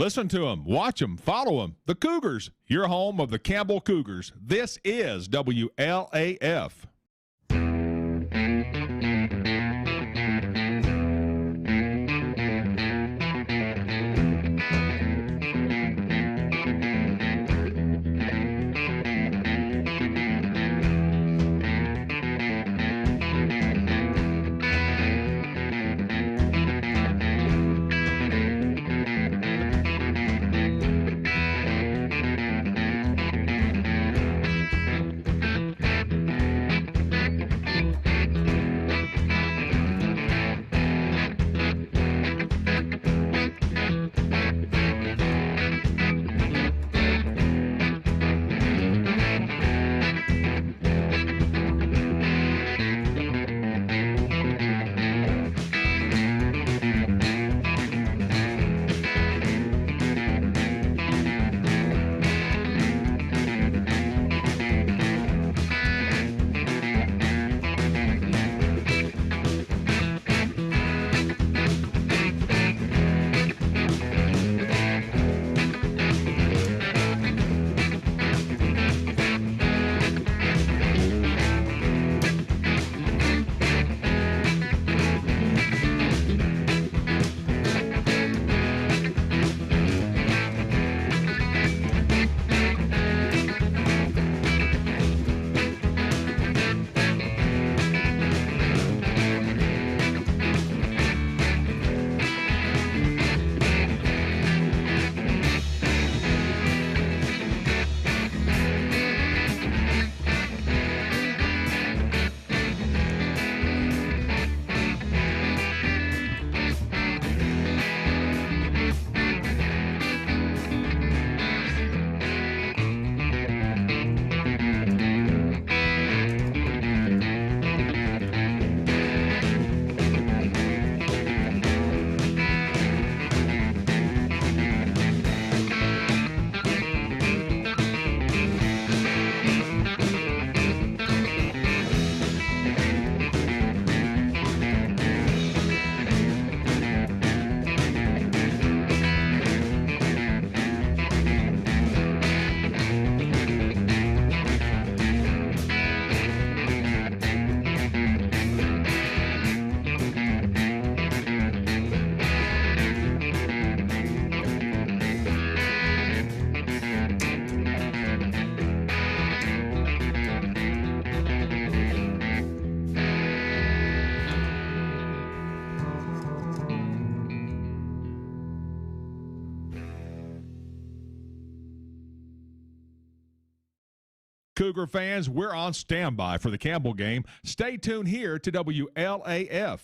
Listen to them, watch them, follow them. The Cougars, your home of the Campbell Cougars. This is WLAF. Cougar fans, we're on standby for the Campbell game. Stay tuned here to WLAF.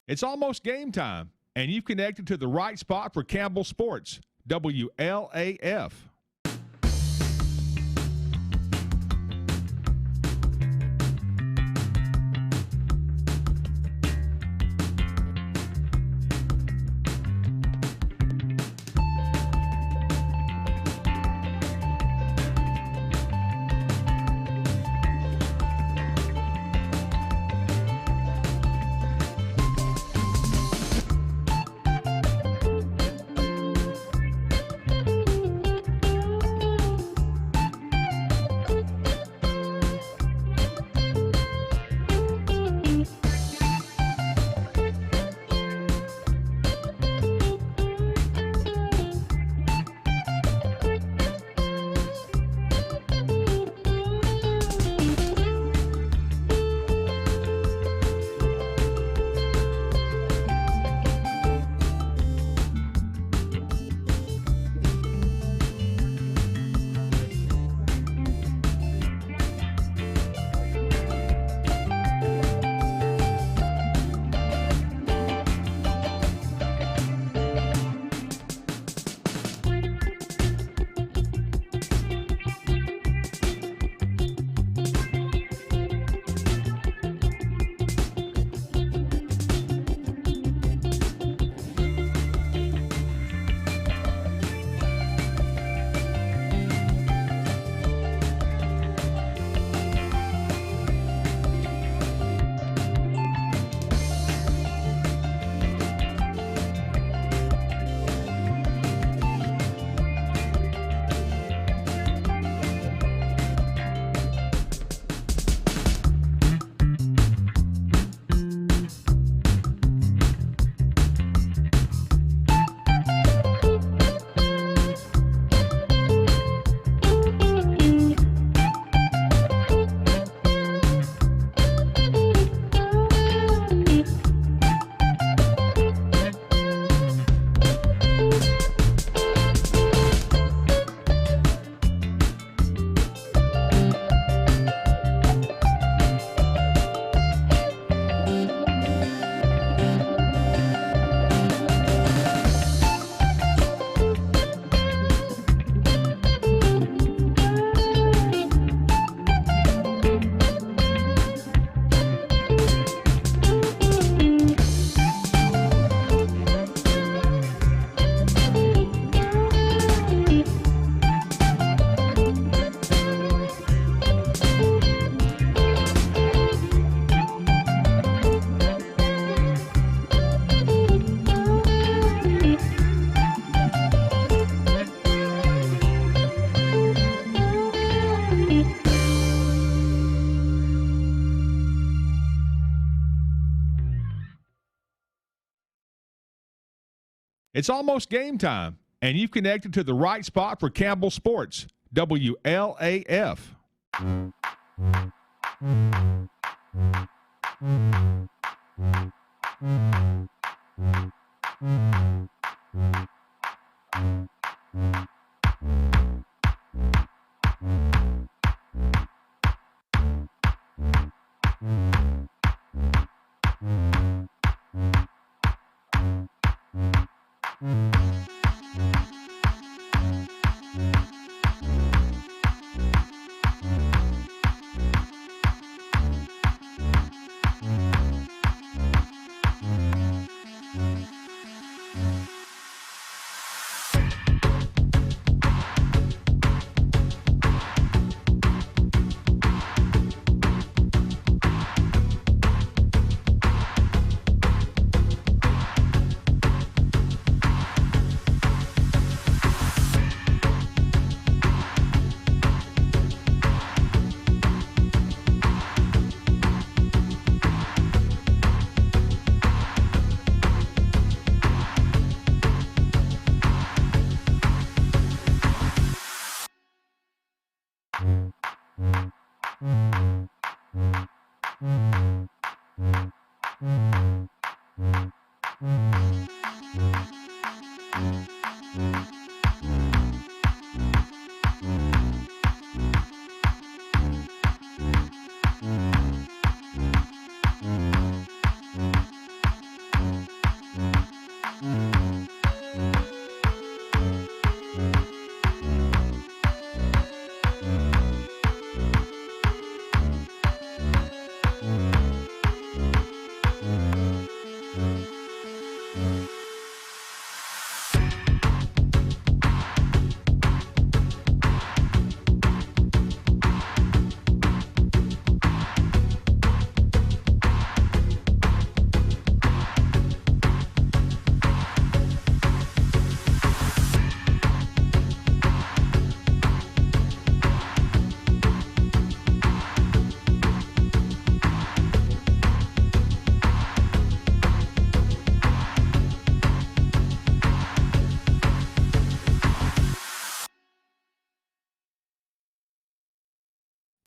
It's almost game time, and you've connected to the right spot for Campbell Sports, WLAF. It's almost game time, and you've connected to the right spot for Campbell Sports, WLAF.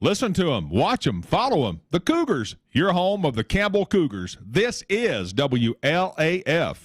Listen to them, watch them, follow them. The Cougars, your home of the Campbell Cougars. This is WLAF.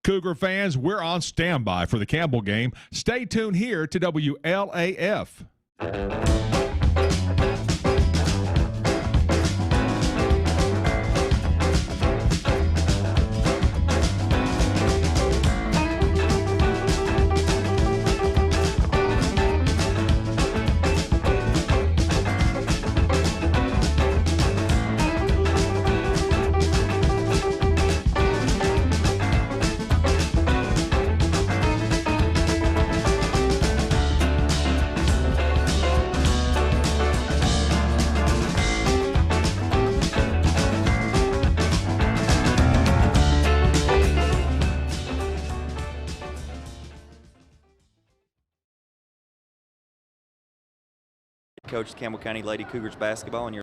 Cougar fans, we're on standby for the Campbell game. Stay tuned here to WLAF. Coach Campbell County Lady Cougars basketball, and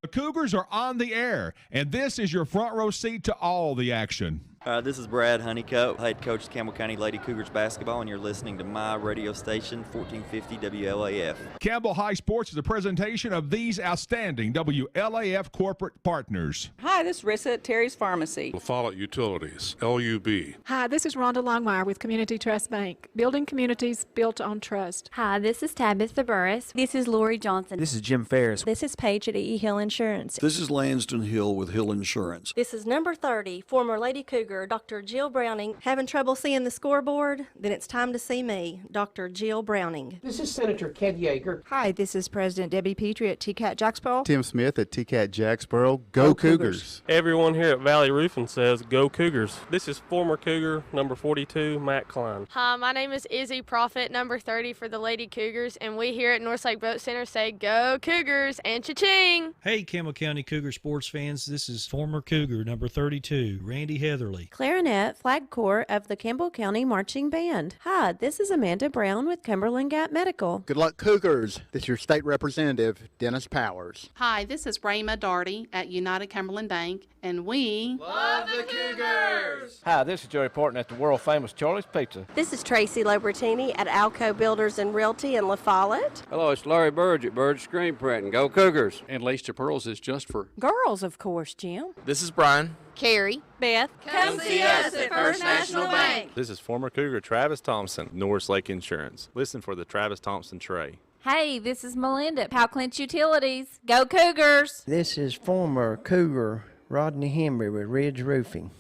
the Cougars are on the air, and this is your front row seat to all the action. This is Brad Honeycutt, head coach Campbell County Lady Cougars basketball, and you're listening to my radio station, 1450 WLAF. Campbell High Sports is a presentation of these outstanding WLAF corporate partners. Hi, this is Rissa at Terry's Pharmacy. Follett Utilities, LUB. Hi, this is Rhonda Longmire with Community Trust Bank, building communities built on trust. Hi, this is Tabitha Burris. This is Lori Johnson. This is Jim Ferris. This is Paige at E. Hill Insurance. This is Lanston Hill with Hill Insurance. This is number 30, former Lady Cougar Cougar, Dr. Jill Browning. Having trouble seeing the scoreboard? Then it's time to see me, Dr. Jill Browning. This is Senator Ked Yeager. Hi, this is President Debbie Petrie at TCAT Jacksboro. Tim Smith at TCAT Jacksboro. Go Cougars. Everyone here at Valley Roofing says go Cougars. This is former Cougar number 42, Matt Klein. Hi, my name is Izzy Prophet, number 30 for the Lady Cougars, and we here at Northside Boat Center say go Cougars and cha-ching! Hey, Campbell County Cougar sports fans, this is former Cougar number 32, Randy Heatherly. Clarinet, Flag Corps of the Campbell County Marching Band. Hi, this is Amanda Brown with Cumberland Gap Medical. Good luck, Cougars. This is your state representative, Dennis Powers. Hi, this is Rayma Darty at United Cumberland Bank, and we love the Cougars! Hi, this is Joey Porton at the world-famous Charlie's Pizza. This is Tracy Lobertini at Alco Builders and Realty in La Follette. Hello, it's Larry Burge at Burge Screen Printing. Go Cougars! And Lace to Pearls is just for girls, of course, Jim. This is Brian. Carrie. Beth. Come see us at First National Bank. This is former Cougar Travis Thompson, Norris Lake Insurance. Listen for the Travis Thompson Tray. Hey, this is Melinda, Powell Clinch Utilities. Go Cougars! This is former Cougar Rodney Henry with Ridge Roofing.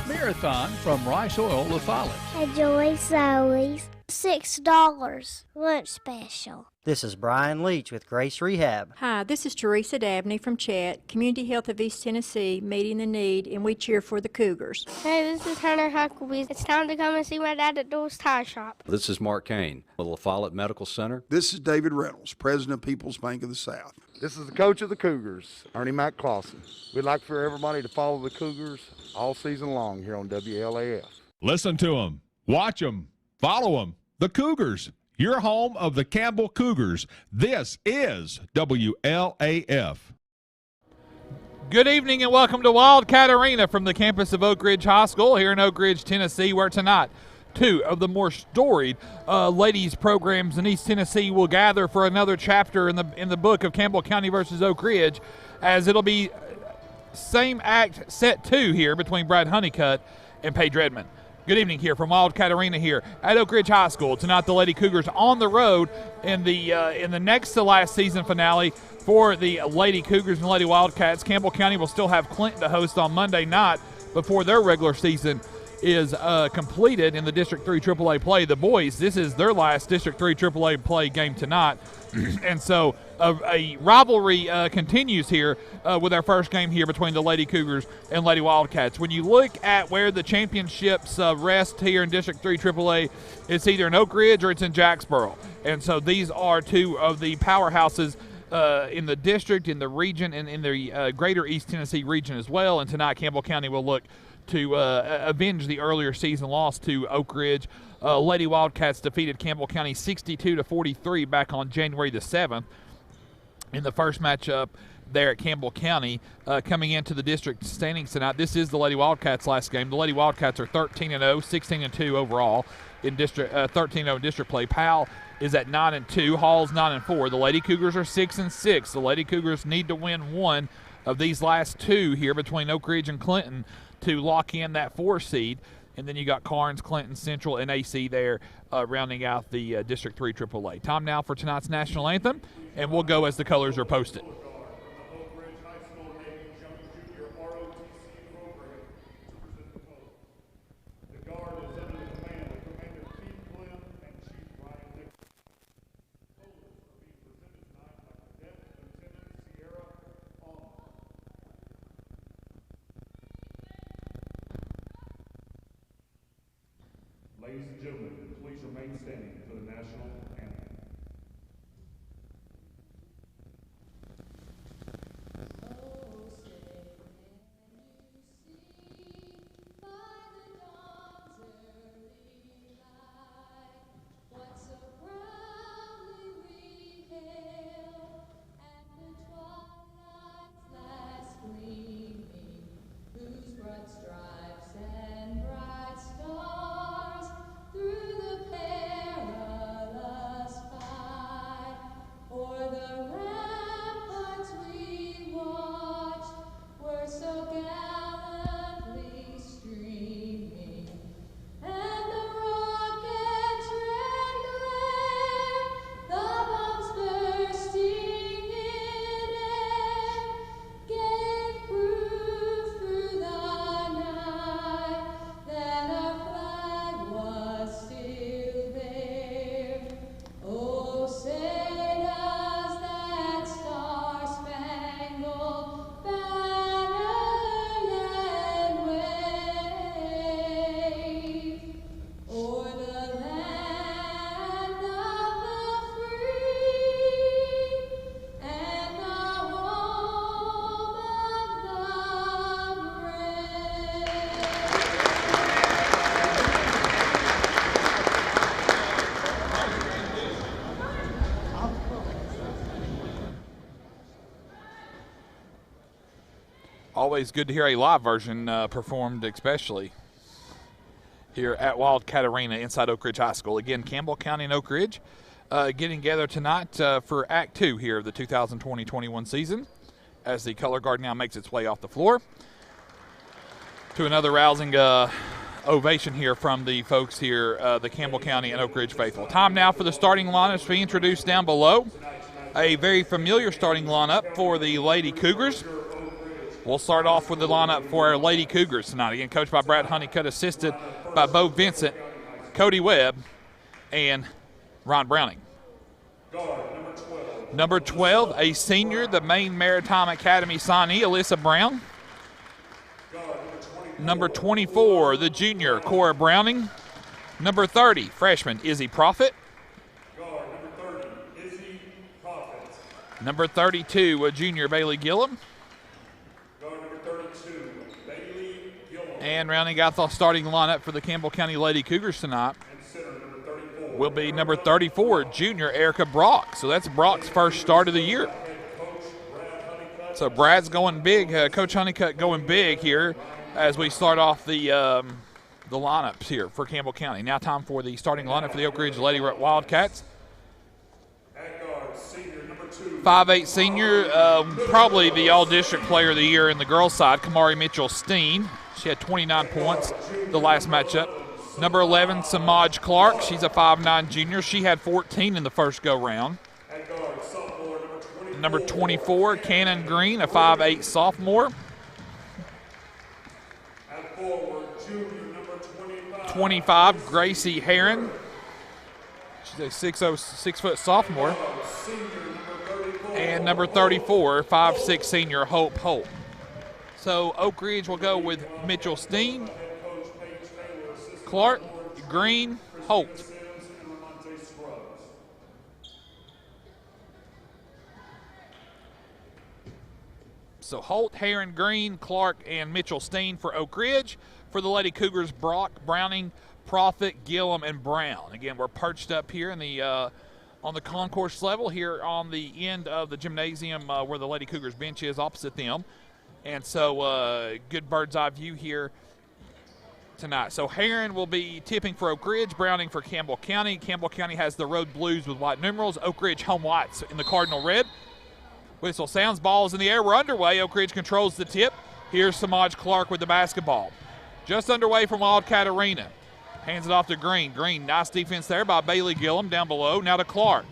Marathon from Rice Oil, La Follette. Enjoy Zoe's $6 lunch special. This is Brian Leach with Grace Rehab. Hi, this is Teresa Dabney from Chat, Community Health of East Tennessee, meeting the need, and we cheer for the Cougars. Hey, this is Hunter Huckabee. It's time to come and see my dad at Door's Tire Shop. This is Mark Kane with La Follette Medical Center. This is David Reynolds, President of People's Bank of the South. This is the coach of the Cougars, Ernie Mac Clausen. We'd like for everybody to follow the Cougars all season long here on WLAF. Listen to them, watch them, follow them. The Cougars, your home of the Campbell Cougars. This is WLAF. Good evening and welcome to Wildcat Arena from the campus of Oak Ridge High School here in Oak Ridge, Tennessee, where tonight two of the more storied ladies programs in East Tennessee will gather for another chapter in the book of Campbell County versus Oak Ridge, as it'll be same act set 2 here between Brad Honeycutt and Paige Redmond. Good evening here from Wildcat Arena here at Oak Ridge High School. Tonight the Lady Cougars on the road in the next to last season finale for the Lady Cougars and Lady Wildcats. Campbell County will still have Clinton to host on Monday night before their regular season is completed in the District 3 AAA play. The boys, this is their last District 3 AAA play game tonight. And so a rivalry continues here with our first game here between the Lady Cougars and Lady Wildcats. When you look at where the championships rest here in District 3 AAA, it's either in Oak Ridge or it's in Jacksboro. And so these are two of the powerhouses in the district, in the region, and in the greater East Tennessee region as well. And tonight Campbell County will look to avenge the earlier season loss to Oak Ridge. Lady Wildcats defeated Campbell County 62-43 back on January the 7th in the first matchup there at Campbell County. Coming into the district standings tonight, this is the Lady Wildcats' last game. The Lady Wildcats are 13-0, 16-2 overall in district, 13-0 district play. Powell is at 9-2, Hall's 9-4. The Lady Cougars are 6-6. The Lady Cougars need to win one of these last two here between Oak Ridge and Clinton to lock in that 4 seed. And then you got Carnes, Clinton, Central, and AC there rounding out the District 3 AAA. Time now for tonight's national anthem, and we'll go as the colors are posted. Ladies and gentlemen, please remain standing for the national anthem. Through the perilous Always good to hear a live version performed, especially here at Wildcat Arena inside Oak Ridge High School. Again, Campbell County and Oak Ridge getting together tonight for Act 2 here of the 2020-21 season as the color guard now makes its way off the floor to another rousing ovation here from the folks here, the Campbell County and Oak Ridge faithful. Time now for the starting lineups to be introduced down below. A very familiar starting lineup for the Lady Cougars. We'll start off with the lineup for our Lady Cougars tonight. Again, coached by Brad Honeycutt, assisted by Bo Vincent, Cody Webb, and Ron Browning. Number 12, a senior, the Maine Maritime Academy signee, Alyssa Brown. Number 24, the junior, Cora Browning. Number 30, freshman, Izzy Profit. Number 32, a junior, Bailey Gillum. And rounding out the starting lineup for the Campbell County Lady Cougars tonight will be number 34, junior Erica Brock. So that's Brock's first start of the year. So Brad's going big, Coach Honeycutt going big here as we start off the lineups here for Campbell County. Now time for the starting lineup for the Oak Ridge Lady Wildcats. 5'8" senior, probably the all-district player of the year in the girls' side, Kamari Mitchell-Steen. She had 29 points the last matchup. Number 11, Samaj Clark. She's a 5'9" junior. She had 14 in the first go-round. Number 24, Cannon Green, a 5'8" sophomore. 25, Gracie Heron. She's a 6'foot sophomore. And number 34, 5'6" senior, Hope Holt. So Oak Ridge will go with Mitchell Steen, Clark, Green, Holt. So Holt, Heron, Green, Clark, and Mitchell Steen for Oak Ridge. For the Lady Cougars, Brock, Browning, Profit, Gillum, and Brown. Again, we're perched up here in the on the concourse level here on the end of the gymnasium where the Lady Cougars bench is opposite them. And so good bird's eye view here tonight. So Heron will be tipping for Oak Ridge, Browning for Campbell County. Campbell County has the road blues with white numerals. Oak Ridge home whites in the cardinal red. Whistle sounds, ball's in the air. We're underway. Oak Ridge controls the tip. Here's Samaj Clark with the basketball. Just underway from Wildcat Arena. Hands it off to Green. Green, nice defense there by Bailey Gillum down below. Now to Clark.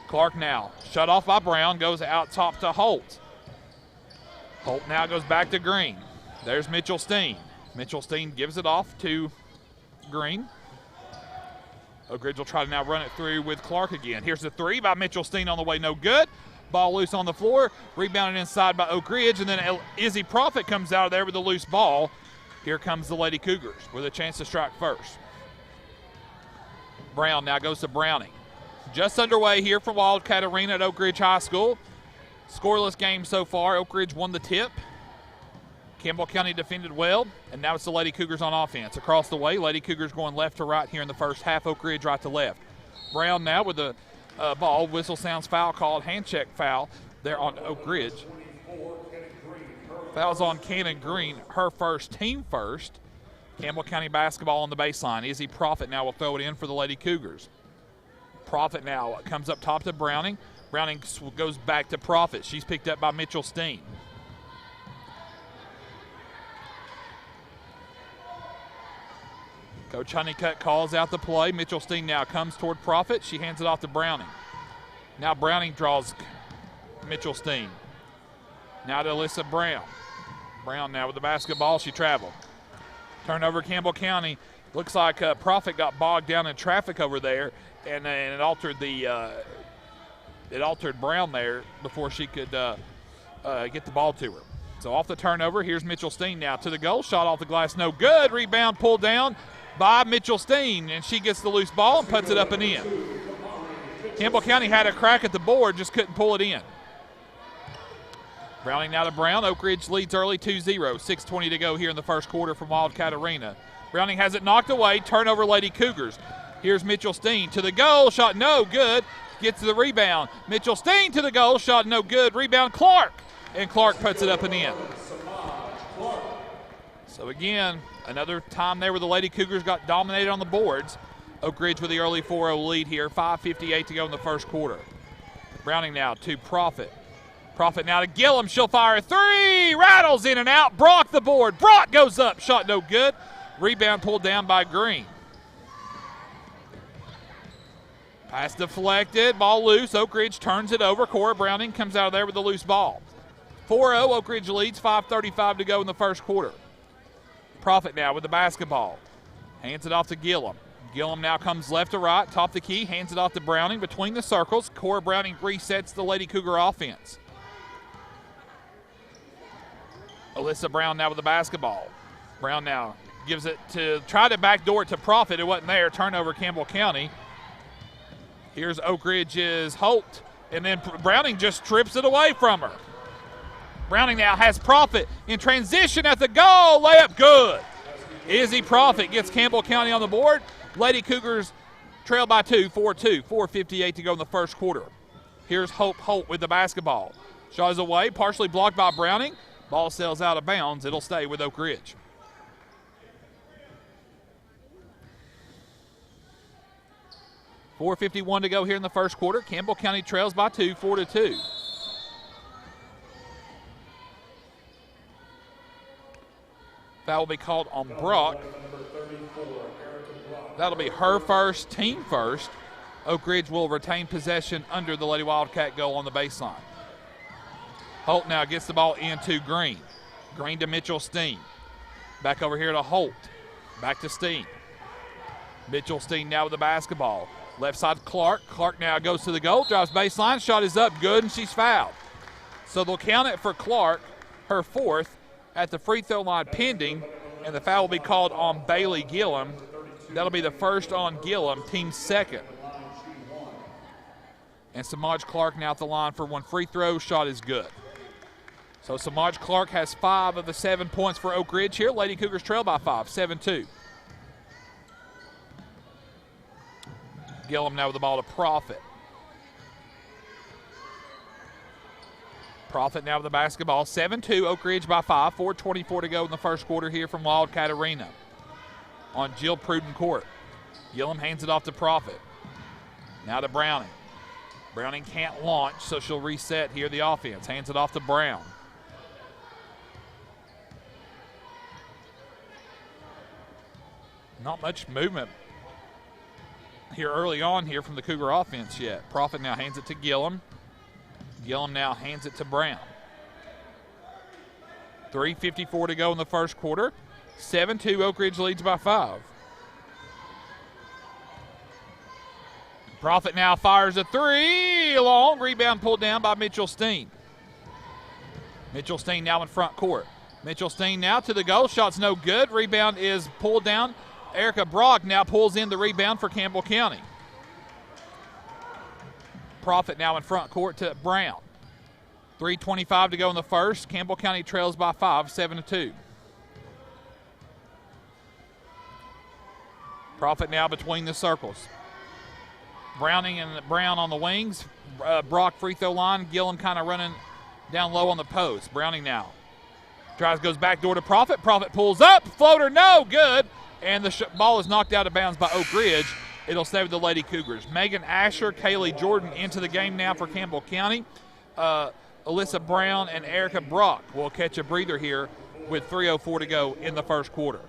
Clark now shut off by Brown, goes out top to Holt. Holt now goes back to Green. There's Mitchell Steen. Mitchell Steen gives it off to Green. Oak Ridge will try to now run it through with Clark again. Here's the three by Mitchell Steen on the way, no good. Ball loose on the floor, rebounded inside by Oak Ridge, and then Izzy Profit comes out of there with a loose ball. Here comes the Lady Cougars with a chance to strike first. Brown now goes to Browning. Just underway here from Wildcat Arena at Oak Ridge High School. Scoreless game so far. Oak Ridge won the tip. Campbell County defended well, and now it's the Lady Cougars on offense. Across the way, Lady Cougars going left to right here in the first half. Oak Ridge right to left. Brown now with the ball. Whistle sounds foul called. Hand check foul there on Oak Ridge. Foul's on Cannon Green, her first, team first. Campbell County basketball on the baseline. Izzy Profit now will throw it in for the Lady Cougars. Profit now comes up top to Browning. Browning goes back to Profit. She's picked up by Mitchell Steen. Coach Honeycutt calls out the play. Mitchell Steen now comes toward Profit. She hands it off to Browning. Now Browning draws Mitchell Steen. Now to Alyssa Brown. Brown now with the basketball. She traveled. Turnover Campbell County. Looks like Profit got bogged down in traffic over there, and it altered Brown there before she could get the ball to her. So off the turnover, here's Mitchell Steen now to the goal. Shot off the glass, no good. Rebound pulled down by Mitchell Steen, and she gets the loose ball and puts it up and in. Campbell County had a crack at the board, just couldn't pull it in. Browning now to Brown. Oak Ridge leads early 2-0. 6:20 to go here in the first quarter from Wildcat Arena. Browning has it knocked away. Turnover Lady Cougars. Here's Mitchell Steen to the goal. Shot no good. Gets the rebound. Mitchell Steen to the goal. Shot no good. Rebound Clark. And Clark puts it up and in. So again, another time there where the Lady Cougars got dominated on the boards. Oak Ridge with the early 4-0 lead here. 5:58 to go in the first quarter. Browning now to Profit. Profit now to Gillum. She'll fire a three. Rattles in and out. Brock the board. Brock goes up. Shot no good. Rebound pulled down by Green. Pass deflected. Ball loose. Oak Ridge turns it over. Cora Browning comes out of there with the loose ball. 4-0. Oak Ridge leads. 5:35 to go in the first quarter. Profit now with the basketball. Hands it off to Gillum. Gillum now comes left to right, top the key, hands it off to Browning between the circles. Cora Browning resets the Lady Cougar offense. Alyssa Brown now with the basketball. Brown now gives it to, try to backdoor it to Profit. It wasn't there. Turnover Campbell County. Here's Oak Ridge's Holt, and then Browning just strips it away from her. Browning now has Profit in transition at the goal. Layup good. Izzy Profit gets Campbell County on the board. Lady Cougars trail by 2, 4-2. 4:58 to go in the first quarter. Here's Hope Holt with the basketball. Shot is away, partially blocked by Browning. Ball sails out of bounds. It'll stay with Oak Ridge. .451 to go here in the first quarter. Campbell County trails by 2, 4-2. Foul will be called on Brock. That'll be her first, team first. Oak Ridge will retain possession under the Lady Wildcat goal on the baseline. Holt now gets the ball into Green. Green to Mitchell Steen. Back over here to Holt. Back to Steen. Mitchell Steen now with the basketball. Left side Clark. Clark now goes to the goal, drives baseline. Shot is up, good, and she's fouled. So they'll count it for Clark, her fourth, at the free throw line pending, and the foul will be called on Bailey Gillum. That'll be the first on Gillum, team second. And Samaj Clark now at the line for one free throw. Shot is good. So Samaj Clark has 5 of the 7 points for Oak Ridge here. Lady Cougars trail by 5, 7-2. Gillum now with the ball to Profit. Profit now with the basketball. 7-2, Oak Ridge by 5. 4:24 to go in the first quarter here from Wildcat Arena. On Jill Pruden court. Gillum hands it off to Profit. Now to Browning. Browning can't launch, so she'll reset here the offense. Hands it off to Brown. Not much movement here early on here from the Cougar offense yet. Profit now hands it to Gillum. Gillum now hands it to Brown. 3:54 to go in the first quarter. 7-2, Oak Ridge leads by 5. Profit now fires a three. Long rebound pulled down by Mitchell Steen. Mitchell Steen now in front court. Mitchell Steen now to the goal. Shot's no good. Rebound is pulled down. Erica Brock now pulls in the rebound for Campbell County. Profit now in front court to Brown. 3:25 to go in the first. Campbell County trails by 5, 7-2. Profit now between the circles. Browning and Brown on the wings. Brock free throw line. Gillum kind of running down low on the post. Browning now goes back door to Profit. Profit pulls up. Floater no good. And the ball is knocked out of bounds by Oak Ridge. It'll stay with the Lady Cougars. Megan Asher, Kaylee Jordan into the game now for Campbell County. Alyssa Brown and Erica Brock will catch a breather here with 3:04 to go in the first quarter.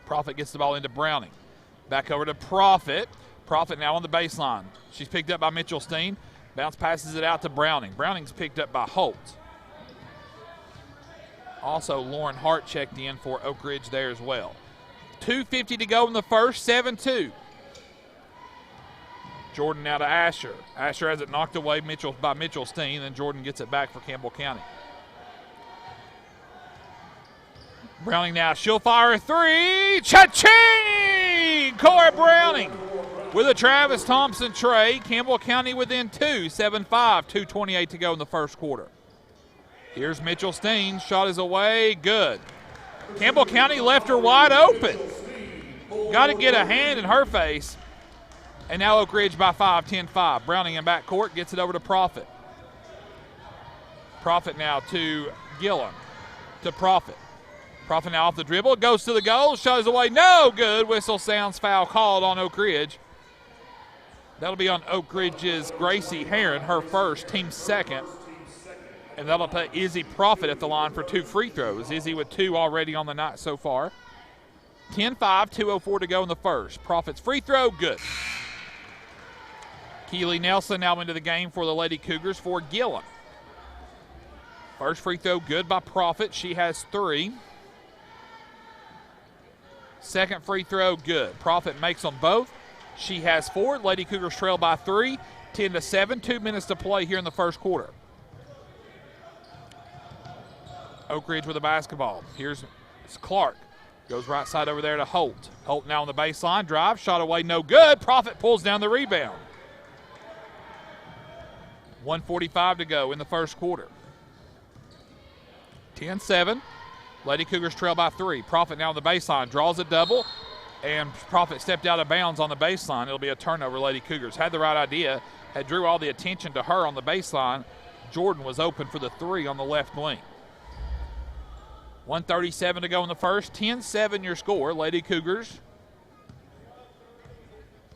Profit gets the ball into Browning. Back over to Profit. Profit now on the baseline. She's picked up by Mitchell Steen. Bounce passes it out to Browning. Browning's picked up by Holt. Also, Lauren Hart checked in for Oak Ridge there as well. 2:50 to go in the first, 7-2. Jordan now to Asher. Asher has it knocked away by Mitchell Steen, and Jordan gets it back for Campbell County. Browning now, she'll fire a three. Cha-ching! Cora Browning with a Travis Thompson tray. Campbell County within 2, 7-5, 2:28 to go in the first quarter. Here's Mitchell Steen. Shot is away. Good. Campbell County left her wide open. Got to get a hand in her face. And now Oak Ridge by 5, 10-5. Browning in backcourt gets it over to Profit. Profit now to Gillum. to Profit. Profit now off the dribble, goes to the goal, shows away, no good. Whistle sounds, foul called on Oak Ridge. That'll be on Oak Ridge's Gracie Heron, her first, team second. And that'll put Izzy Profit at the line for 2 free throws. Izzy with 2 already on the night so far. 10-5, 2:04 to go in the first. Profit's free throw, good. Keely Nelson now into the game for the Lady Cougars for Gillum. First free throw good by Profit. She has 3. Second free throw good. Profit makes them both. She has 4. Lady Cougars trail by 3, 10-7. 2 minutes to play here in the first quarter. Oak Ridge with the basketball. Here's Clark. Goes right side over there to Holt. Holt now on the baseline. Drive. Shot away. No good. Profit pulls down the rebound. 1:45 to go in the first quarter. 10-7. Lady Cougars trail by 3. Profit now on the baseline. Draws a double. And Profit stepped out of bounds on the baseline. It'll be a turnover. Lady Cougars had the right idea. Had drew all the attention to her on the baseline. Jordan was open for the 3 on the left wing. 1:37 to go in the first. 10-7 your score. Lady Cougars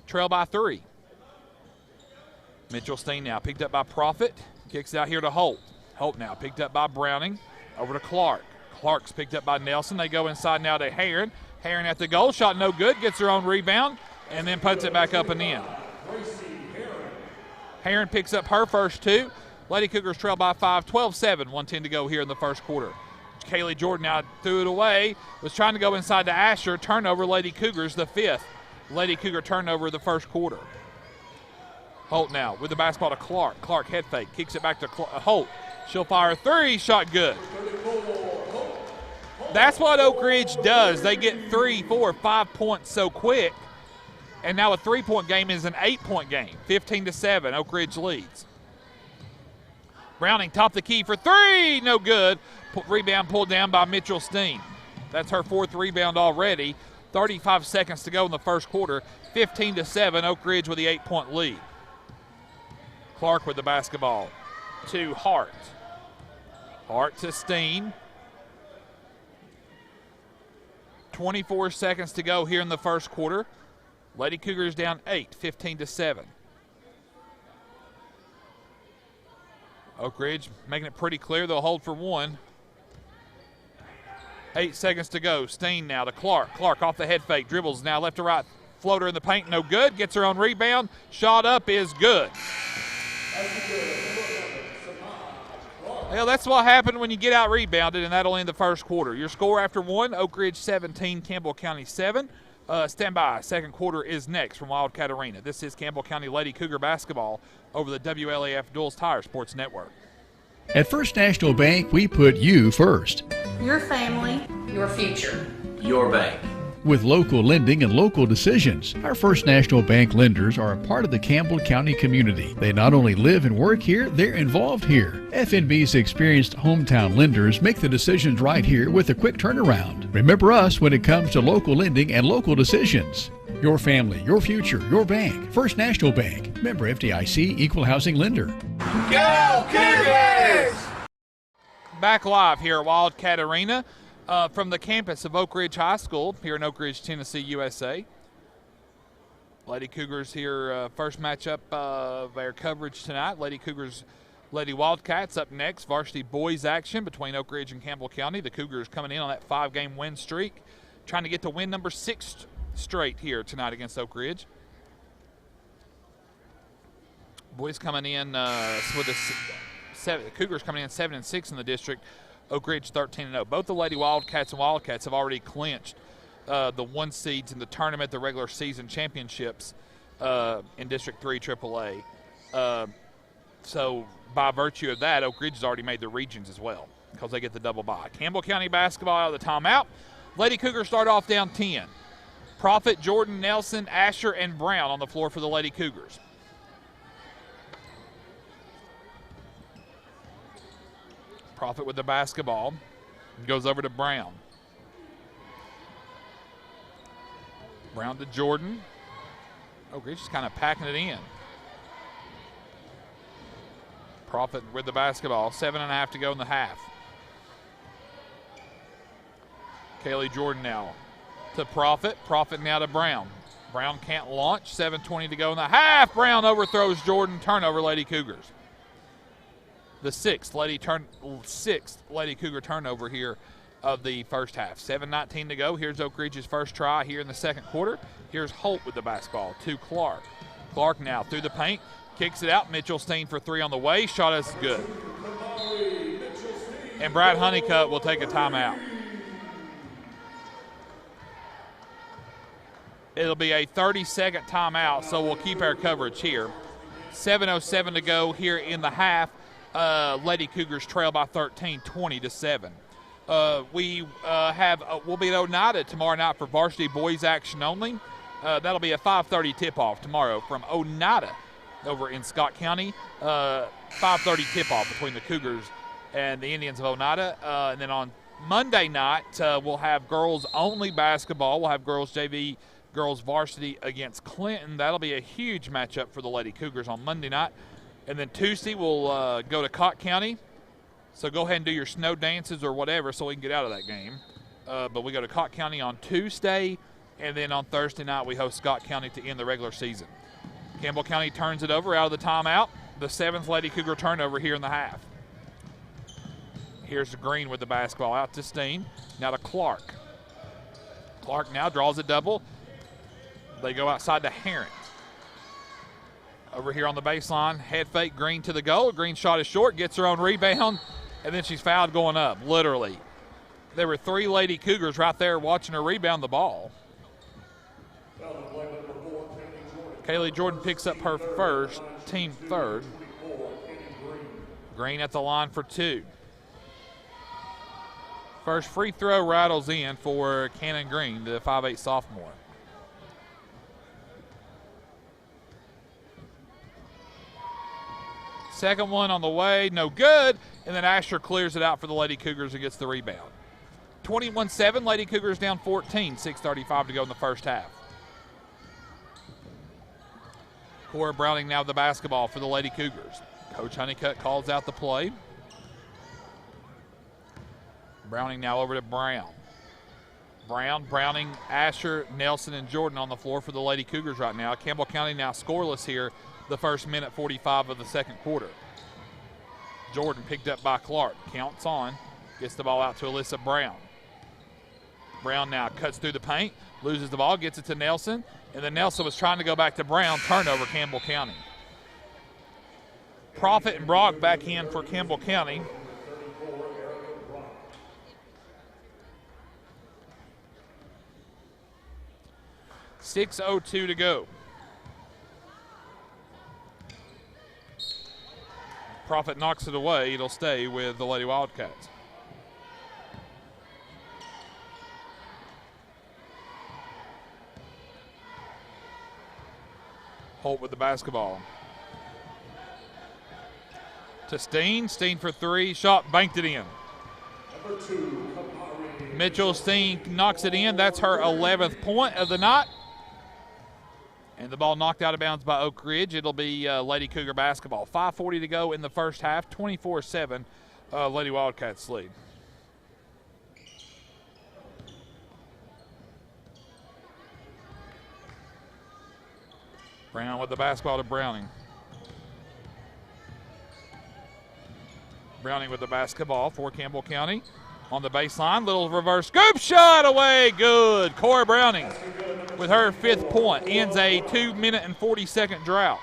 trail by 3. Mitchell Steen now picked up by Profit. Kicks it out here to Holt. Holt now picked up by Browning. Over to Clark. Clark's picked up by Nelson. They go inside now to Heron. Heron at the goal. Shot no good. Gets her own rebound and then puts it back up and in. Heron picks up her first 2. Lady Cougars trail by 5. 12-7. 1:10 to go here in the first quarter. Kaylee Jordan now threw it away. Was trying to go inside to Asher. Turnover, Lady Cougars, the 5th. Lady Cougar turnover of the first quarter. Holt now with the basketball to Clark. Clark head fake. Kicks it back to Holt. She'll fire a 3. Shot good. That's what Oak Ridge does. They get 3, 4, 5 points so quick. And now a 3-point game is an 8-point game. 15-7. Oak Ridge leads. Browning top the key for 3. No good. Rebound pulled down by Mitchell Steen. That's her 4th rebound already. 35 seconds to go in the first quarter. 15-7. Oak Ridge with the 8-point lead. Clark with the basketball to Hart. Hart to Steen. 24 seconds to go here in the first quarter. Lady Cougars down 8, 15-7. Oak Ridge making it pretty clear they'll hold for 1. 8 seconds to go. Steen now to Clark. Clark off the head fake. Dribbles now left to right. Floater in the paint, no good. Gets her own rebound. Shot up is good. Well, that's what happened when you get out rebounded, and that'll end the first quarter. Your score after 1, Oak Ridge 17, Campbell County 7. Stand by. Second quarter is next from Wildcat Arena. This is Campbell County Lady Cougar basketball over the WLAF Duals Tire Sports Network. At First National Bank, we put you first. Your family, your future. Your bank. With local lending and local decisions, our First National Bank lenders are a part of the Campbell County community. They not only live and work here, they're involved here. FNB's experienced hometown lenders make the decisions right here with a quick turnaround. Remember us when it comes to local lending and local decisions. Your family, your future, your bank. First National Bank. Member FDIC, Equal Housing Lender. Go Cougars! Back live here at Wildcat Arena. From the campus of Oak Ridge High School here in Oak Ridge, Tennessee, USA. Lady Cougars here, first matchup of our coverage tonight. Lady Cougars, Lady Wildcats up next. Varsity boys action between Oak Ridge and Campbell County. The Cougars coming in on that 5-game win streak, trying to get to win number 6 straight here tonight against Oak Ridge. Boys coming in with the Cougars coming in 7-6 in the district. Oak Ridge 13-0. Both the Lady Wildcats and Wildcats have already clinched the 1 seeds in the tournament, the regular season championships in District 3 AAA. So by virtue of that, Oak Ridge has already made the regions as well because they get the double bye. Campbell County basketball out of the timeout. Lady Cougars start off down 10. Profit, Jordan, Nelson, Asher, and Brown on the floor for the Lady Cougars. Profit with the basketball. Goes over to Brown. Brown to Jordan. Oak Ridge just kind of packing it in. Profit with the basketball. 7.5 to go in the half. Kaylee Jordan now to Profit. Profit now to Brown. Brown can't launch. 7:20 to go in the half. Brown overthrows Jordan. Turnover, Lady Cougars. The sixth Lady Cougar turnover here of the first half. 7:19 to go. Here's Oak Ridge's first try here in the second quarter. Here's Holt with the basketball to Clark. Clark now through the paint. Kicks it out. Mitchell Steen for three on the way. Shot is good. And Brad Honeycutt will take a timeout. It'll be a 30-second timeout, so we'll keep our coverage here. 7:07 to go here in the half. Lady Cougars trail by 13, 20-7. We'll be at Oneida tomorrow night for varsity boys action only. That'll be a 5:30 tip-off tomorrow from Oneida over in Scott County. 5:30 tip-off between the Cougars and the Indians of Oneida. And then on Monday night, we'll have girls-only basketball. We'll have girls JV, girls varsity against Clinton. That'll be a huge matchup for the Lady Cougars on Monday night. And then Tuesday, we'll go to Cott County. So go ahead and do your snow dances or whatever so we can get out of that game. But we go to Cott County on Tuesday, and then on Thursday night we host Scott County to end the regular season. Campbell County turns it over out of the timeout. The seventh Lady Cougar turnover here in the half. Here's Green with the basketball out to Steen. Now to Clark. Clark now draws a double. They go outside to Herron. Over here on the baseline, head fake, Green to the goal. Green shot is short, gets her own rebound, and then she's fouled going up, literally. There were three Lady Cougars right there watching her rebound the ball. Kaylee Jordan picks up her first, team third. Green at the line for two. First free throw rattles in for Cannon Green, the 5'8 sophomore. Second one on the way, no good. And then Asher clears it out for the Lady Cougars and gets the rebound. 21-7, Lady Cougars down 14, 6:35 to go in the first half. Cora Browning now with the basketball for the Lady Cougars. Coach Honeycutt calls out the play. Browning now over to Brown. Browning, Asher, Nelson, and Jordan on the floor for the Lady Cougars right now. Campbell County now scoreless here the first minute 45 of the second quarter. Jordan picked up by Clark. Counts on. Gets the ball out to Alyssa Brown. Brown now cuts through the paint. Loses the ball. Gets it to Nelson. And then Nelson was trying to go back to Brown. Turnover, Campbell County. Profit and Brock back in for Campbell County. .6:02 to go. Profit knocks it away. It'll stay with the Lady Wildcats. Holt with the basketball. To Steen. Steen for three. Shot banked it in. Mitchell Steen knocks it in. That's her 11th point of the night. And the ball knocked out of bounds by Oak Ridge. It'll be Lady Cougar basketball. 5:40 to go in the first half. 24-7, Lady Wildcats lead. Brown with the basketball to Browning. Browning with the basketball for Campbell County. On the baseline, little reverse scoop shot away, good. Cora Browning with her 5th point, ends a 2-minute and 40-second drought.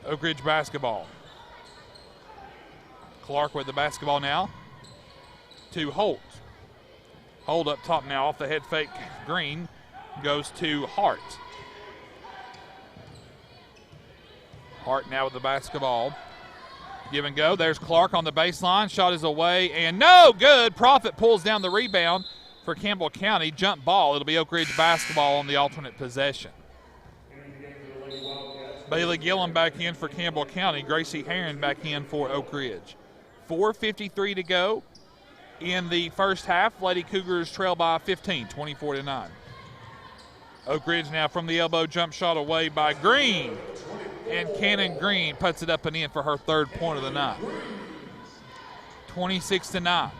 Oak Ridge basketball. Clark with the basketball now to Holt. Holt up top now off the head fake. Green goes to Hart. Hart now with the basketball. Give and go. There's Clark on the baseline. Shot is away and no good. Profit pulls down the rebound for Campbell County. Jump ball. It'll be Oak Ridge basketball on the alternate possession. Bailey Gillum back in for Campbell County. Gracie Herron back in for Oak Ridge. 4:53 to go in the first half. Lady Cougars trail by 15, 24-9. Oak Ridge now from the elbow. Jump shot away by Green. And Cannon Green puts it up and in for her 3rd point of the night. 26-9.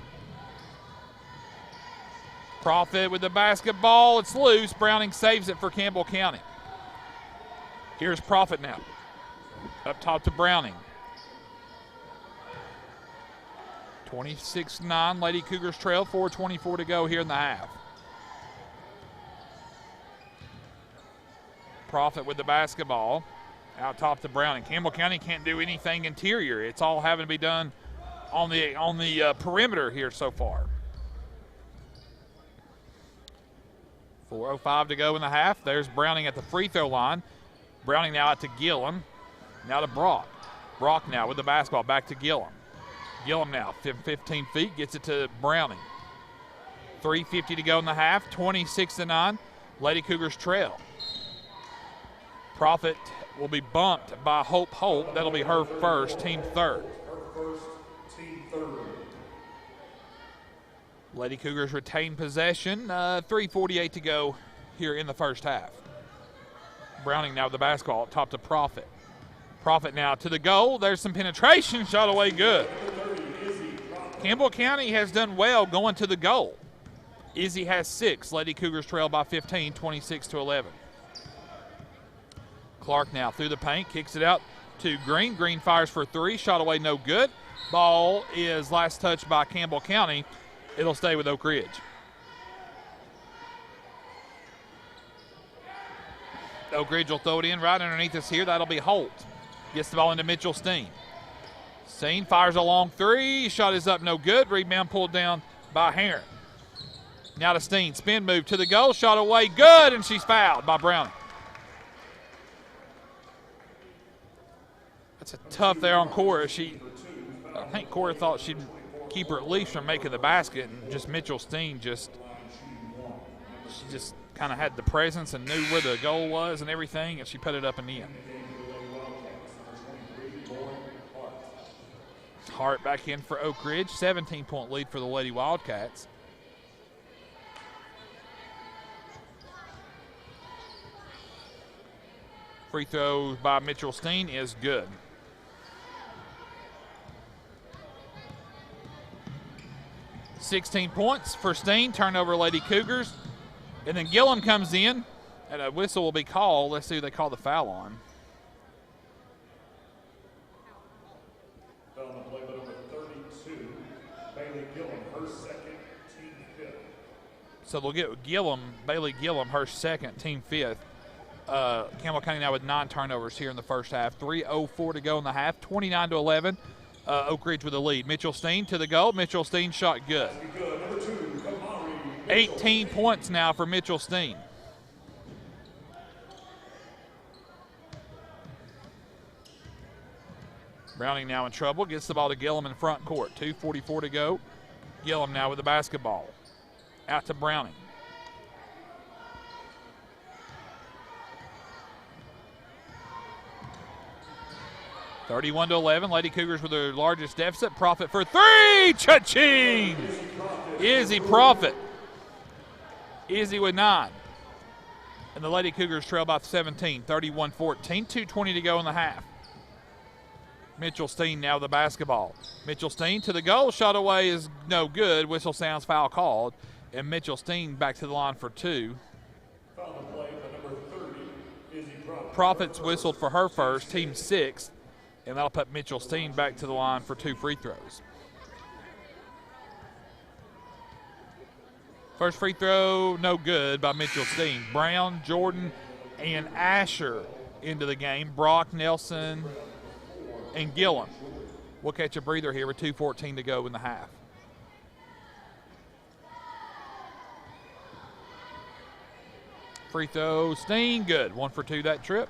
Profit with the basketball. It's loose. Browning saves it for Campbell County. Here's Profit now. Up top to Browning. 26-9. Lady Cougars trail. 4:24 to go here in the half. Profit with the basketball. Out top to Browning. Campbell County can't do anything interior. It's all having to be done on the perimeter here so far. 4:05 to go in the half. There's Browning at the free throw line. Browning now out to Gillum. Now to Brock. Brock now with the basketball back to Gillum. Gillum now 15 feet, gets it to Browning. 3:50 to go in the half. 26-9. Lady Cougars trail. Profit will be bumped by Hope Holt. That'll be her first, team third. Lady Cougars retain possession. 3:48 to go here in the first half. Browning now with the basketball up top to Profit. Profit now to the goal. There's some penetration. Shot away good. Campbell County has done well going to the goal. Izzy has 6. Lady Cougars trail by 15, 26-11. Clark now through the paint. Kicks it out to Green. Green fires for 3. Shot away no good. Ball is last touched by Campbell County. It'll stay with Oak Ridge. Oak Ridge will throw it in right underneath us here. That'll be Holt. Gets the ball into Mitchell Steen. Steen fires a long 3. Shot is up, no good. Rebound pulled down by Heron. Now to Steen. Spin move to the goal. Shot away good, and she's fouled by Browning. That's a tough there on Cora. I think Cora thought she'd keep her at least from making the basket, and just Mitchell Steen she just kind of had the presence and knew where the goal was and everything, and she put it up and in. Hart back in for Oak Ridge. 17-point lead for the Lady Wildcats. Free throw by Mitchell Steen is good. $16 points for Steen. Turnover Lady Cougars. And then Gillum comes in, and a whistle will be called. Let's see who they call the foul on. Foul on play by number 32, Bailey Gillum, her second, team fifth. So they'll get Bailey Gillum, her second, team fifth. Campbell County now with 9 turnovers here in the first half. 3:04 to go in the half. 29-11. Oak Ridge with the lead. Mitchell Steen to the goal. Mitchell Steen shot good. 18 points now for Mitchell Steen. Browning now in trouble. Gets the ball to Gillum in front court. 2:44 to go. Gillum now with the basketball. Out to Browning. (31-11). Lady Cougars with their largest deficit. Profit for 3. Cha-ching! Izzy Profit. Izzy with 9. And the Lady Cougars trail by 17. 31-14. 2:20 to go in the half. Mitchell Steen now with the basketball. Mitchell Steen to the goal. Shot away is no good. Whistle sounds, foul called. And Mitchell Steen back to the line for 2. Foul on play by number 30, Izzy Profit. Profits whistled for her first, team 6th. And that'll put Mitchell Steen back to the line for 2 free throws. First free throw, no good by Mitchell Steen. Brown, Jordan, and Asher into the game. Brock, Nelson, and Gillum. We'll catch a breather here with 2:14 to go in the half. Free throw, Steen, good. 1 for 2 that trip.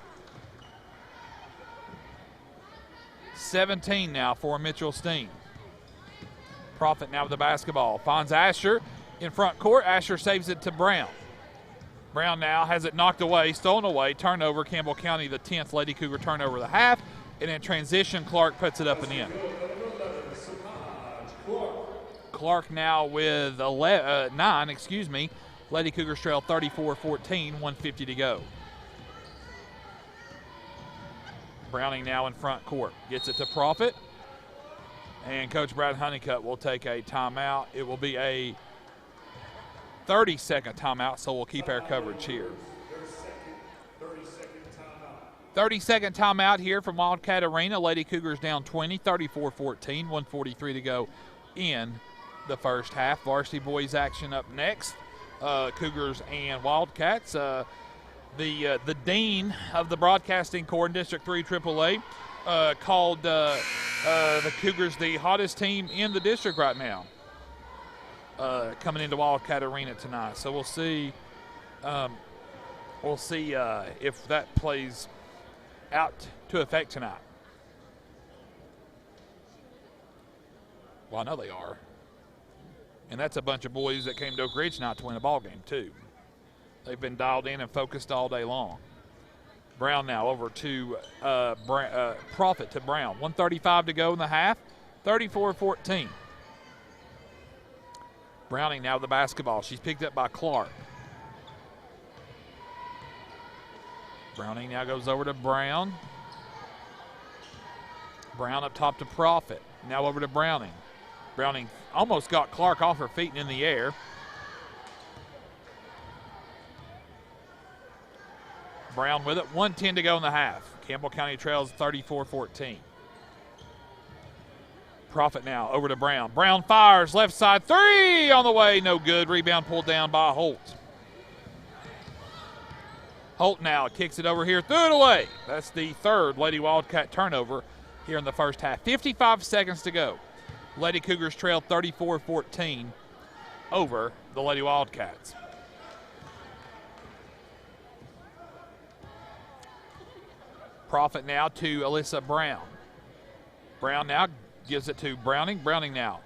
17 now for Mitchell Steen. Profit now with the basketball. Finds Asher in front court. Asher saves it to Brown. Brown now has it knocked away, stolen away. Turnover, Campbell County, the 10th Lady Cougar turnover of the half. And in transition, Clark puts it up and in. Clark now with 9, Lady Cougars trail 34-14, 1:50 to go. Browning now in front court. Gets it to Profit. And Coach Brad Honeycutt will take a timeout. It will be a 30-second timeout, so we'll keep our coverage here. 30-second timeout here from Wildcat Arena. Lady Cougars down 20, 34-14, 1:43 to go in the first half. Varsity boys action up next. Cougars and Wildcats. The dean of the broadcasting corps in District 3 AAA called the Cougars the hottest team in the district right now, coming into Wildcat Arena tonight. So we'll see. If that plays out to effect tonight. Well, I know they are. And that's a bunch of boys that came to Oak Ridge tonight to win a ball game, too. They've been dialed in and focused all day long. Brown now over to Profit to Brown. 1:35 to go in the half, 34-14. Browning now with the basketball. She's picked up by Clark. Browning now goes over to Brown. Brown up top to Profit. Now over to Browning. Browning almost got Clark off her feet and in the air. Brown with it. 1:10 to go in the half. Campbell County trails 34-14. Profit now over to Brown. Brown fires left side three on the way. No good. Rebound pulled down by Holt. Holt now kicks it over here, threw it away. That's the third Lady Wildcat turnover here in the first half. 55 seconds to go. Lady Cougars trail 34-14 over the Lady Wildcats. Profit now to Alyssa Brown. Brown now gives it to Browning. Browning now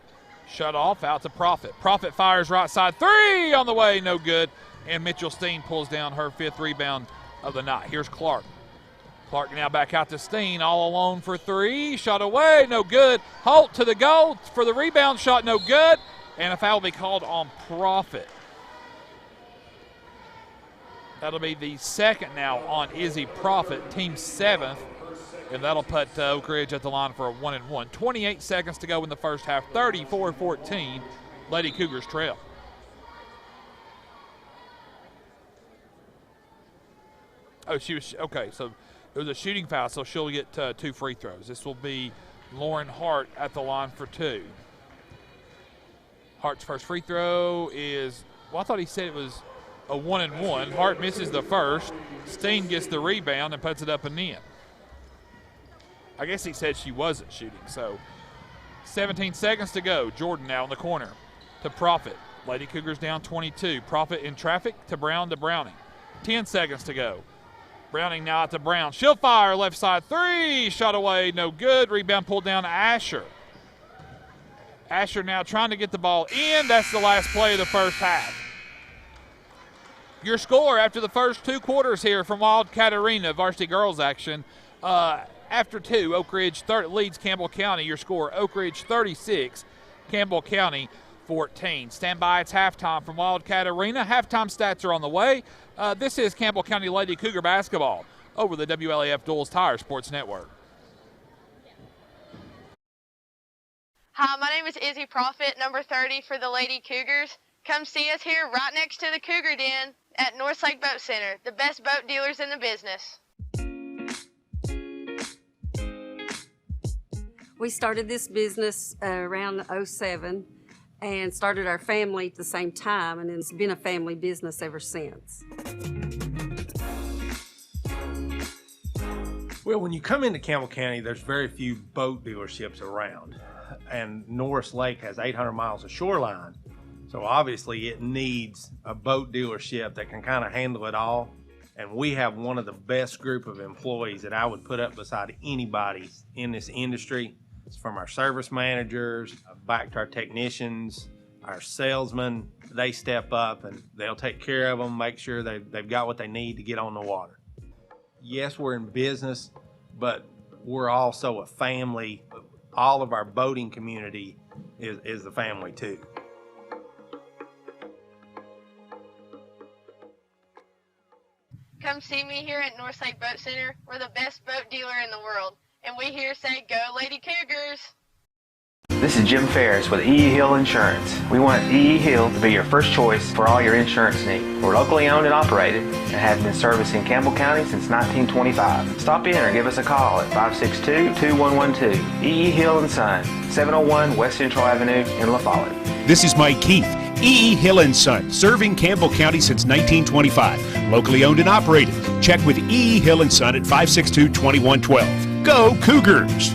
shut off, out to Profit. Profit fires right side three on the way, no good. And Mitchell Steen pulls down her fifth rebound of the night. Here's Clark. Clark now back out to Steen, all alone for three. Shot away, no good. Holt to the goal for the rebound shot, no good. And a foul will be called on Profit. That'll be the second now on Izzy Profit, team seventh. And that'll put Oak Ridge at the line for a 1-1. 28 seconds to go in the first half, 34-14. Lady Cougars trail. Oh, she was okay. So it was a shooting foul, so she'll get 2 free throws. This will be Lauren Hart at the line for 2. Hart's first free throw is, well, I thought he said it was a 1-1. Hart misses the first. Steen gets the rebound and puts it up and in. I guess he said she wasn't shooting. So 17 seconds to go. Jordan now in the corner to Profit. Lady Cougars down 22. Profit in traffic to Brown to Browning. 10 seconds to go. Browning now out to Brown. She'll fire left side three. Shot away, no good. Rebound pulled down to Asher. Asher now trying to get the ball in. That's the last play of the first half. Your score after the first 2 quarters here from Wildcat Arena varsity girls action. After 2, Oak Ridge leads Campbell County. Your score, Oak Ridge 36, Campbell County 14. Stand by, it's halftime from Wildcat Arena. Halftime stats are on the way. This is Campbell County Lady Cougar basketball over the WLAF Duals Tire Sports Network. Hi, my name is Izzy Profit, number 30 for the Lady Cougars. Come see us here right next to the Cougar Den at Northlake Boat Center, the best boat dealers in the business. We started this business around '07 and started our family at the same time, and it's been a family business ever since. Well, when you come into Campbell County, there's very few boat dealerships around, and Norris Lake has 800 miles of shoreline, so obviously it needs a boat dealership that can kind of handle it all, and we have one of the best group of employees that I would put up beside anybody in this industry. It's from our service managers back to our technicians, our salesmen. They step up and they'll take care of them, make sure they've got what they need to get on the water. Yes, we're in business, but we're also a family. All of our boating community is the family too. Come see me here at Northlake Boat Center. We're the best boat dealer in the world. And we here say, go Lady Cougars! This is Jim Ferris with E.E. Hill Insurance. We want E.E. Hill to be your first choice for all your insurance needs. We're locally owned and operated and have been servicing Campbell County since 1925. Stop in or give us a call at 562-2112. E.E. Hill & Son, 701 West Central Avenue in La Follette. This is Mike Keith, E.E. Hill & Son, serving Campbell County since 1925. Locally owned and operated. Check with E.E. Hill & Son at 562-2112. Go Cougars!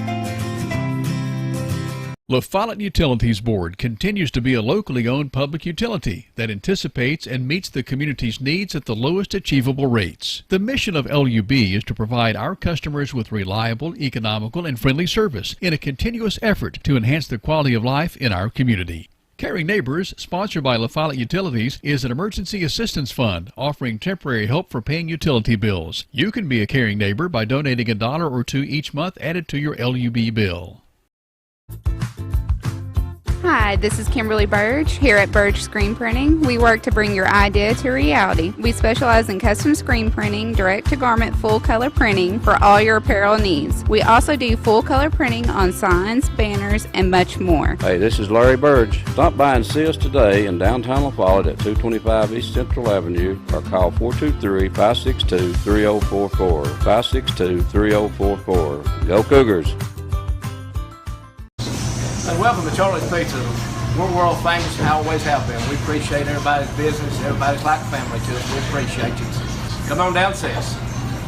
La Follette Utilities Board continues to be a locally owned public utility that anticipates and meets the community's needs at the lowest achievable rates. The mission of LUB is to provide our customers with reliable, economical, and friendly service in a continuous effort to enhance the quality of life in our community. Caring Neighbors, sponsored by La Follette Utilities, is an emergency assistance fund offering temporary help for paying utility bills. You can be a caring neighbor by donating $1 or $2 each month added to your LUB bill. Hi, this is Kimberly Burge here at Burge Screen Printing. We work to bring your idea to reality. We specialize in custom screen printing, direct-to-garment full-color printing for all your apparel needs. We also do full-color printing on signs, banners, and much more. Hey, this is Larry Burge. Stop by and see us today in downtown La Follette at 225 East Central Avenue or call 423-562-3044. 562-3044. Go Cougars! And welcome to Charlie's Pizza. We're world famous and always have been. We appreciate everybody's business. Everybody's like family to us. We appreciate you. Come on down, sis.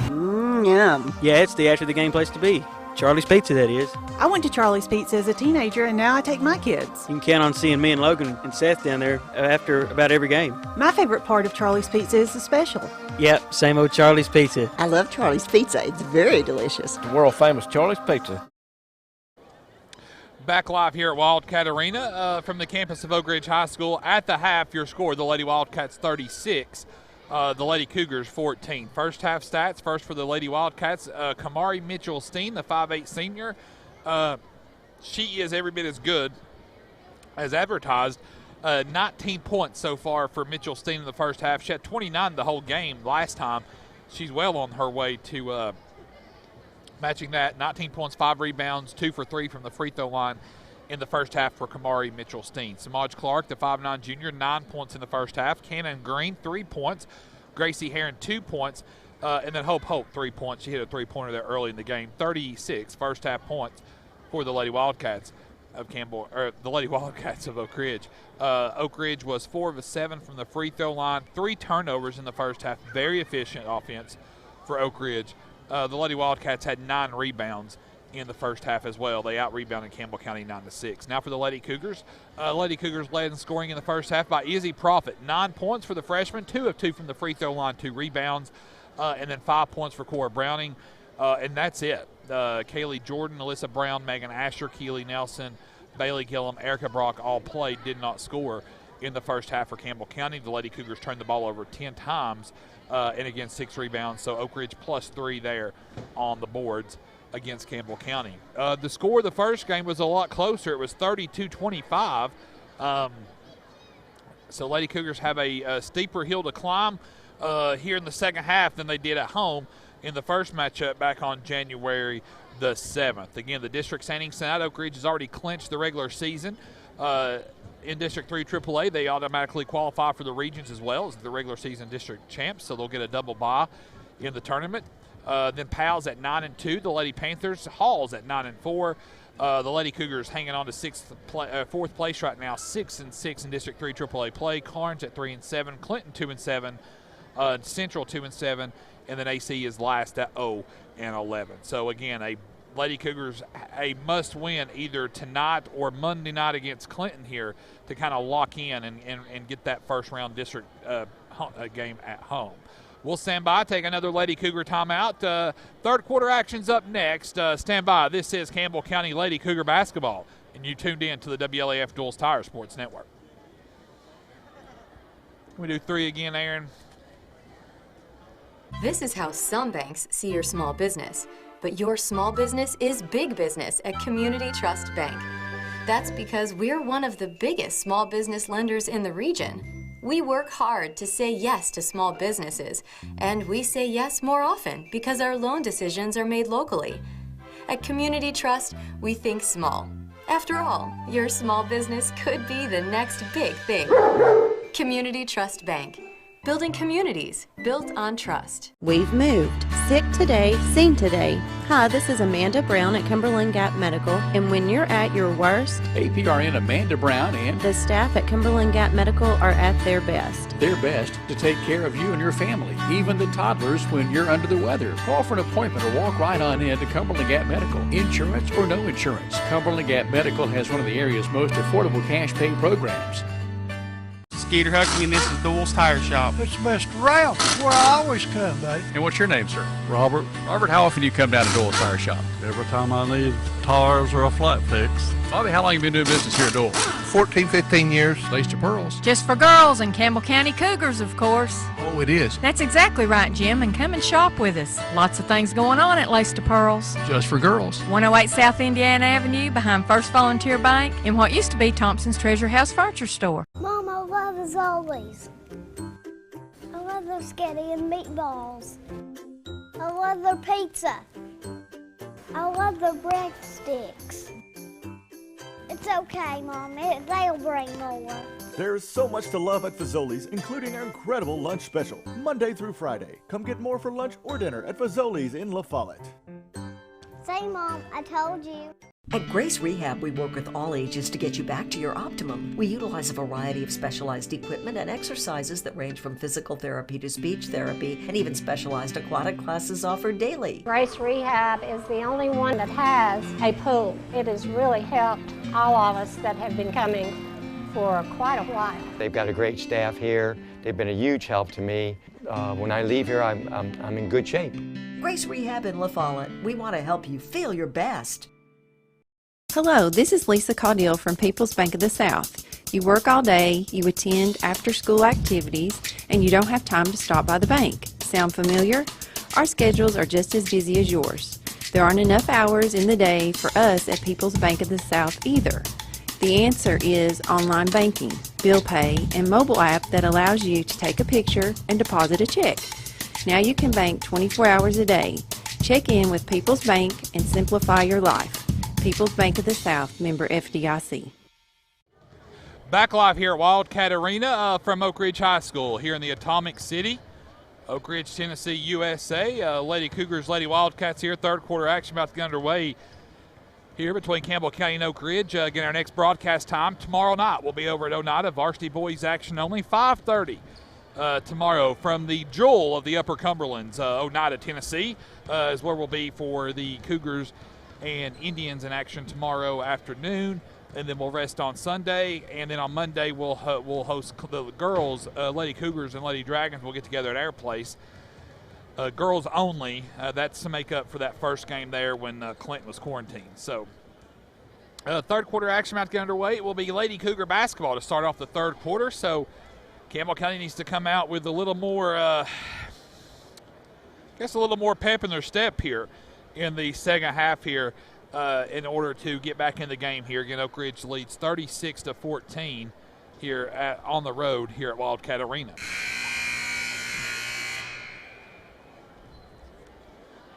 Yum. Yeah, it's the after the game place to be. Charlie's Pizza, that is. I went to Charlie's Pizza as a teenager, and now I take my kids. You can count on seeing me and Logan and Seth down there after about every game. My favorite part of Charlie's Pizza is the special. Yep, same old Charlie's Pizza. I love Charlie's Pizza. It's very delicious. The world famous Charlie's Pizza. Back live here at Wildcat Arena from the campus of Oak Ridge High School. At the half, your score, the Lady Wildcats 36, the Lady Cougars 14. First half stats, first for the Lady Wildcats, Kamari Mitchell-Steen, the 5'8 senior. She is every bit as good as advertised. 19 points so far for Mitchell-Steen in the first half. She had 29 the whole game last time. She's well on her way to matching that. 19 points, 5 rebounds, 2 for 3 from the free throw line in the first half for Kamari Mitchell-Steen. Samaj Clark, the 5'9 junior, 9 points in the first half. Cannon Green, 3 points. Gracie Heron, 2 points. And then Hope, 3 points. She hit a three-pointer there early in the game. 36 first half points for the Lady Wildcats of Campbell, or the Lady Wildcats of Oak Ridge. Oak Ridge was 4 of 7 from the free throw line. 3 turnovers in the first half. Very efficient offense for Oak Ridge. The Lady Wildcats had 9 rebounds in the first half as well. They out-rebounded Campbell County 9-6. Now for the Lady Cougars. Lady Cougars led in scoring in the first half by Izzy Profit. 9 points for the freshman, 2 of 2 from the free throw line, 2 rebounds, and then 5 points for Cora Browning. And that's it. Kaylee Jordan, Alyssa Brown, Megan Asher, Keely Nelson, Bailey Gillum, Erica Brock all played, did not score in the first half for Campbell County. The Lady Cougars turned the ball over 10 times. And again, 6 rebounds, so Oak Ridge +3 there on the boards against Campbell County. The score of the first game was a lot closer. It was 32-25. So Lady Cougars have a steeper hill to climb here in the second half than they did at home in the first matchup back on January the 7th. Again, the district standings tonight, Oak Ridge has already clinched the regular season. In District 3 AAA, they automatically qualify for the regions as well as the regular season district champs, so they'll get a double bye in the tournament. Then Pals at 9-2, the Lady Panthers, Halls at 9-4. The Lady Cougars hanging on to 4th place right now, 6-6 in District 3 AAA play. Carnes at 3-7, Clinton 2-7, Central 2-7, and then AC is last at 0-11. So again, Lady Cougars a must-win either tonight or Monday night against Clinton here to kind of lock in and get that first-round district game at home. We'll stand by, take another Lady Cougar timeout. Third quarter action's up next. Stand by. This is Campbell County Lady Cougar basketball, and you tuned in to the WLAF Duals Tire Sports Network. We do 3 again, Aaron. This is how some banks see your small business. But your small business is big business at Community Trust Bank. That's because we're one of the biggest small business lenders in the region. We work hard to say yes to small businesses, and we say yes more often because our loan decisions are made locally. At Community Trust, we think small. After all, your small business could be the next big thing. Community Trust Bank. Building communities built on trust. We've moved. Sick today, seen today. Hi, this is Amanda Brown at Cumberland Gap Medical, and when you're at your worst, APRN Amanda Brown and the staff at Cumberland Gap Medical are at their best. their best to take care of you and your family, even the toddlers when you're under the weather. Call for an appointment or walk right on in to Cumberland Gap Medical. Insurance or no insurance, Cumberland Gap Medical has one of the area's most affordable cash pay programs. Skeeter Huckney, and this is Doyle's Tire Shop. It's Mr. Ralph. That's where I always come, buddy. And what's your name, sir? Robert. Robert, how often do you come down to Doyle's Tire Shop? Every time I need tires or a flat fix. Bobby, how long have you been doing business here at Doyle's? 14, 15 years. Lace to pearls. Just for girls and Campbell County Cougars, of course. Oh, it is. That's exactly right, Jim, and come and shop with us. Lots of things going on at Lace to Pearls. Just for girls. 108 South Indiana Avenue behind First Volunteer Bank in what used to be Thompson's Treasure House Furniture Store. Mom, I love Zollies. I love their spaghetti and meatballs. I love their pizza. I love their breadsticks. It's okay, Mom. They'll bring more. There's so much to love at Fazoli's, including our incredible lunch special, Monday through Friday. Come get more for lunch or dinner at Fazoli's in La Follette. Say, Mom, I told you. At Grace Rehab, we work with all ages to get you back to your optimum. We utilize a variety of specialized equipment and exercises that range from physical therapy to speech therapy, and even specialized aquatic classes offered daily. Grace Rehab is the only one that has a pool. It has really helped all of us that have been coming for quite a while. They've got a great staff here. They've been a huge help to me. When I leave here, I'm in good shape. Grace Rehab in La Follette. We want to help you feel your best. Hello, this is Lisa Caudill from People's Bank of the South. You work all day, you attend after-school activities, and you don't have time to stop by the bank. Sound familiar? Our schedules are just as busy as yours. There aren't enough hours in the day for us at People's Bank of the South either. The answer is online banking, bill pay, and mobile app that allows you to take a picture and deposit a check. Now you can bank 24 hours a day. Check in with People's Bank and simplify your life. People's Bank of the South, member FDIC. Back live here at Wildcat Arena from Oak Ridge High School here in the Atomic City. Oak Ridge, Tennessee, USA. Lady Cougars, Lady Wildcats here. Third quarter action about to get underway here between Campbell County and Oak Ridge. Again, our next broadcast time tomorrow night. We'll be over at Oneida. Varsity boys action only 5:30 tomorrow from the Jewel of the Upper Cumberlands. Oneida, Tennessee is where we'll be for the Cougars and Indians in action tomorrow afternoon, and then we'll rest on Sunday, and then on Monday we'll host the girls, Lady Cougars and Lady Dragons. We'll get together at our place. Girls only. That's to make up for that first game there when Clinton was quarantined. So third quarter action about to get underway. It will be Lady Cougar basketball to start off the third quarter. So Campbell County needs to come out with a little more, a little more pep in their step here in the second half here in order to get back in the game here. Again, Oak Ridge leads 36-14 here on the road here at Wildcat Arena.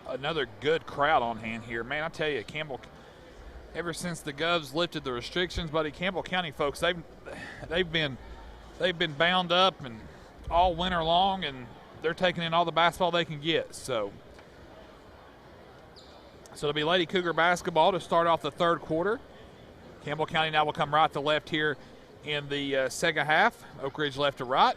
Another good crowd on hand here. Man, I tell you, Campbell, ever since the Govs lifted the restrictions, buddy, Campbell County folks, they've been bound up and all winter long, and they're taking in all the basketball they can get. So it'll be Lady Cougar basketball to start off the third quarter. Campbell County now will come right to left here in the second half. Oak Ridge left to right.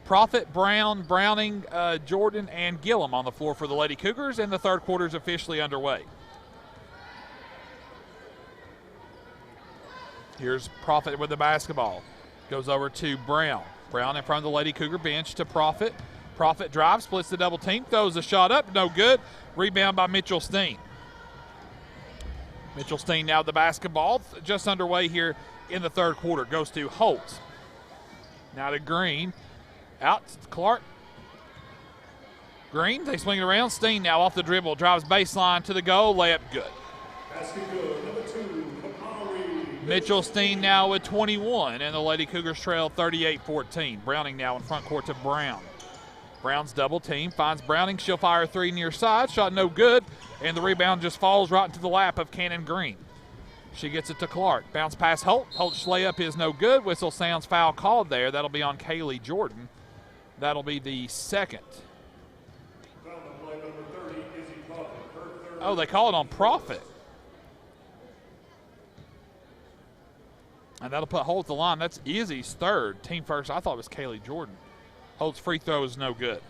Prophet, Brown, Browning, Jordan, and Gillum on the floor for the Lady Cougars, and the third quarter is officially underway. Here's Prophet with the basketball. Goes over to Brown. Brown in front of the Lady Cougar bench to Prophet. Prophet drives, splits the double team, throws a shot up, no good. Rebound by Mitchell Steen. Mitchell Steen now the basketball, just underway here in the third quarter. Goes to Holt. Now to Green. Out to Clark. Green, they swing it around. Steen now off the dribble, drives baseline to the goal, layup good. Basket good, number 2, Kapari. Mitchell Steen now with 21, and the Lady Cougars trail 38-14. Browning now in front court to Brown. Brown's double team, finds Browning. She'll fire a three near side. Shot no good, and the rebound just falls right into the lap of Cannon Green. She gets it to Clark. Bounce pass Holt. Holt's layup is no good. Whistle sounds foul called there. That'll be on Kaylee Jordan. That'll be the second. Oh, they call it on Profit. And that'll put Holt at the line. That's Izzy's third. Team first. I thought it was Kaylee Jordan. Holt's free throw is no good.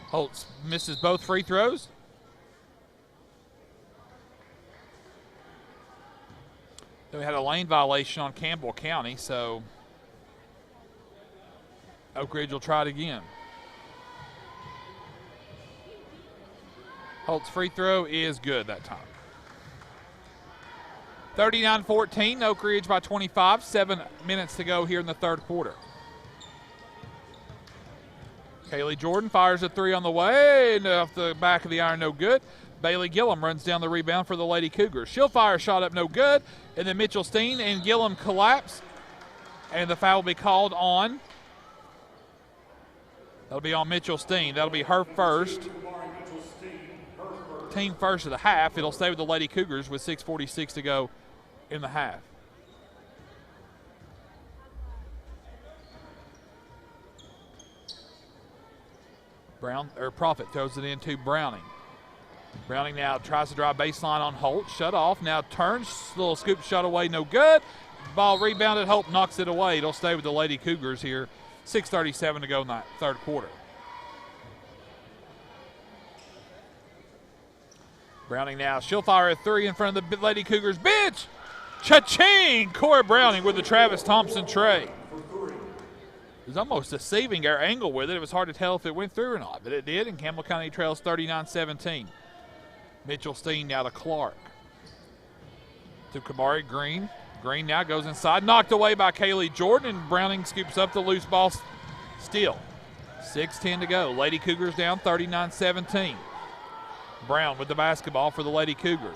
Holt misses both free throws. Then we had a lane violation on Campbell County, so Oak Ridge will try it again. Holt's free throw is good that time. 39-14, Oak Ridge by 25. 7 minutes to go here in the third quarter. Kaylee Jordan fires a three on the way, and off the back of the iron, no good. Bailey Gillum runs down the rebound for the Lady Cougars. She'll fire a shot up, no good. And then Mitchell Steen and Gillum collapse, and the foul will be called on. That'll be on Mitchell Steen. That'll be her first. Team first of the half. It'll stay with the Lady Cougars with 6:46 to go in the half. Profit throws it into Browning. Browning now tries to drive baseline on Holt. Shut off. Now turns. Little scoop shot away. No good. Ball rebounded. Holt knocks it away. It'll stay with the Lady Cougars here. 6:37 to go in that third quarter. Browning now. She'll fire a three in front of the Lady Cougars bench. Cha-ching! Cora Browning with the Travis Thompson tray. It was almost deceiving our angle with it. It was hard to tell if it went through or not, but it did, and Campbell County trails 39-17. Mitchell Steen now to Clark. To Kamari Green. Green now goes inside. Knocked away by Kaylee Jordan, and Browning scoops up the loose ball steal. 6:10 to go. Lady Cougars down 39-17. Brown with the basketball for the Lady Cougars.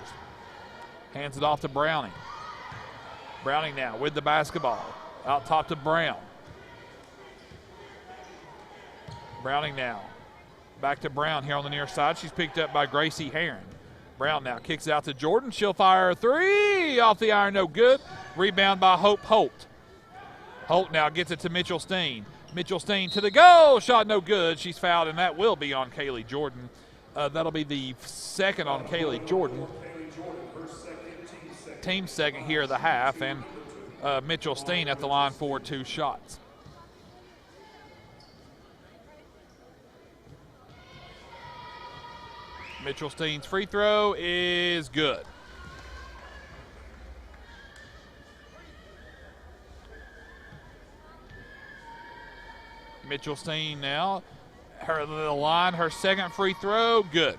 Hands it off to Browning. Browning now with the basketball. Out top to Brown. Browning now. Back to Brown here on the near side. She's picked up by Gracie Herron. Brown now kicks it out to Jordan. She'll fire a three. Off the iron, no good. Rebound by Hope Holt. Holt now gets it to Mitchell Steen. Mitchell Steen to the goal. Shot no good. She's fouled, and that will be on Kaylee Jordan. That'll be the second on Kaylee Jordan. Team second here of the half, and Mitchell Steen at the line for 2 shots. Mitchell Steen's free throw is good. Mitchell Steen now, her little line, her second free throw, good.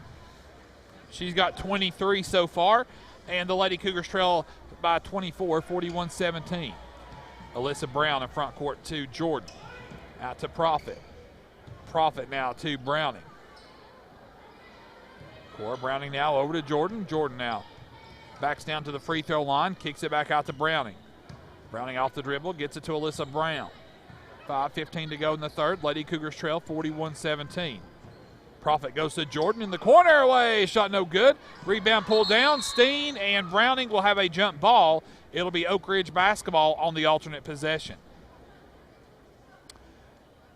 She's got 23 so far, and the Lady Cougars trail by 24, 41-17. Alyssa Brown in front court to Jordan. Out to Profit. Profit now to Browning. Cora Browning now over to Jordan. Jordan now backs down to the free throw line, kicks it back out to Browning. Browning off the dribble, gets it to Alyssa Brown. 5:15 to go in the third. Lady Cougars trail 41-17. Profit goes to Jordan in the corner away. Shot no good. Rebound pulled down. Steen and Browning will have a jump ball. It'll be Oak Ridge basketball on the alternate possession.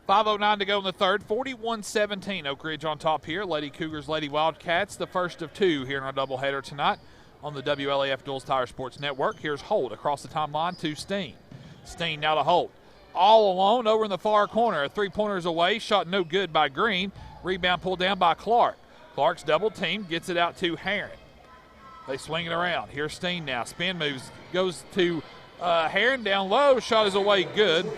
5:09 to go in the third. 41-17. Oak Ridge on top here. Lady Cougars, Lady Wildcats, the first of 2 here in our doubleheader tonight on the WLAF Duals Tire Sports Network. Here's Holt across the timeline to Steen. Steen now to Holt. All alone over in the far corner. 3-pointers away. Shot no good by Green. Rebound pulled down by Clark. Clark's double team, gets it out to Herron. They swing it around. Here's Steen now. Spin moves, goes to Herron down low. Shot is away, good.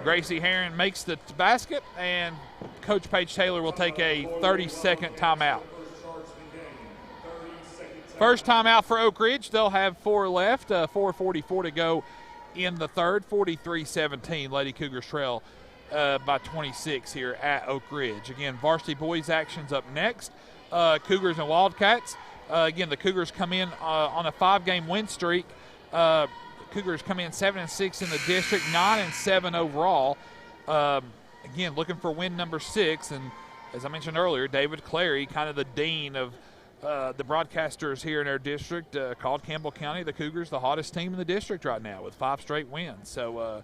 Gracie Herron makes the basket, and Coach Paige Taylor will take a 30-second timeout. First timeout for Oak Ridge. They'll have 4 left, 4:44 to go in the third. 43-17. Lady Cougars trail by 26 here at Oak Ridge. Again, varsity boys action's up next. Cougars and Wildcats. Again, the Cougars come in on a 5-game win streak. Cougars come in 7-6 in the district, 9-7 overall. Again, looking for win number 6. And as I mentioned earlier, David Clary, kind of the dean of the broadcasters here in our district, called Campbell County, the Cougars, the hottest team in the district right now with 5 straight wins. So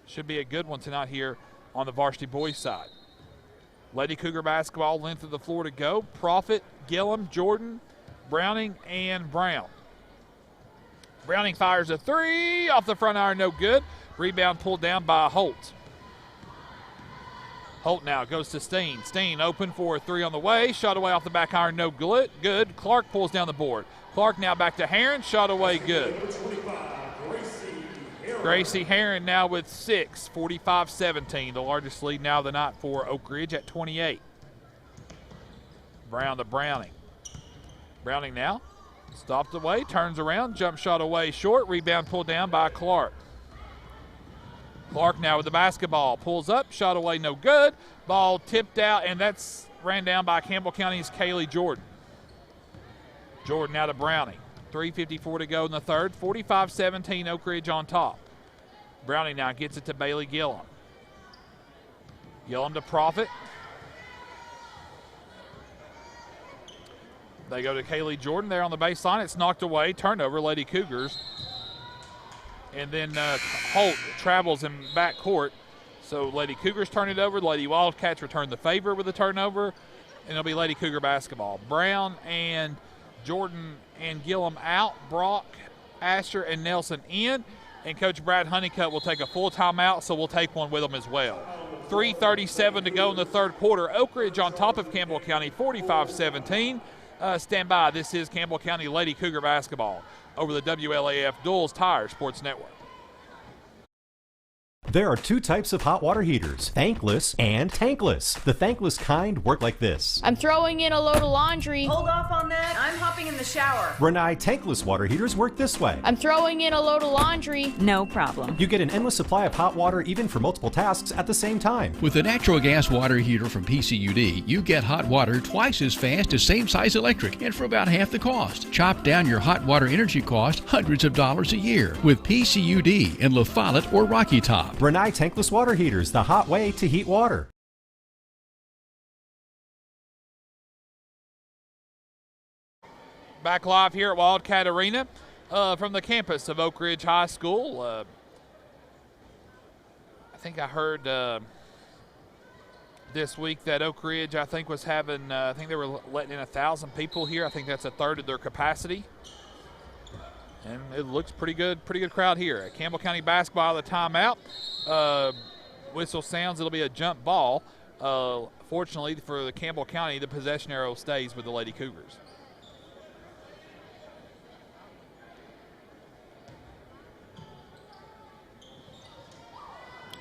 should be a good one tonight here on the varsity boys side. Lady Cougar basketball, length of the floor to go. Profit, Gillum, Jordan, Browning, and Brown. Browning fires a 3 off the front iron, no good. Rebound pulled down by Holt. Holt now goes to Steen. Steen open for a 3 on the way. Shot away off the back iron, no good. Clark pulls down the board. Clark now back to Heron. Shot away, good. Gracie Heron now with 6, 45-17. The largest lead now of the night for Oak Ridge at 28. Brown to Browning. Browning now stopped away, turns around, jump shot away short. Rebound pulled down by Clark. Clark now with the basketball. Pulls up, shot away, no good. Ball tipped out, and that's ran down by Campbell County's Kaylee Jordan. Jordan now to Browning. 3:54 to go in the third. 45-17, Oak Ridge on top. Browning now gets it to Bailey Gillum. Gillum to Profit. They go to Kaylee Jordan there on the baseline. It's knocked away. Turnover, Lady Cougars. And then Holt travels in backcourt. So Lady Cougars turn it over. Lady Wildcats return the favor with a turnover. And it'll be Lady Cougar basketball. Brown and Jordan and Gillum out. Brock, Asher, and Nelson in. And Coach Brad Honeycutt will take a full timeout, so we'll take one with them as well. 3:37 to go in the third quarter. Oak Ridge on top of Campbell County, 45-17. Stand by. This is Campbell County Lady Cougar basketball over the WLAF Duels Tire Sports Network. There are 2 types of hot water heaters, thankless and tankless. The thankless kind work like this. I'm throwing in a load of laundry. Hold off on that. I'm hopping in the shower. Renai tankless water heaters work this way. I'm throwing in a load of laundry. No problem. You get an endless supply of hot water even for multiple tasks at the same time. With the natural gas water heater from PCUD, you get hot water twice as fast as same size electric and for about half the cost. Chop down your hot water energy cost hundreds of dollars a year with PCUD in La Follette or Rocky Top. Renai tankless water heaters, the hot way to heat water. Back live here at Wildcat Arena from the campus of Oak Ridge High School. I think I heard this week that Oak Ridge, I think, was having, I think they were letting in 1,000 people here. I think that's a third of their capacity. And it looks pretty good crowd here. Campbell County basketball at the timeout. Whistle sounds, it'll be a jump ball. Fortunately for the Campbell County, the possession arrow stays with the Lady Cougars.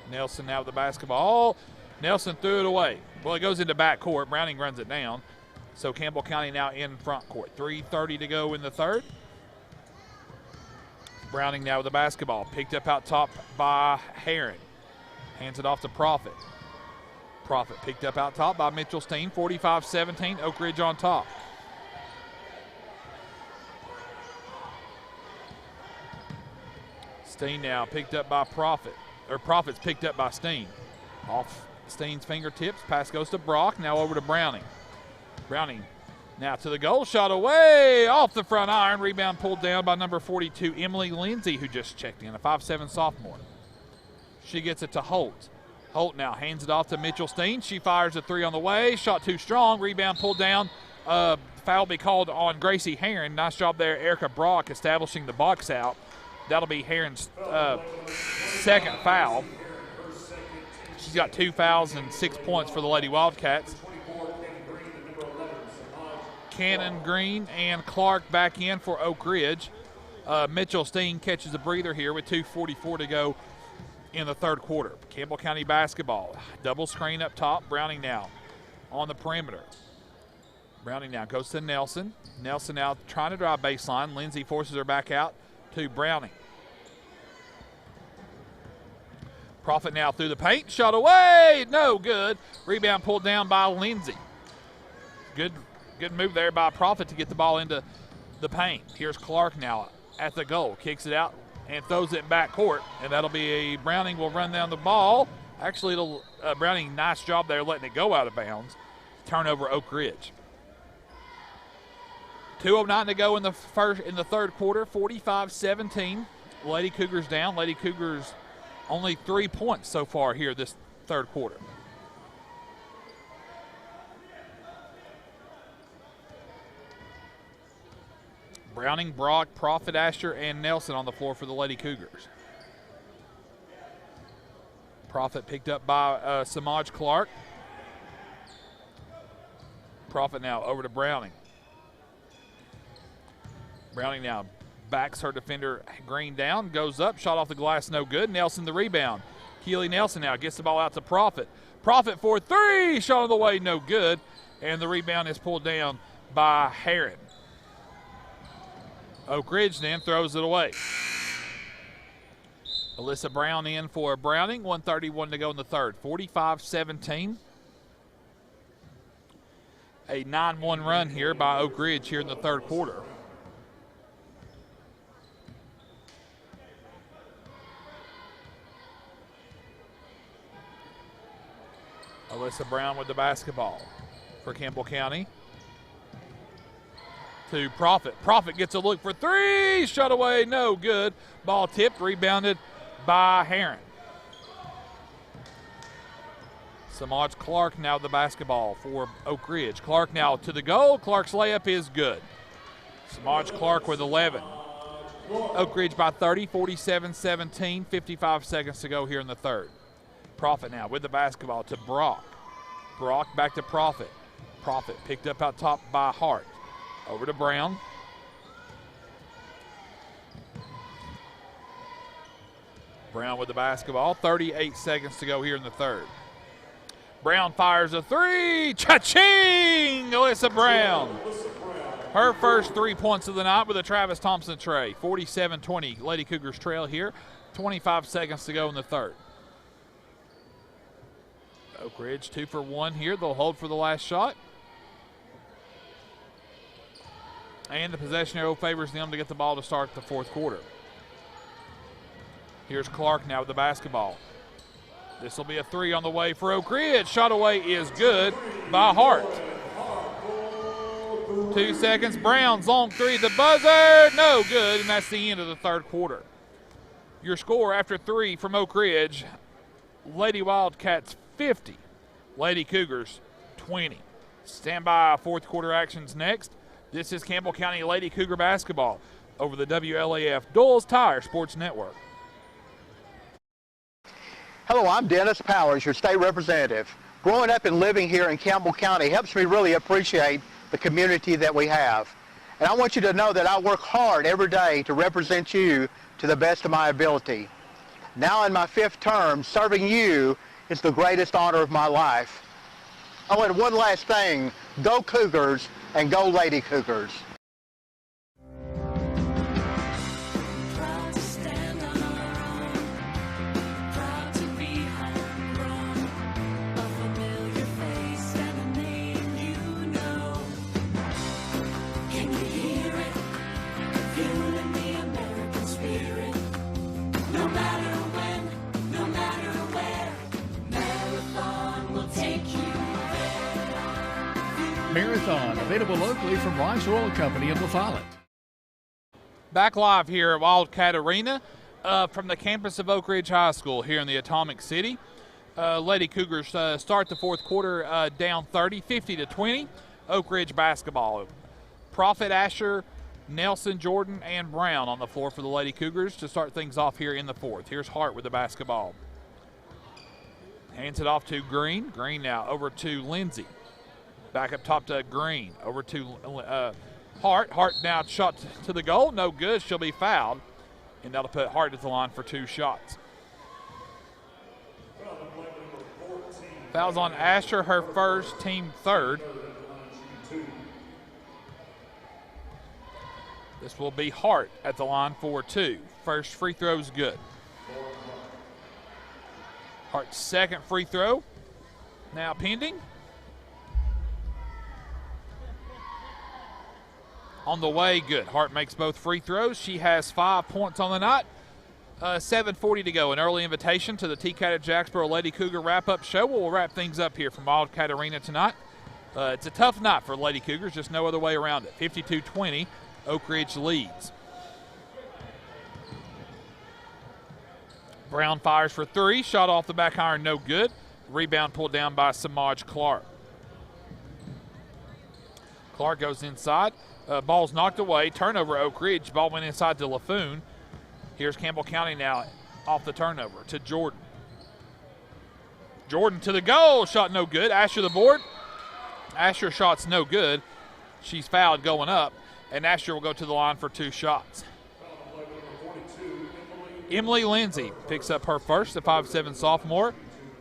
Nelson now with the basketball. Nelson threw it away. Well, it goes into backcourt. Browning runs it down. So Campbell County now in front court. 3:30 to go in the third. Browning now with the basketball. Picked up out top by Heron. Hands it off to Profit. Profit picked up out top by Mitchell Steen. 45-17, Oak Ridge on top. Steen now picked up by Profit. Or Profit's picked up by Steen. Off Steen's fingertips. Pass goes to Brock. Now over to Browning. Browning now to the goal, shot away off the front iron. Rebound pulled down by number 42, Emily Lindsay, who just checked in, a 5'7" sophomore. She gets it to Holt. Holt now hands it off to Mitchell Steen. She fires a 3 on the way. Shot too strong. Rebound pulled down. Foul be called on Gracie Heron. Nice job there, Erica Brock, establishing the box out. That'll be Heron's second foul. She's got 2 fouls and 6 points for the Lady Wildcats. Cannon, Green, and Clark back in for Oak Ridge. Mitchell Steen catches a breather here with 2:44 to go in the third quarter. Campbell County basketball. Double screen up top. Browning now on the perimeter. Browning now goes to Nelson. Nelson now trying to drive baseline. Lindsay forces her back out to Browning. Profit now through the paint. Shot away. No good. Rebound pulled down by Lindsay. Good move there by Profit to get the ball into the paint. Here's Clark now at the goal. Kicks it out and throws it back court. And that'll be a Browning will run down the ball. Actually, it'll Browning, nice job there letting it go out of bounds. Turnover Oak Ridge. 2:09 to go in the third quarter. 45-17. Lady Cougars down. Lady Cougars only 3 points so far here this third quarter. Browning, Brock, Prophet, Asher, and Nelson on the floor for the Lady Cougars. Prophet picked up by Samaj Clark. Prophet now over to Browning. Browning now backs her defender Green down, goes up, shot off the glass, no good. Nelson the rebound. Keely Nelson now gets the ball out to Prophet. Prophet for three, shot on the way, no good. And the rebound is pulled down by Heron. Oak Ridge then throws it away. Alyssa Brown in for Browning. 1:31 to go in the third. 45-17. A 9-1 run here by Oak Ridge here in the third quarter. Alyssa Brown with the basketball for Campbell County. To Prophet. Prophet gets a look for three. Shot away, no good. Ball tipped, rebounded by Heron. Samaj Clark now the basketball for Oak Ridge. Clark now to the goal. Clark's layup is good. Samaj Clark with 11. Oak Ridge by 30, 47-17, 55 seconds to go here in the third. Prophet now with the basketball to Brock. Brock back to Prophet. Prophet picked up out top by Hart. Over to Brown. Brown with the basketball. 38 seconds to go here in the third. Brown fires a three. Cha-ching! Alyssa Brown. Her first 3 points of the night with a Travis Thompson tray. 47-20. Lady Cougars trail here. 25 seconds to go in the third. Oak Ridge 2 for 1 here. They'll hold for the last shot. And the possession arrow favors them to get the ball to start the fourth quarter. Here's Clark now with the basketball. This will be a three on the way for Oak Ridge. Shot away is good by Hart. 2 seconds. Brown's on three. The buzzer, no good, and that's the end of the third quarter. Your score after three from Oak Ridge, Lady Wildcats 50, Lady Cougars 20. Stand by, fourth quarter actions next. This is Campbell County Lady Cougar basketball over the WLAF Doyle's Tire Sports Network. Hello, I'm Dennis Powers, your state representative. Growing up and living here in Campbell County helps me really appreciate the community that we have. And I want you to know that I work hard every day to represent you to the best of my ability. Now in my 5th term, serving you is the greatest honor of my life. Oh, and one last thing, go Cougars and go Lady Cougars. Marathon, available locally from Rice Oil Company in La Follette. Back live here at Wildcat Arena from the campus of Oak Ridge High School here in the Atomic City. Lady Cougars start the fourth quarter down 30, 50-20. Oak Ridge basketball. Prophet, Asher, Nelson, Jordan, and Brown on the floor for the Lady Cougars to start things off here in the fourth. Here's Hart with the basketball. Hands it off to Green. Green now over to Lindsay. Back up top to Green. Over to Hart. Hart now shot to the goal. No good. She'll be fouled. And that'll put Hart at the line for 2 shots. Fouls on Asher, her first, team third. This will be Hart at the line for 2. First free throw's good. Hart's second free throw now pending. On the way, good. Hart makes both free throws. She has 5 points on the night. 7:40 to go. An early invitation to the TCAT at Jacksboro Lady Cougar wrap-up show. We'll wrap things up here from Wildcat Arena tonight. It's a tough night for Lady Cougars, just no other way around it. 52-20, Oak Ridge leads. Brown fires for three. Shot off the back iron, no good. Rebound pulled down by Samaj Clark. Clark goes inside. Ball's knocked away. Turnover, Oak Ridge. Ball went inside to LaFoon. Here's Campbell County now off the turnover to Jordan. Jordan to the goal. Shot no good. Asher the board. Asher shot's no good. She's fouled going up, and Asher will go to the line for 2 shots. Emily Lindsay picks up her first, the 5'7" sophomore,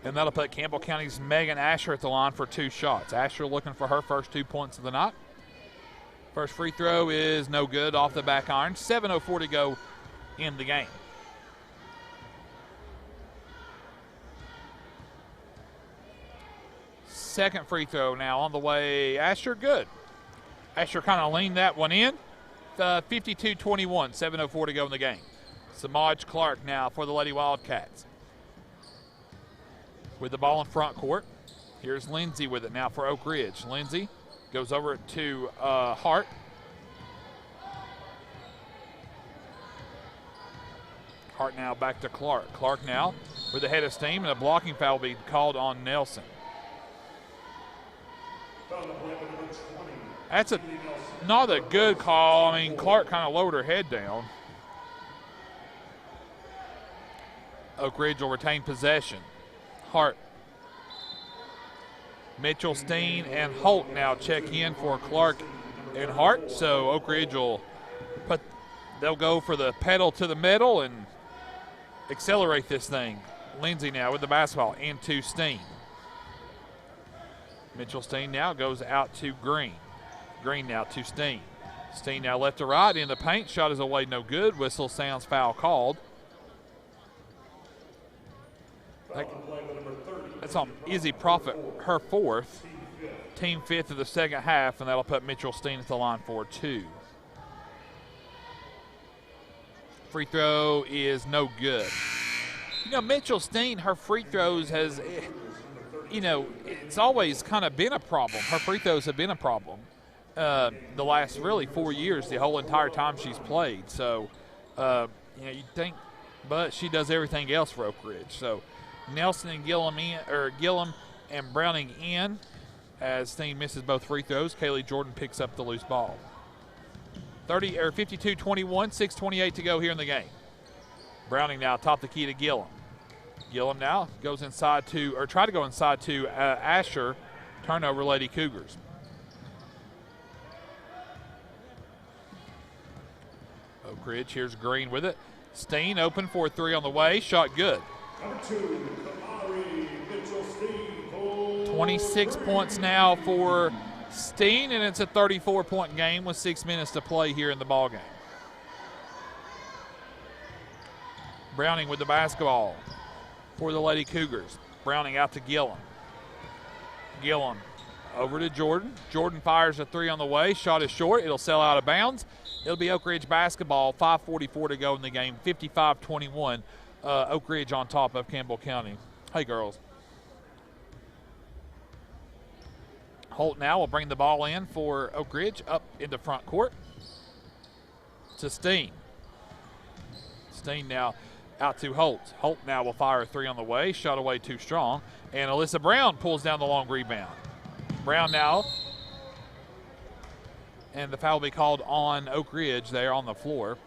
and that'll put Campbell County's Megan Asher at the line for 2 shots. Asher looking for her first 2 points of the night. First free throw is no good off the back iron. 7:04 to go in the game. Second free throw now on the way. Asher, good. Asher kind of leaned that one in. 52-21, 7:04 to go in the game. Samaj Clark now for the Lady Wildcats. With the ball in front court. Here's Lindsay with it now for Oak Ridge. Lindsay goes over to Hart. Hart now back to Clark. Clark now with the head of steam, and a blocking foul will be called on Nelson. That's not a good call. I mean, Clark kind of lowered her head down. Oak Ridge will retain possession. Hart. Mitchell, Steen, and Holt now check in for Clark and Hart. So Oak Ridge they'll go for the pedal to the metal and accelerate this thing. Lindsay now with the basketball into Steen. Mitchell Steen now goes out to Green. Green now to Steen. Steen now left to right in the paint. Shot is away, no good. Whistle sounds, foul called. That's on Izzy Profit, her 4th. Team 5th of the second half, and that'll put Mitchell Steen at the line for 2. Free throw is no good. You know, Mitchell Steen, her free throws has, you know, it's always kind of been a problem. Her free throws have been a problem the last really 4 years, the whole entire time she's played. So, you know, you'd think, but she does everything else for Oak Ridge. So, Nelson and Gillum and Browning in as Steen misses both free throws. Kaylee Jordan picks up the loose ball. 52-21, 6:28 to go here in the game. Browning now top the key to Gillum. Gillum now goes inside to, or try to go inside to Asher. Turnover, Lady Cougars. Oak Ridge, here's Green with it. Steen open for 3 on the way. Shot good. 26 points now for Steen, and it's a 34-point game with 6 minutes to play here in the ball game. Browning with the basketball for the Lady Cougars. Browning out to Gillum. Gillum over to Jordan. Jordan fires a 3 on the way. Shot is short. It'll sail out of bounds. It'll be Oak Ridge basketball. 5:44 to go in the game. 55-21. Oak Ridge on top of Campbell County. Hey, girls. Holt now will bring the ball in for Oak Ridge up into front court to Steen. Steen now out to Holt. Holt now will fire a 3 on the way. Shot away too strong. And Alyssa Brown pulls down the long rebound. Brown now. And the foul will be called on Oak Ridge there on the floor.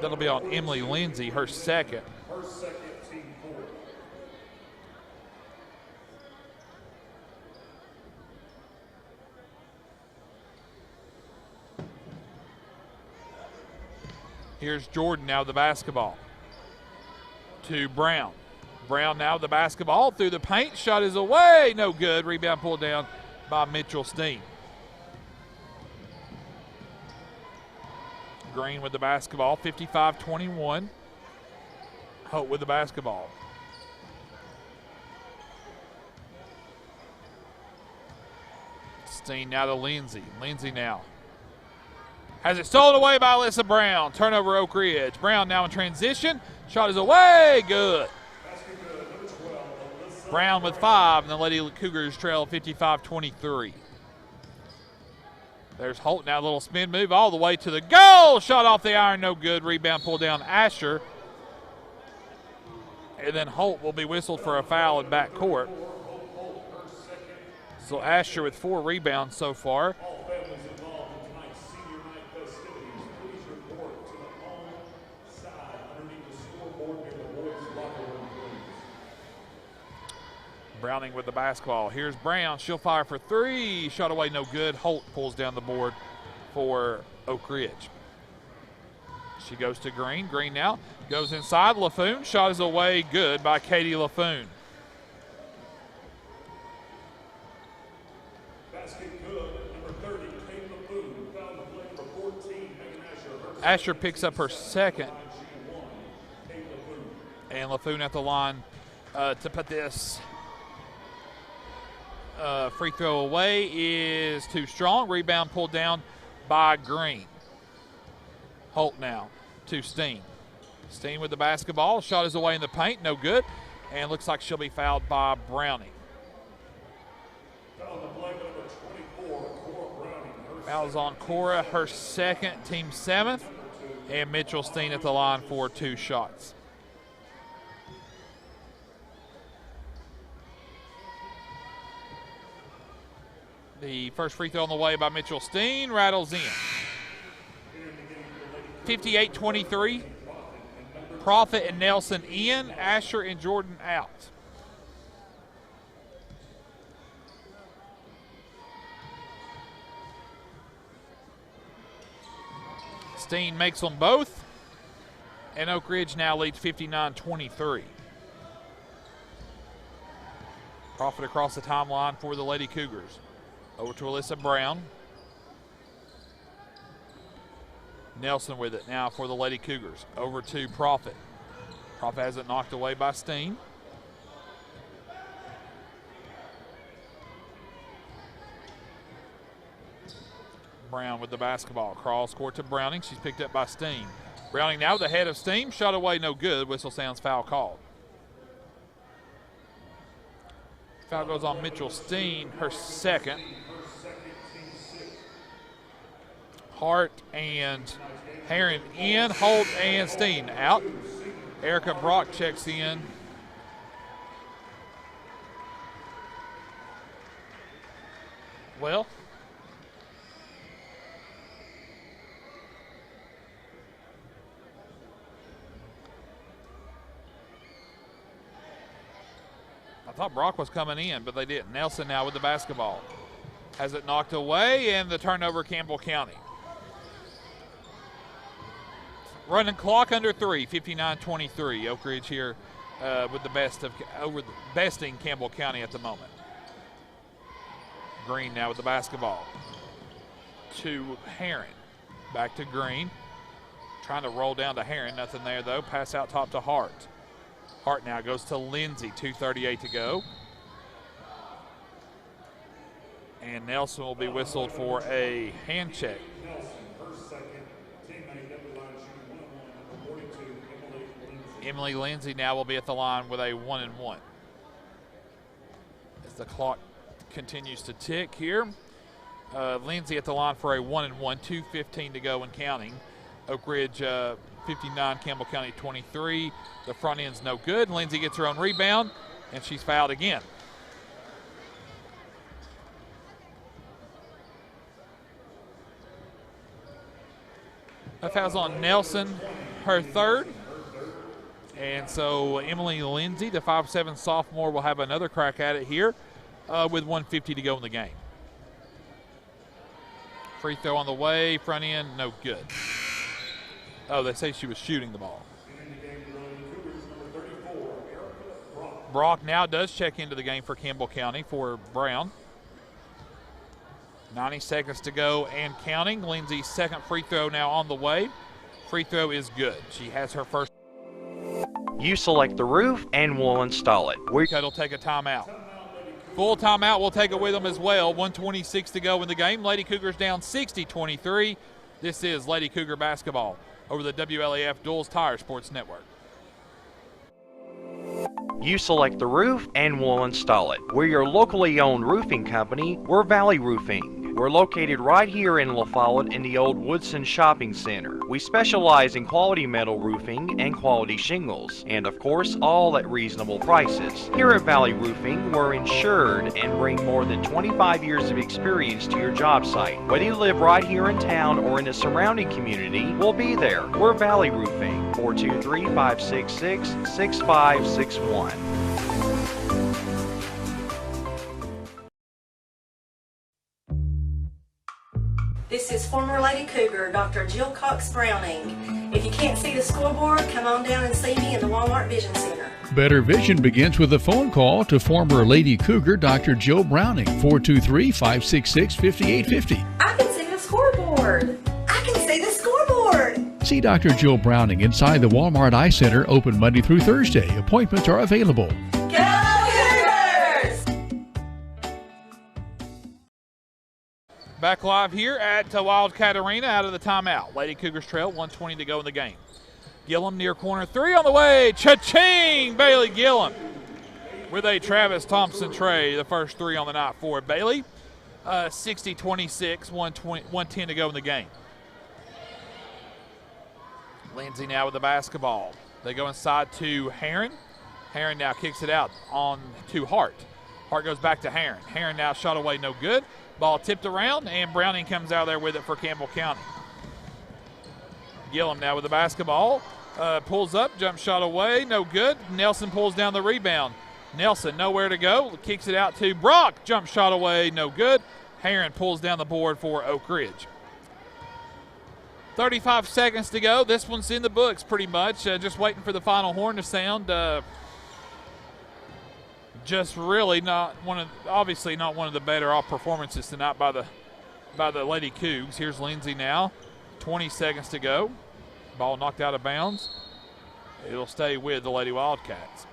That'll be on Emily Lindsay, her second. Team 4. Here's Jordan now with the basketball to Brown. Brown now with the basketball through the paint. Shot is away, no good. Rebound pulled down by Mitchell Steen. Green with the basketball, 55-21. Holt with the basketball. Steen now to Lindsay. Lindsay now Has it stolen away by Alyssa Brown. Turnover Oak Ridge. Brown now in transition. Shot is away. Good. Brown with 5, and the Lady Cougars trail 55-23. There's Holt now, a little spin move all the way to the goal. Shot off the iron, no good. Rebound pulled down Asher. And then Holt will be whistled for a foul in back court. So Asher with 4 rebounds so far. Browning with the basketball. Here's Brown. She'll fire for 3. Shot away, no good. Holt pulls down the board for Oak Ridge. She goes to Green. Green now goes inside. LaFoon. Shot is away, good by Katie LaFoon. Basket good. Number 30, Kate LaFoon. Foul the play number 14, Megan Asher. Asher picks up her second. And LaFoon at the line to put this free throw away is too strong. Rebound pulled down by Green. Holt now to Steen. Steen with the basketball. Shot is away in the paint. No good. And looks like she'll be fouled by Browning. Fouls on Cora, her second, team 7th. And Mitchell Steen at the line for 2 shots. The first free throw on the way by Mitchell Steen rattles in. 58-23. Profit and Nelson in. Asher and Jordan out. Steen makes them both. And Oak Ridge now leads 59-23. Profit across the timeline for the Lady Cougars. Over to Alyssa Brown. Nelson with it now for the Lady Cougars. Over to Profit. Profit has it knocked away by Steen. Brown with the basketball. Cross court to Browning. She's picked up by Steen. Browning now with the head of Steen. Shot away, no good. Whistle sounds, foul called. Foul goes on Mitchell Steen, her second. Hart and Herron in. Holt and Steen out. Erica Brock checks in. Well, I thought Brock was coming in, but they didn't. Nelson now with the basketball. Has it knocked away, and the turnover, Campbell County. Running clock under 3, 59-23. Oak Ridge here with the besting Campbell County at the moment. Green now with the basketball. To Herron. Back to Green. Trying to roll down to Herron. Nothing there, though. Pass out top to Hart. Hart now goes to Lindsay. 2:38 to go. And Nelson will be whistled for a hand check. Emily Lindsay now will be at the line with a 1-and-1. As the clock continues to tick here. Lindsay at the line for a 1-and-1, 2:15 to go and counting. Oak Ridge 59, Campbell County 23. The front end's no good. Lindsay gets her own rebound, and she's fouled again. That foul's on Nelson, her third. And so Emily Lindsay, the 5'7" sophomore, will have another crack at it here with 1:50 to go in the game. Free throw on the way, front end, no good. Oh, they say she was shooting the ball. Brock now does check into the game for Campbell County for Brown. 90 seconds to go and counting. Lindsay's second free throw now on the way. Free throw is good. She has her first. You select the roof and we'll install it. It'll take a timeout. Full timeout, we'll take it with them as well. 1:26 to go in the game. Lady Cougars down 60-23. This is Lady Cougar basketball over the WLAF Duals Tire Sports Network. You select the roof and we'll install it. We're your locally owned roofing company. We're Valley Roofing. We're located right here in La Follette in the old Woodson Shopping Center. We specialize in quality metal roofing and quality shingles, and of course, all at reasonable prices. Here at Valley Roofing, we're insured and bring more than 25 years of experience to your job site. Whether you live right here in town or in the surrounding community, we'll be there. We're Valley Roofing, 423-566-6561. This is former Lady Cougar, Dr. Jill Cox Browning. If you can't see the scoreboard, come on down and see me in the Walmart Vision Center. Better vision begins with a phone call to former Lady Cougar Dr. Jill Browning, 423-566-5850. I can see the scoreboard. I can see the scoreboard. See Dr. Jill Browning inside the Walmart Eye Center, open Monday through Thursday. Appointments are available. Back live here at Wildcat Arena out of the timeout. Lady Cougars trail, 1:20 to go in the game. Gillum near corner three on the way. Cha-ching! Bailey Gillum with a Travis Thompson tray. The first three on the night for Bailey. 60-26, 110 to go in the game. Lindsay now with the basketball. They go inside to Heron. Heron now kicks it out on to Hart. Hart goes back to Heron. Heron now shot away, no good. Ball tipped around, and Browning comes out there with it for Campbell County. Gillum now with the basketball. Pulls up, jump shot away, no good. Nelson pulls down the rebound. Nelson nowhere to go. Kicks it out to Brock. Jump shot away, no good. Heron pulls down the board for Oak Ridge. 35 seconds to go. This one's in the books pretty much. Just waiting for the final horn to sound. Just really obviously not one of the better off performances tonight by the Lady Cougs. Here's Lindsay now. 20 seconds to go. Ball knocked out of bounds. It'll stay with the Lady Wildcats.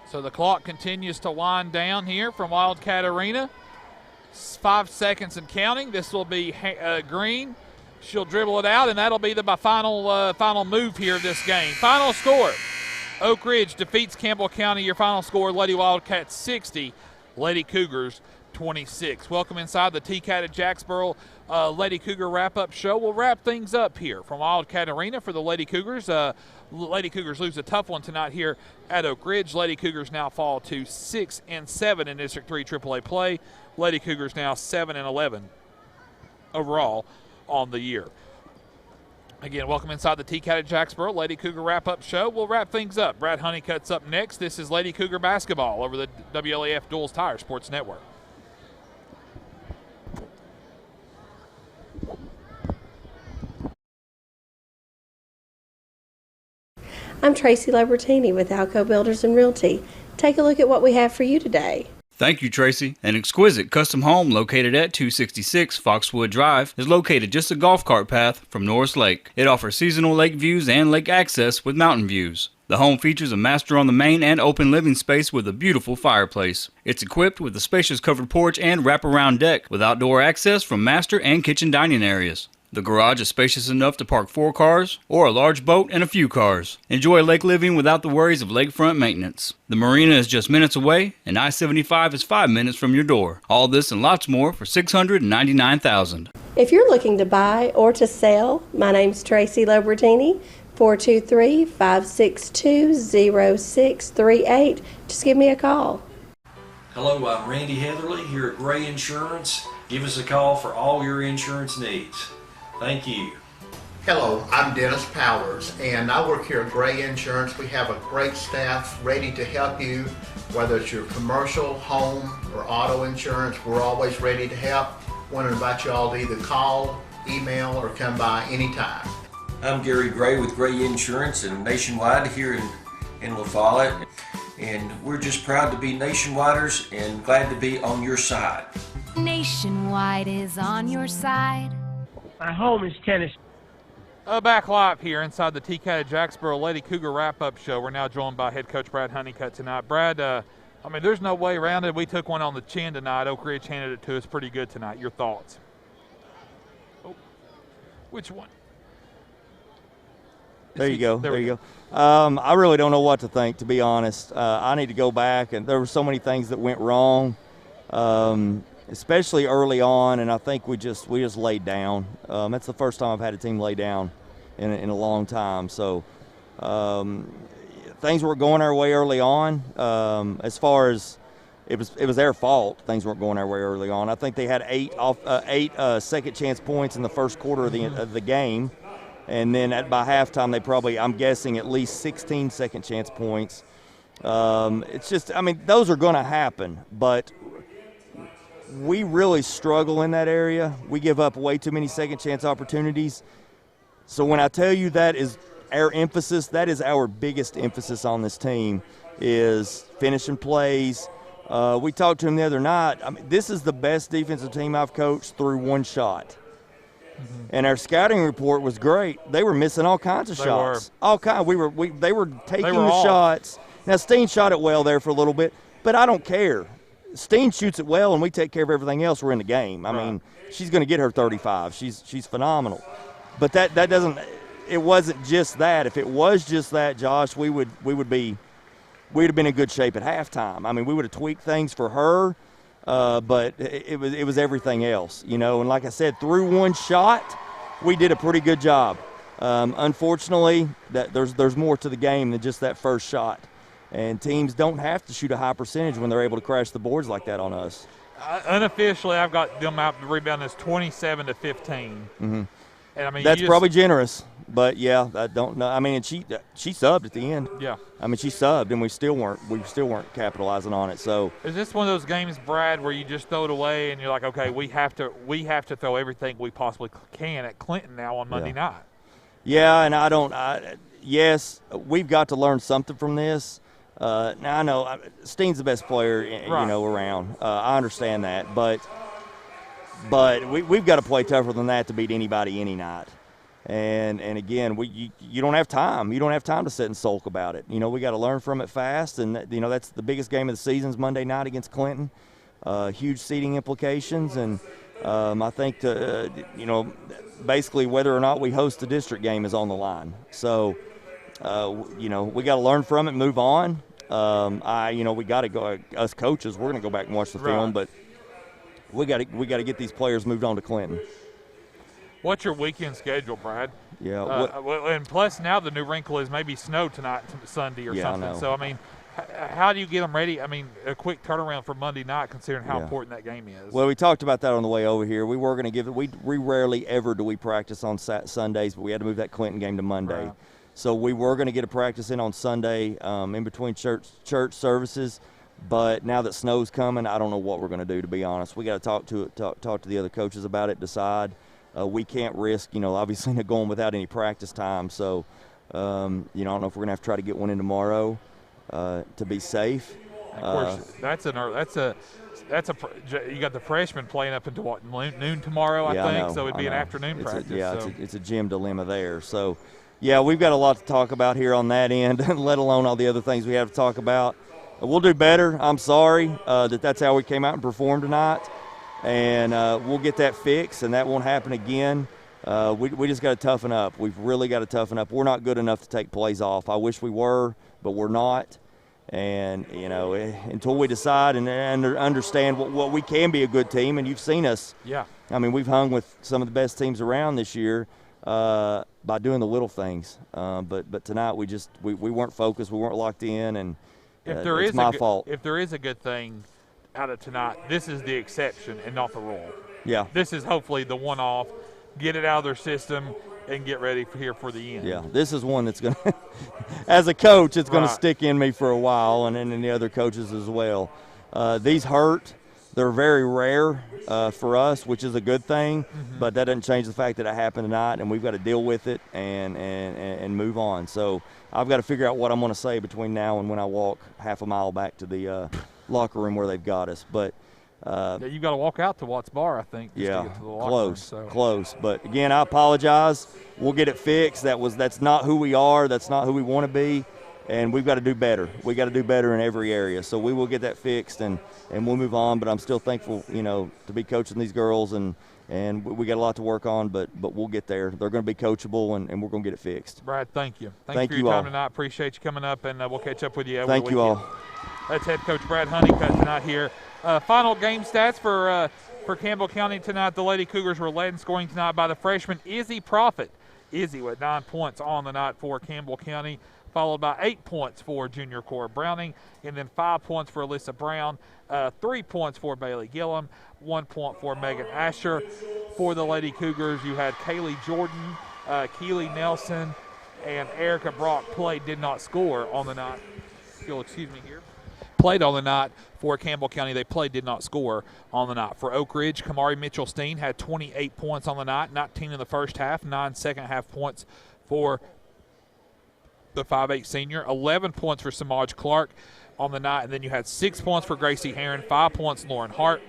So the clock continues to wind down here from Wildcat Arena. 5 seconds and counting. This will be Green. She'll dribble it out, and that'll be the final move here of this game. Final score, Oak Ridge defeats Campbell County. Your final score, Lady Wildcats 60, Lady Cougars 26. Welcome inside the TCAT at Jacksboro Lady Cougar wrap-up show. We'll wrap things up here from Wildcat Arena for the Lady Cougars. Lady Cougars lose a tough one tonight here at Oak Ridge. Lady Cougars now fall to 6-7 in District 3 AAA play. Lady Cougars now 7-11 overall on the year. Again, welcome inside the TCAT at Jacksboro Lady Cougar wrap-up show. We'll wrap things up. Brad Honeycutt's up next. This is Lady Cougar basketball over the WLAF Duals Tire Sports Network. I'm Tracy Lobertini with Alco Builders and Realty. Take a look at what we have for you today. Thank you, Tracy. An exquisite custom home located at 266 Foxwood Drive is located just a golf cart path from Norris Lake. It offers seasonal lake views and lake access with mountain views. The home features a master on the main and open living space with a beautiful fireplace. It's equipped with a spacious covered porch and wraparound deck with outdoor access from master and kitchen dining areas. The garage is spacious enough to park 4 cars or a large boat and a few cars. Enjoy lake living without the worries of lakefront maintenance. The marina is just minutes away, and I-75 is 5 minutes from your door. All this and lots more for $699,000. If you're looking to buy or to sell, my name's Tracy Lobertini, 423-562-0638. Just give me a call. Hello, I'm Randy Heatherly here at Gray Insurance. Give us a call for all your insurance needs. Thank you. Hello, I'm Dennis Powers, and I work here at Gray Insurance. We have a great staff ready to help you, whether it's your commercial, home, or auto insurance. We're always ready to help. Want to invite you all to either call, email, or come by anytime. I'm Gary Gray with Gray Insurance and Nationwide here in La Follette, and we're just proud to be Nationwiders and glad to be on your side. Nationwide is on your side. My home is Tennessee. Back live here inside the TCAT at Jacksboro Lady Cougar wrap-up show. We're now joined by head coach Brad Honeycutt tonight. Brad, I mean, there's no way around it. We took one on the chin tonight. Oak Ridge handed it to us pretty good tonight. Your thoughts? Oh, which one? There you go. There you go. I really don't know what to think, to be honest. I need to go back, and there were so many things that went wrong, especially early on, and I think we just laid down. That's the first time I've had a team lay down in a long time. So things weren't going our way early on. As far as it was their fault, things weren't going our way early on. I think they had eight second chance points in the first quarter of the game. And then by halftime, they probably, I'm guessing, at least 16 second chance points. It's just, I mean, those are going to happen, but we really struggle in that area. We give up way too many second chance opportunities. So when I tell you that is our emphasis, that is our biggest emphasis on this team, is finishing plays. We talked to him the other night. I mean, this is the best defensive team I've coached through one shot. And our scouting report was great. They were missing all kinds of shots. All kind. They were taking the shots. Now Steen shot it well there for a little bit, but I don't care. Steen shoots it well, and we take care of everything else. We're in the game. I mean, she's going to get her 35. She's phenomenal. But that doesn't. It wasn't just that. If it was just that, Josh, we'd have been in good shape at halftime. I mean, we would have tweaked things for her. But it was everything else, you know. And like I said, through one shot, we did a pretty good job. Unfortunately, there's more to the game than just that first shot. And teams don't have to shoot a high percentage when they're able to crash the boards like that on us. Unofficially, I've got them out the rebound as 27-15. Mm-hmm. And I mean, that's probably generous. But yeah, I don't know. I mean, and she subbed at the end. Yeah. I mean, she subbed, and we still weren't capitalizing on it. So is this one of those games, Brad, where you just throw it away and you're like, okay, we have to throw everything we possibly can at Clinton now on Monday night? Yeah, and yes, we've got to learn something from this. Now I know Steen's the best player around. I understand that, but we've got to play tougher than that to beat anybody any night. And again, you don't have time. You don't have time to sit and sulk about it. You know, we got to learn from it fast. And that's the biggest game of the season is Monday night against Clinton. Huge seeding implications, and I think basically whether or not we host the district game is on the line. So we got to learn from it, move on. We got to go. Us coaches, we're going to go back and watch the film, but we got to get these players moved on to Clinton. What's your weekend schedule, Brad? Yeah. And plus now the new wrinkle is maybe snow tonight, Sunday or something. I know. So, I mean, how do you get them ready? I mean, a quick turnaround for Monday night considering how important that game is. Well, we talked about that on the way over here. We were going to give it – we rarely ever do we practice on Sundays, but we had to move that Clinton game to Monday. Right. So we were going to get a practice in on Sunday in between church services. But now that snow's coming, I don't know what we're going to do, to be honest. We got to talk to the other coaches about it, decide. We can't risk, obviously not going without any practice time. So, I don't know if we're going to have to try to get one in tomorrow to be safe. Of course, you got the freshmen playing up until what, noon tomorrow, I think. So it'd be an afternoon practice. It's a gym dilemma there. So, yeah, we've got a lot to talk about here on that end, let alone all the other things we have to talk about. We'll do better. I'm sorry that's how we came out and performed tonight. And we'll get that fixed, and that won't happen again. We just got to toughen up. We've really got to toughen up. We're not good enough to take plays off. I wish we were, but we're not. And, until we decide and understand what we can be a good team, and you've seen us. Yeah. I mean, we've hung with some of the best teams around this year by doing the little things. But tonight we weren't focused. We weren't locked in, and it's my fault. If there is a good thing out of tonight, this is the exception and not the rule. Yeah. This is hopefully the one-off. Get it out of their system and get ready here for the end. Yeah, this is one that's going to, as a coach, it's going to stick in me for a while, and then the other coaches as well. These hurt. They're very rare for us, which is a good thing, but that doesn't change the fact that it happened tonight, and we've got to deal with it and move on. So I've got to figure out what I'm going to say between now and when I walk half a mile back to the locker room where they've got us. But you've got to walk out to Watts Bar, I think, just to get to the locker room, close. But again, I apologize. We'll get it fixed. That's not who we are. That's not who we want to be. and we've got to do better. We got to do better in every area. So we will get that fixed, and we'll move on. But I'm still thankful, to be coaching these girls, and we got a lot to work on. But we'll get there. They're going to be coachable, and we're going to get it fixed. Brad, thank you. Thank you for you your all. time tonight. Appreciate you coming up, and we'll catch up with you over Thank the you weekend. all. That's head coach Brad Honeycutt tonight here. Final game stats for Campbell County tonight. The Lady Cougars were led in scoring tonight by the freshman Izzy Profit. Izzy with 9 points on the night for Campbell County, followed by 8 points for junior Cora Browning, and then 5 points for Alyssa Brown, 3 points for Bailey Gillum, 1 point for Megan Asher. For the Lady Cougars, you had Kaylee Jordan, Keely Nelson, and Erica Brock did not score on the night. Played on the night for Campbell County. They did not score on the night. For Oak Ridge, Kamari Mitchell-Steen had 28 points on the night, 19 in the first half, 9 second half points for the 5'8 senior, 11 points for Samaj Clark on the night, and then you had 6 points for Gracie Heron, 5 points Lauren Hart,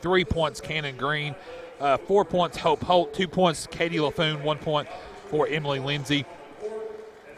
3 points Cannon Green, 4 points Hope Holt, 2 points Katie LaFoon, 1 point for Emily Lindsay.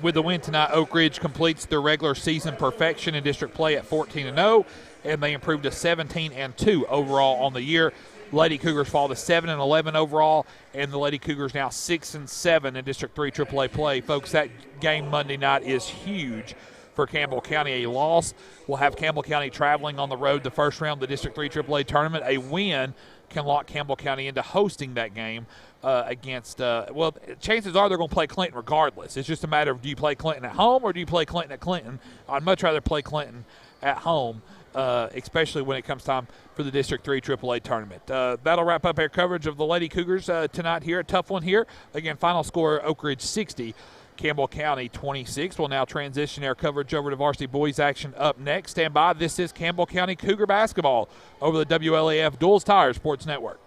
With the win tonight, Oak Ridge completes their regular season perfection in district play at 14-0, and they improved to 17-2 overall on the year. Lady Cougars fall to 7-11 overall, and the Lady Cougars now 6-7 in District 3 AAA play. Folks, that game Monday night is huge for Campbell County. A loss will have Campbell County traveling on the road the first round of the District 3 AAA tournament. A win can lock Campbell County into hosting that game against chances are they're going to play Clinton regardless. It's just a matter of, do you play Clinton at home or do you play Clinton at Clinton? I'd much rather play Clinton at home, especially when it comes time for the District 3 AAA tournament. That'll wrap up our coverage of the Lady Cougars tonight here. A tough one here. Again, final score, Oak Ridge 60, Campbell County 26. We'll now transition our coverage over to varsity boys action up next. Stand by. This is Campbell County Cougar basketball over the WLAF Duals Tire Sports Network.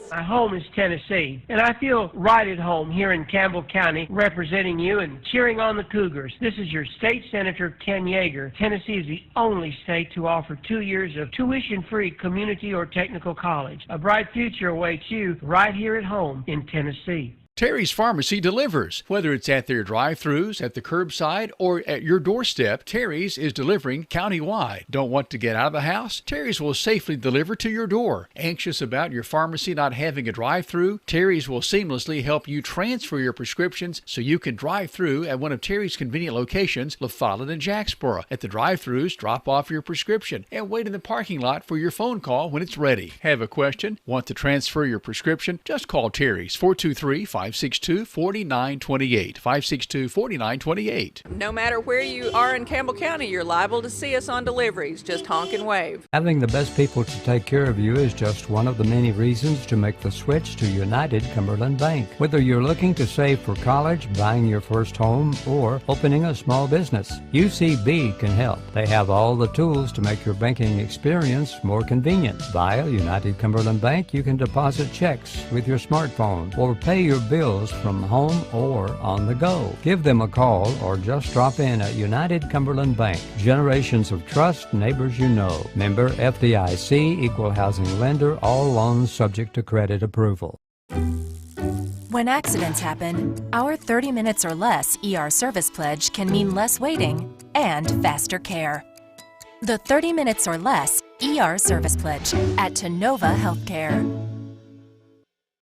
My home is Tennessee, and I feel right at home here in Campbell County representing you and cheering on the Cougars. This is your state senator, Ken Yeager. Tennessee is the only state to offer 2 years of tuition-free community or technical college. A bright future awaits you right here at home in Tennessee. Terry's Pharmacy delivers. Whether it's at their drive-thrus, at the curbside, or at your doorstep, Terry's is delivering countywide. Don't want to get out of the house? Terry's will safely deliver to your door. Anxious about your pharmacy not having a drive-thru? Terry's will seamlessly help you transfer your prescriptions so you can drive through at one of Terry's convenient locations, La Follette and Jacksboro. At the drive-thrus, drop off your prescription and wait in the parking lot for your phone call when it's ready. Have a question? Want to transfer your prescription? Just call Terry's 423-562-4928. 562-4928. No matter where you are in Campbell County, you're liable to see us on deliveries. Just honk and wave. Having the best people to take care of you is just one of the many reasons to make the switch to United Cumberland Bank. Whether you're looking to save for college, buying your first home, or opening a small business, UCB can help. They have all the tools to make your banking experience more convenient. Via United Cumberland Bank, you can deposit checks with your smartphone or pay your bills from home or on the go. Give them a call or just drop in at United Cumberland Bank. Generations of trust, neighbors you know. Member FDIC, equal housing lender, all loans subject to credit approval. When accidents happen, our 30 minutes or less ER service pledge can mean less waiting and faster care. The 30 minutes or less ER service pledge at Tenova Healthcare.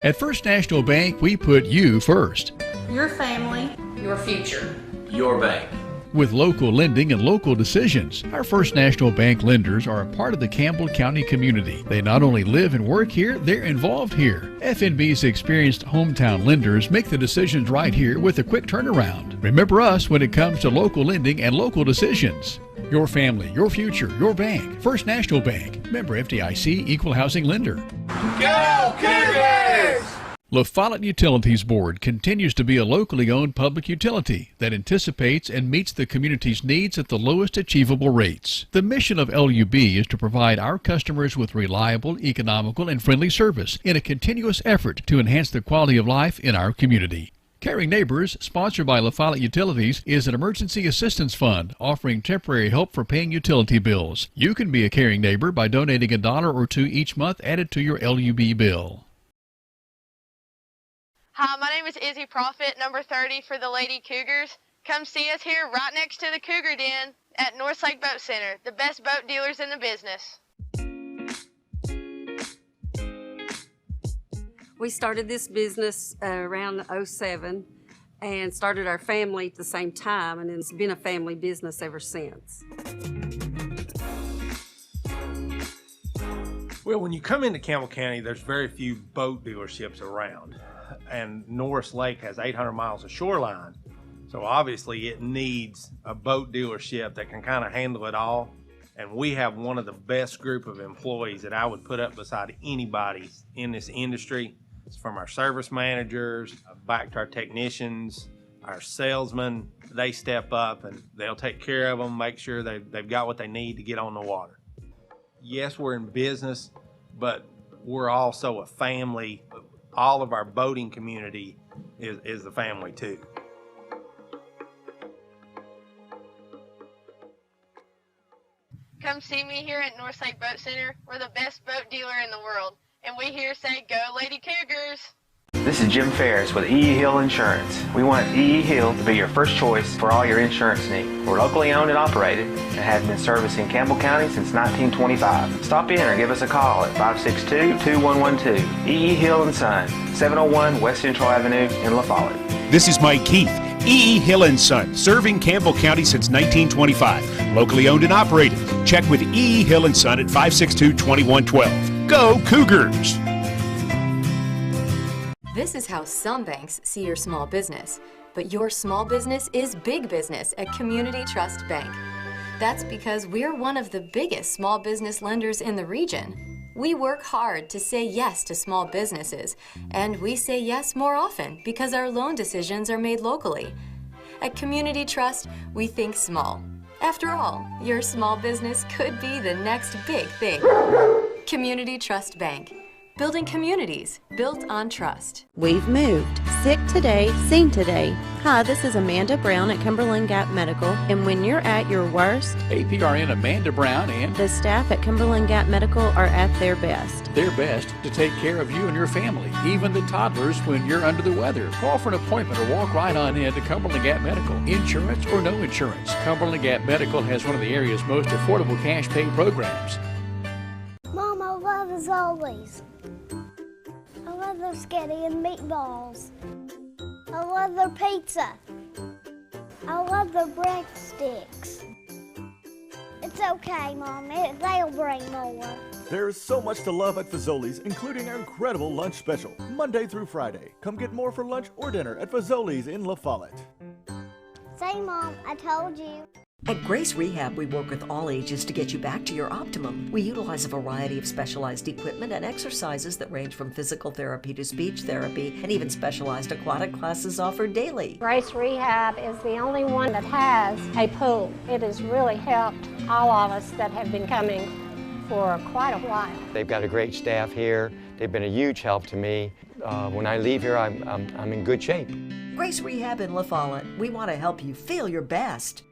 At First National Bank, we put you first. Your family, your future. Your bank. With local lending and local decisions, our First National Bank lenders are a part of the Campbell County community. They not only live and work here, they're involved here. FNB's experienced hometown lenders make the decisions right here with a quick turnaround. Remember us when it comes to local lending and local decisions. Your family, your future, your bank. First National Bank. Member FDIC, equal housing lender. Go Cougars! La Follette Utilities Board continues to be a locally owned public utility that anticipates and meets the community's needs at the lowest achievable rates. The mission of LUB is to provide our customers with reliable, economical, and friendly service in a continuous effort to enhance the quality of life in our community. Caring Neighbors, sponsored by La Follette Utilities, is an emergency assistance fund offering temporary help for paying utility bills. You can be a caring neighbor by donating $1 or $2 each month added to your LUB bill. Hi, my name is Izzy Profit, number 30 for the Lady Cougars. Come see us here right next to the Cougar Den at North Lake Boat Center, the best boat dealers in the business. We started this business around '07 and started our family at the same time, and it's been a family business ever since. Well, when you come into Campbell County, there's very few boat dealerships around, and Norris Lake has 800 miles of shoreline, so obviously it needs a boat dealership that can kind of handle it all, and we have one of the best group of employees that I would put up beside anybody in this industry. It's from our service managers back to our technicians, our salesmen. They step up and they'll take care of them, make sure they've got what they need to get on the water. Yes, we're in business, but we're also a family. All of our boating community is the family too. Come see me here at North Lake Boat Center. We're the best boat dealer in the world. And we here say, go Lady Cougars! This is Jim Ferris with E.E. Hill Insurance. We want E.E. Hill to be your first choice for all your insurance needs. We're locally owned and operated and have been servicing Campbell County since 1925. Stop in or give us a call at 562-2112. E.E. Hill & Son, 701 West Central Avenue in La Follette. This is Mike Keith, E.E. Hill & Son, serving Campbell County since 1925. Locally owned and operated. Check with E.E. Hill & Son at 562-2112. Go Cougars! This is how some banks see your small business, but your small business is big business at Community Trust Bank. That's because we're one of the biggest small business lenders in the region. We work hard to say yes to small businesses, and we say yes more often because our loan decisions are made locally. At Community Trust, we think small. After all, your small business could be the next big thing. Community Trust Bank. Building communities built on trust. We've moved. Sick today, seen today. Hi, this is Amanda Brown at Cumberland Gap Medical, and when you're at your worst, APRN Amanda Brown and the staff at Cumberland Gap Medical are at their best. their best to take care of you and your family, even the toddlers when you're under the weather. Call for an appointment or walk right on in to Cumberland Gap Medical. Insurance or no insurance, Cumberland Gap Medical has one of the area's most affordable cash pay programs. Mom, I love Zollies. I love their spaghetti and meatballs. I love their pizza. I love their breadsticks. It's okay, Mom. They'll bring more. There is so much to love at Fazoli's, including our incredible lunch special, Monday through Friday. Come get more for lunch or dinner at Fazoli's in La Follette. Say, Mom, I told you. At Grace Rehab, we work with all ages to get you back to your optimum. We utilize a variety of specialized equipment and exercises that range from physical therapy to speech therapy, and even specialized aquatic classes offered daily. Grace Rehab is the only one that has a pool. It has really helped all of us that have been coming for quite a while. They've got a great staff here. They've been a huge help to me. When I leave here, I'm in good shape. Grace Rehab in La Follette. We want to help you feel your best.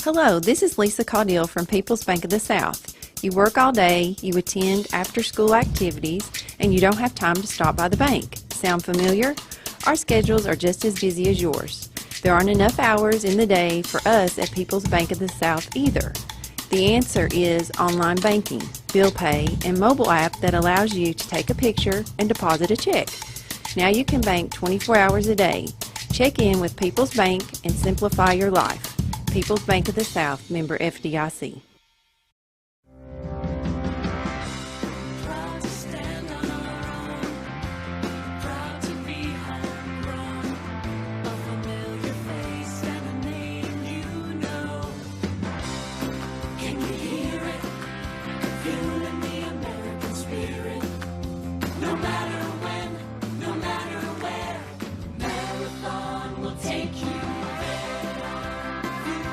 Hello, this is Lisa Caudill from People's Bank of the South. You work all day, you attend after-school activities, and you don't have time to stop by the bank. Sound familiar? Our schedules are just as busy as yours. There aren't enough hours in the day for us at People's Bank of the South either. The answer is online banking, bill pay, and mobile app that allows you to take a picture and deposit a check. Now you can bank 24 hours a day. Check in with People's Bank and simplify your life. People's Bank of the South, member FDIC.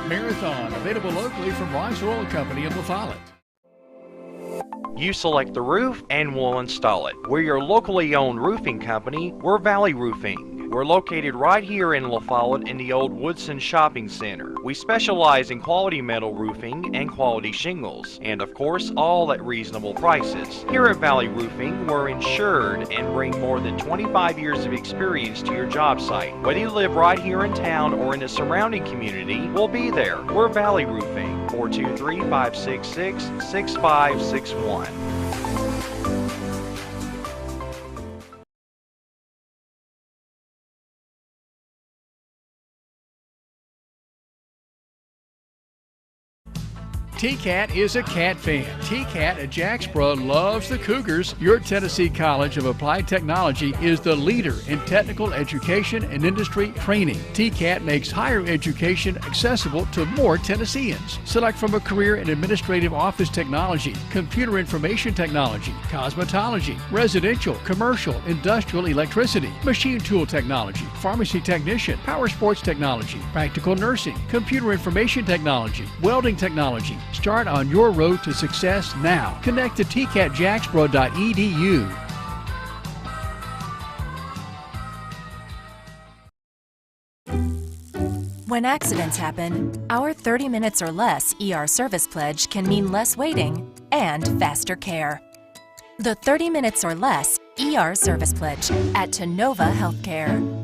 Marathon, available locally from Rice Oil Company in La Follette. You select the roof and we'll install it. We're your locally owned roofing company. We're Valley Roofing. We're located right here in La Follette in the old Woodson Shopping Center. We specialize in quality metal roofing and quality shingles, and of course, all at reasonable prices. Here at Valley Roofing, we're insured and bring more than 25 years of experience to your job site. Whether you live right here in town or in the surrounding community, we'll be there. We're Valley Roofing, 423-566-6561. TCAT is a cat fan. TCAT at Jacksboro loves the Cougars. Your Tennessee College of Applied Technology is the leader in technical education and industry training. TCAT makes higher education accessible to more Tennesseans. Select from a career in administrative office technology, computer information technology, cosmetology, residential, commercial, industrial electricity, machine tool technology, pharmacy technician, power sports technology, practical nursing, computer information technology, welding technology. Start on your road to success now. Connect to tcatjacksboro.edu. When accidents happen, our 30 minutes or less ER service pledge can mean less waiting and faster care. The 30 minutes or less ER service pledge at Tenova Healthcare.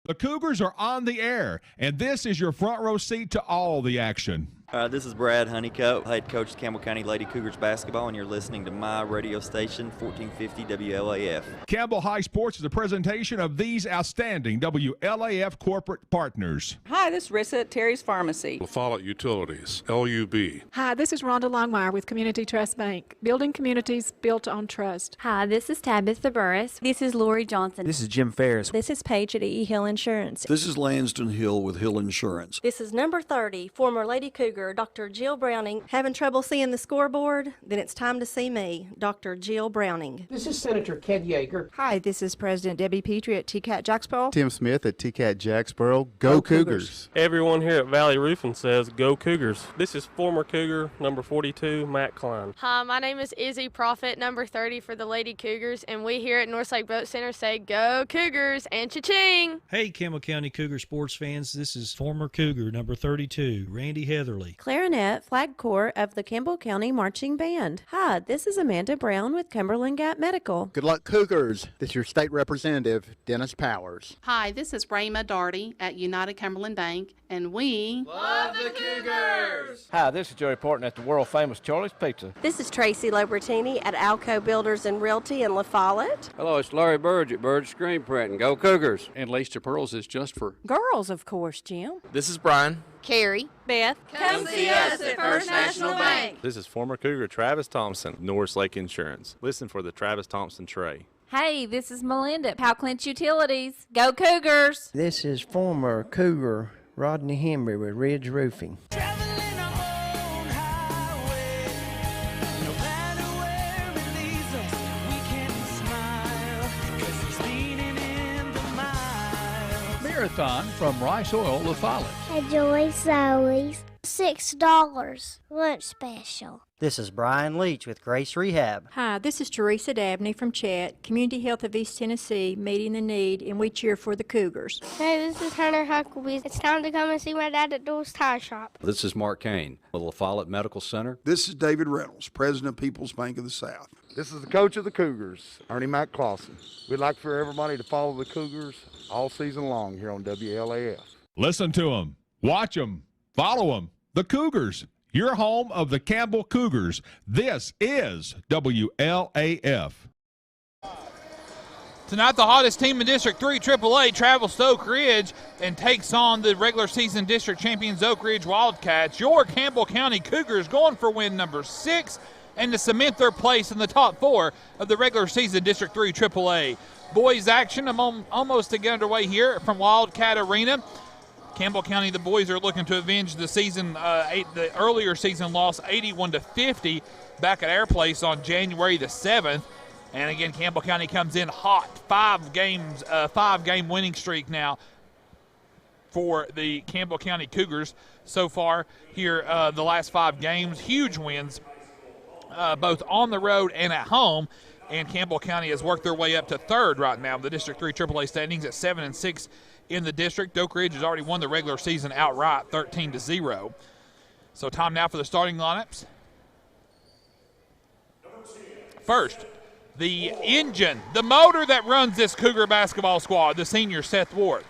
The Cougars are on the air, and this is your front row seat to all the action. This is Brad Honeycutt, head coach of Campbell County Lady Cougars basketball, and you're listening to my radio station, 1450 WLAF. Campbell High Sports is a presentation of these outstanding WLAF corporate partners. Hi, this is Rissa at Terry's Pharmacy. La Follette Utilities, LUB. Hi, this is Rhonda Longmire with Community Trust Bank, building communities built on trust. Hi, this is Tabitha Burris. This is Lori Johnson. This is Jim Ferris. This is Paige at E. Hill Insurance. This is Lanston Hill with Hill Insurance. This is number 30, former Lady Cougar, Dr. Jill Browning. Having trouble seeing the scoreboard? Then it's time to see me, Dr. Jill Browning. This is Senator Ken Yeager. Hi, this is President Debbie Petrie at TCAT Jacksboro. Tim Smith at TCAT Jacksboro. Go Cougars. Everyone here at Valley Roofing says go Cougars. This is former Cougar, number 42, Matt Klein. Hi, my name is Izzy Prophet, number 30 for the Lady Cougars, and we here at Northlake Boat Center say go Cougars and cha-ching! Hey, Campbell County Cougar sports fans, this is former Cougar, number 32, Randy Heatherly. Clarinet, Flag Corps of the Campbell County Marching Band. Hi, this is Amanda Brown with Cumberland Gap Medical. Good luck, Cougars. This is your state representative, Dennis Powers. Hi, this is Rayma Darty at United Cumberland Bank, and we love the Cougars! Hi, this is Joey Porton at the world-famous Charlie's Pizza. This is Tracy Lobertini at Alco Builders and Realty in La Follette. Hello, it's Larry Burge at Burge Screen Printing. Go Cougars! And Lacey Pearls is just for girls, of course, Jim. This is Brian. Carrie. Beth. Come see us at First National Bank. This is former Cougar Travis Thompson, Norris Lake Insurance. Listen for the Travis Thompson tray. Hey, this is Melinda, Powell Clinch Utilities. Go Cougars! This is former Cougar Rodney Henry with Ridge Roofing. Marathon from Rice Oil, La Follette. Enjoy Zoe's $6 lunch special. This is Brian Leach with Grace Rehab. Hi, this is Teresa Dabney from Chat, Community Health of East Tennessee, meeting the need, and we cheer for the Cougars. Hey, this is Hunter Huckabee. It's time to come and see my dad at Doors Tire Shop. This is Mark Kane with La Follette Medical Center. This is David Reynolds, President of People's Bank of the South. This is the coach of the Cougars, Ernie Mac Clausen. We'd like for everybody to follow the Cougars all season long here on WLAF. Listen to them, watch them, follow them. The Cougars, your home of the Campbell Cougars. This is WLAF. Tonight, the hottest team in District 3 AAA travels to Oak Ridge and takes on the regular season district champions Oak Ridge Wildcats. Your Campbell County Cougars going for win number 6 and to cement their place in the top 4 of the regular season District 3 AAA. Boys action almost to get underway here from Wildcat Arena. Campbell County, the boys are looking to avenge the season, the earlier season loss, 81-50, back at Air Place on January the 7th. And again, Campbell County comes in hot, 5-game winning streak now for the Campbell County Cougars so far here. The last 5 games, huge wins, both on the road and at home. And Campbell County has worked their way up to third right now in the District 3 AAA standings at 7-6 in the district. Oak Ridge has already won the regular season outright, 13-0. So time now for the starting lineups. First, the engine, the motor that runs this Cougar basketball squad, the senior Seth Ward.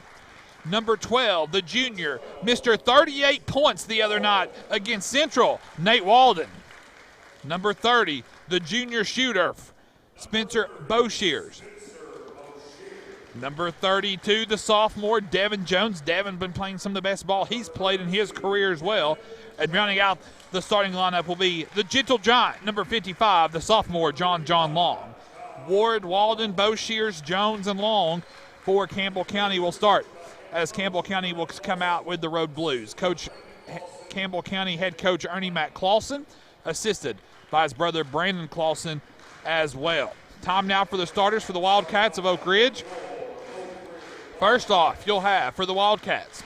Number 12, the junior, Mr. 38 points the other night against Central, Nate Walden. Number 30, the junior shooter, Spencer Boshears. Number 32, the sophomore, Devin Jones. Devin been playing some of the best ball he's played in his career as well. And rounding out the starting lineup will be the gentle giant, number 55, the sophomore, John Long. Ward, Walden, Boshears, Jones, and Long for Campbell County will start, as Campbell County will come out with the Road Blues. Campbell County head coach Ernie Matt Clausen, assisted by his brother Brandon Clausen as well. Time now for the starters for the Wildcats of Oak Ridge. First off, you'll have for the Wildcats,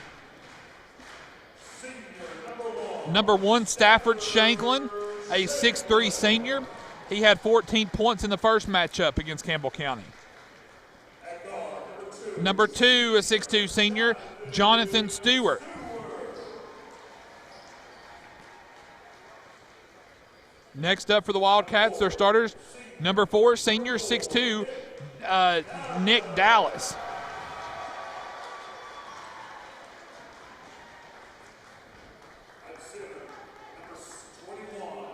number 1, Stafford Shanklin, a 6'3 senior. He had 14 points in the first matchup against Campbell County. Number 2, a 6'2 senior, Jonathan Stewart. Next up for the Wildcats, their starters, number 4, senior, 6'2, Nick Dallas.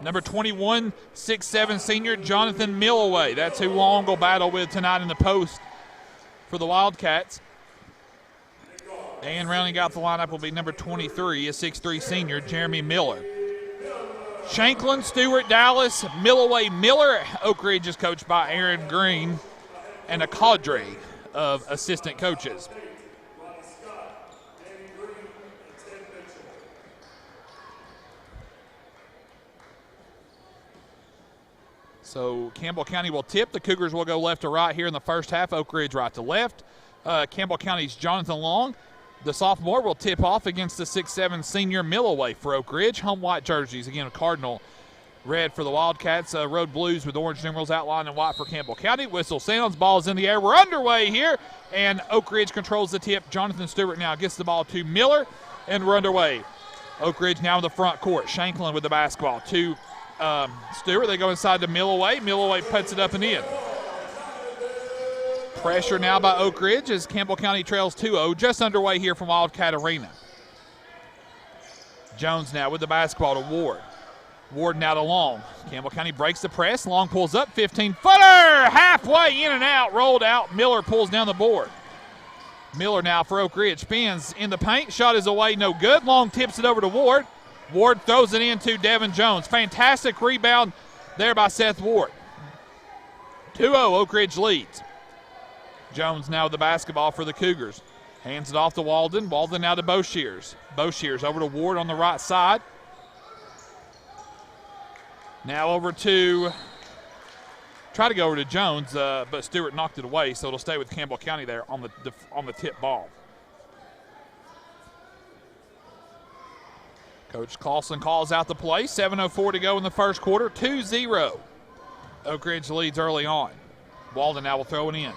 Number 21, 6'7 senior, Jonathan Milloway. That's who Long will battle with tonight in the post for the Wildcats. And rounding out the lineup will be number 23, a 6'3 senior, Jeremy Miller. Shanklin, Stewart, Dallas, Milloway, Miller. Oak Ridge is coached by Aaron Green and a cadre of assistant coaches. So Campbell County will tip. The Cougars will go left to right here in the first half. Oak Ridge right to left. Campbell County's Jonathan Long, the sophomore, will tip off against the 6'7 senior Milloway for Oak Ridge. Home white jerseys, again, a cardinal red for the Wildcats. Road blues with orange numerals outlined in white for Campbell County. Whistle sounds, ball's in the air. We're underway here, and Oak Ridge controls the tip. Jonathan Stewart now gets the ball to Miller, and we're underway. Oak Ridge now in the front court. Shanklin with the basketball to Stewart. They go inside to Milloway. Milloway puts it up and in. Pressure now by Oak Ridge as Campbell County trails 2-0. Just underway here from Wildcat Arena. Jones now with the basketball to Ward. Ward now to Long. Campbell County breaks the press. Long pulls up, 15-footer, halfway in and out, rolled out. Miller pulls down the board. Miller now for Oak Ridge, spins in the paint. Shot is away, no good. Long tips it over to Ward. Ward throws it into Devin Jones. Fantastic rebound there by Seth Ward. 2-0, Oak Ridge leads. Jones now with the basketball for the Cougars. Hands it off to Walden. Walden now to Boshears. Boshears over to Ward on the right side. Now over to, try to go over to Jones, but Stewart knocked it away, so it'll stay with Campbell County there on the tip ball. Coach Clausen calls out the play. 7:04 to go in the first quarter. 2-0. Oak Ridge leads early on. Walden now will throw it in.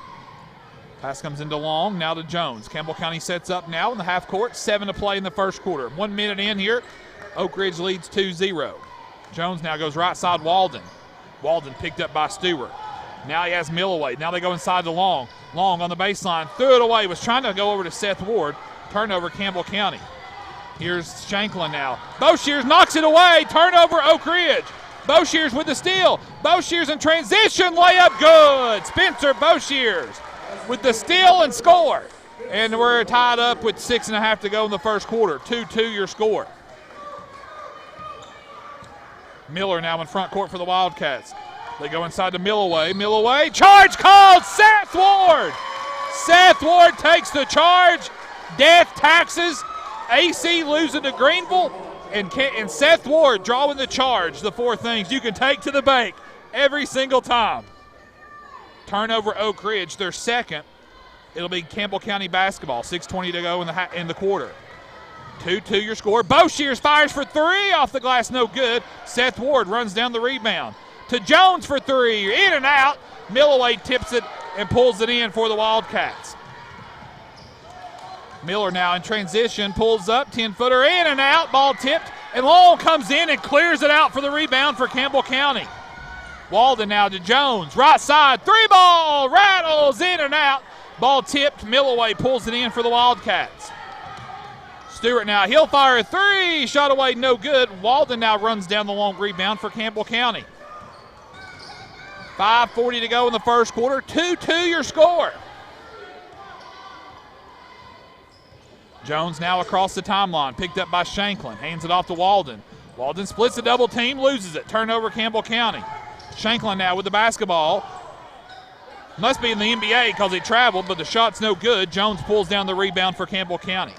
Pass comes into Long, now to Jones. Campbell County sets up now in the half court. 7 to play in the first quarter. 1 minute in here. Oak Ridge leads 2-0. Jones now goes right side Walden. Walden picked up by Stewart. Now he has Milloway. Now they go inside to Long. Long on the baseline. Threw it away. Was trying to go over to Seth Ward. Turnover Campbell County. Here's Shanklin now. Boshears knocks it away. Turnover Oak Ridge. Boshears with the steal. Boshears in transition. Layup good. Spencer Boshears with the steal and score. And we're tied up with 6.5 to go in the first quarter. 2-2 your score. Miller now in front court for the Wildcats. They go inside to Milloway. Milloway, charge called. Seth Ward. Seth Ward takes the charge. Death taxes. AC losing to Greenville, and Seth Ward drawing the charge. The 4 things you can take to the bank every single time. Turnover Oak Ridge, their second. It'll be Campbell County basketball. 6:20 to go in the quarter. 2-2 your score. Boshears fires for 3 off the glass, no good. Seth Ward runs down the rebound. to Jones for three. In and out. Milloway tips it and pulls it in for the Wildcats. Miller now in transition, pulls up, 10-footer, in and out, ball tipped, and Long comes in and clears it out for the rebound for Campbell County. Walden now to Jones, right side, three ball, rattles, in and out, ball tipped, Milloway pulls it in for the Wildcats. Stewart now, he'll fire a three, shot away, no good. Walden now runs down the long rebound for Campbell County. 5:40 to go in the first quarter, 2-2 your score. Jones now across the timeline, picked up by Shanklin, hands it off to Walden. Walden splits the double team, loses it, turnover Campbell County. Shanklin now with the basketball. Must be in the NBA because he traveled, but the shot's no good. Jones pulls down the rebound for Campbell County.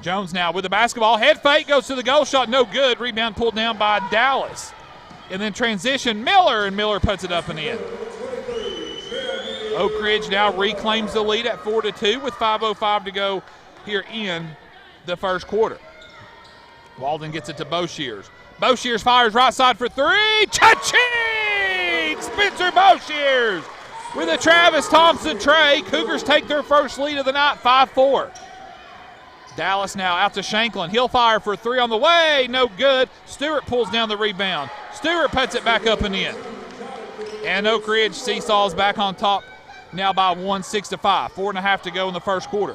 Jones now with the basketball, head fake, goes to the goal, shot no good. Rebound pulled down by Dallas. And then transition, Miller, and Miller puts it up and in. Oak Ridge now reclaims the lead at 4-2 with 5:05 to go here in the first quarter. Walden gets it to Boshears. Boshears fires right side for three. Cha-ching! Spencer Boshears with a Travis Thompson tray. Cougars take their first lead of the night, 5-4. Dallas now out to Shanklin. He'll fire for three on the way. No good. Stewart pulls down the rebound. Stewart puts it back up and in. And Oak Ridge seesaws back on top now by 1, 6-5. 4.5 to go in the first quarter.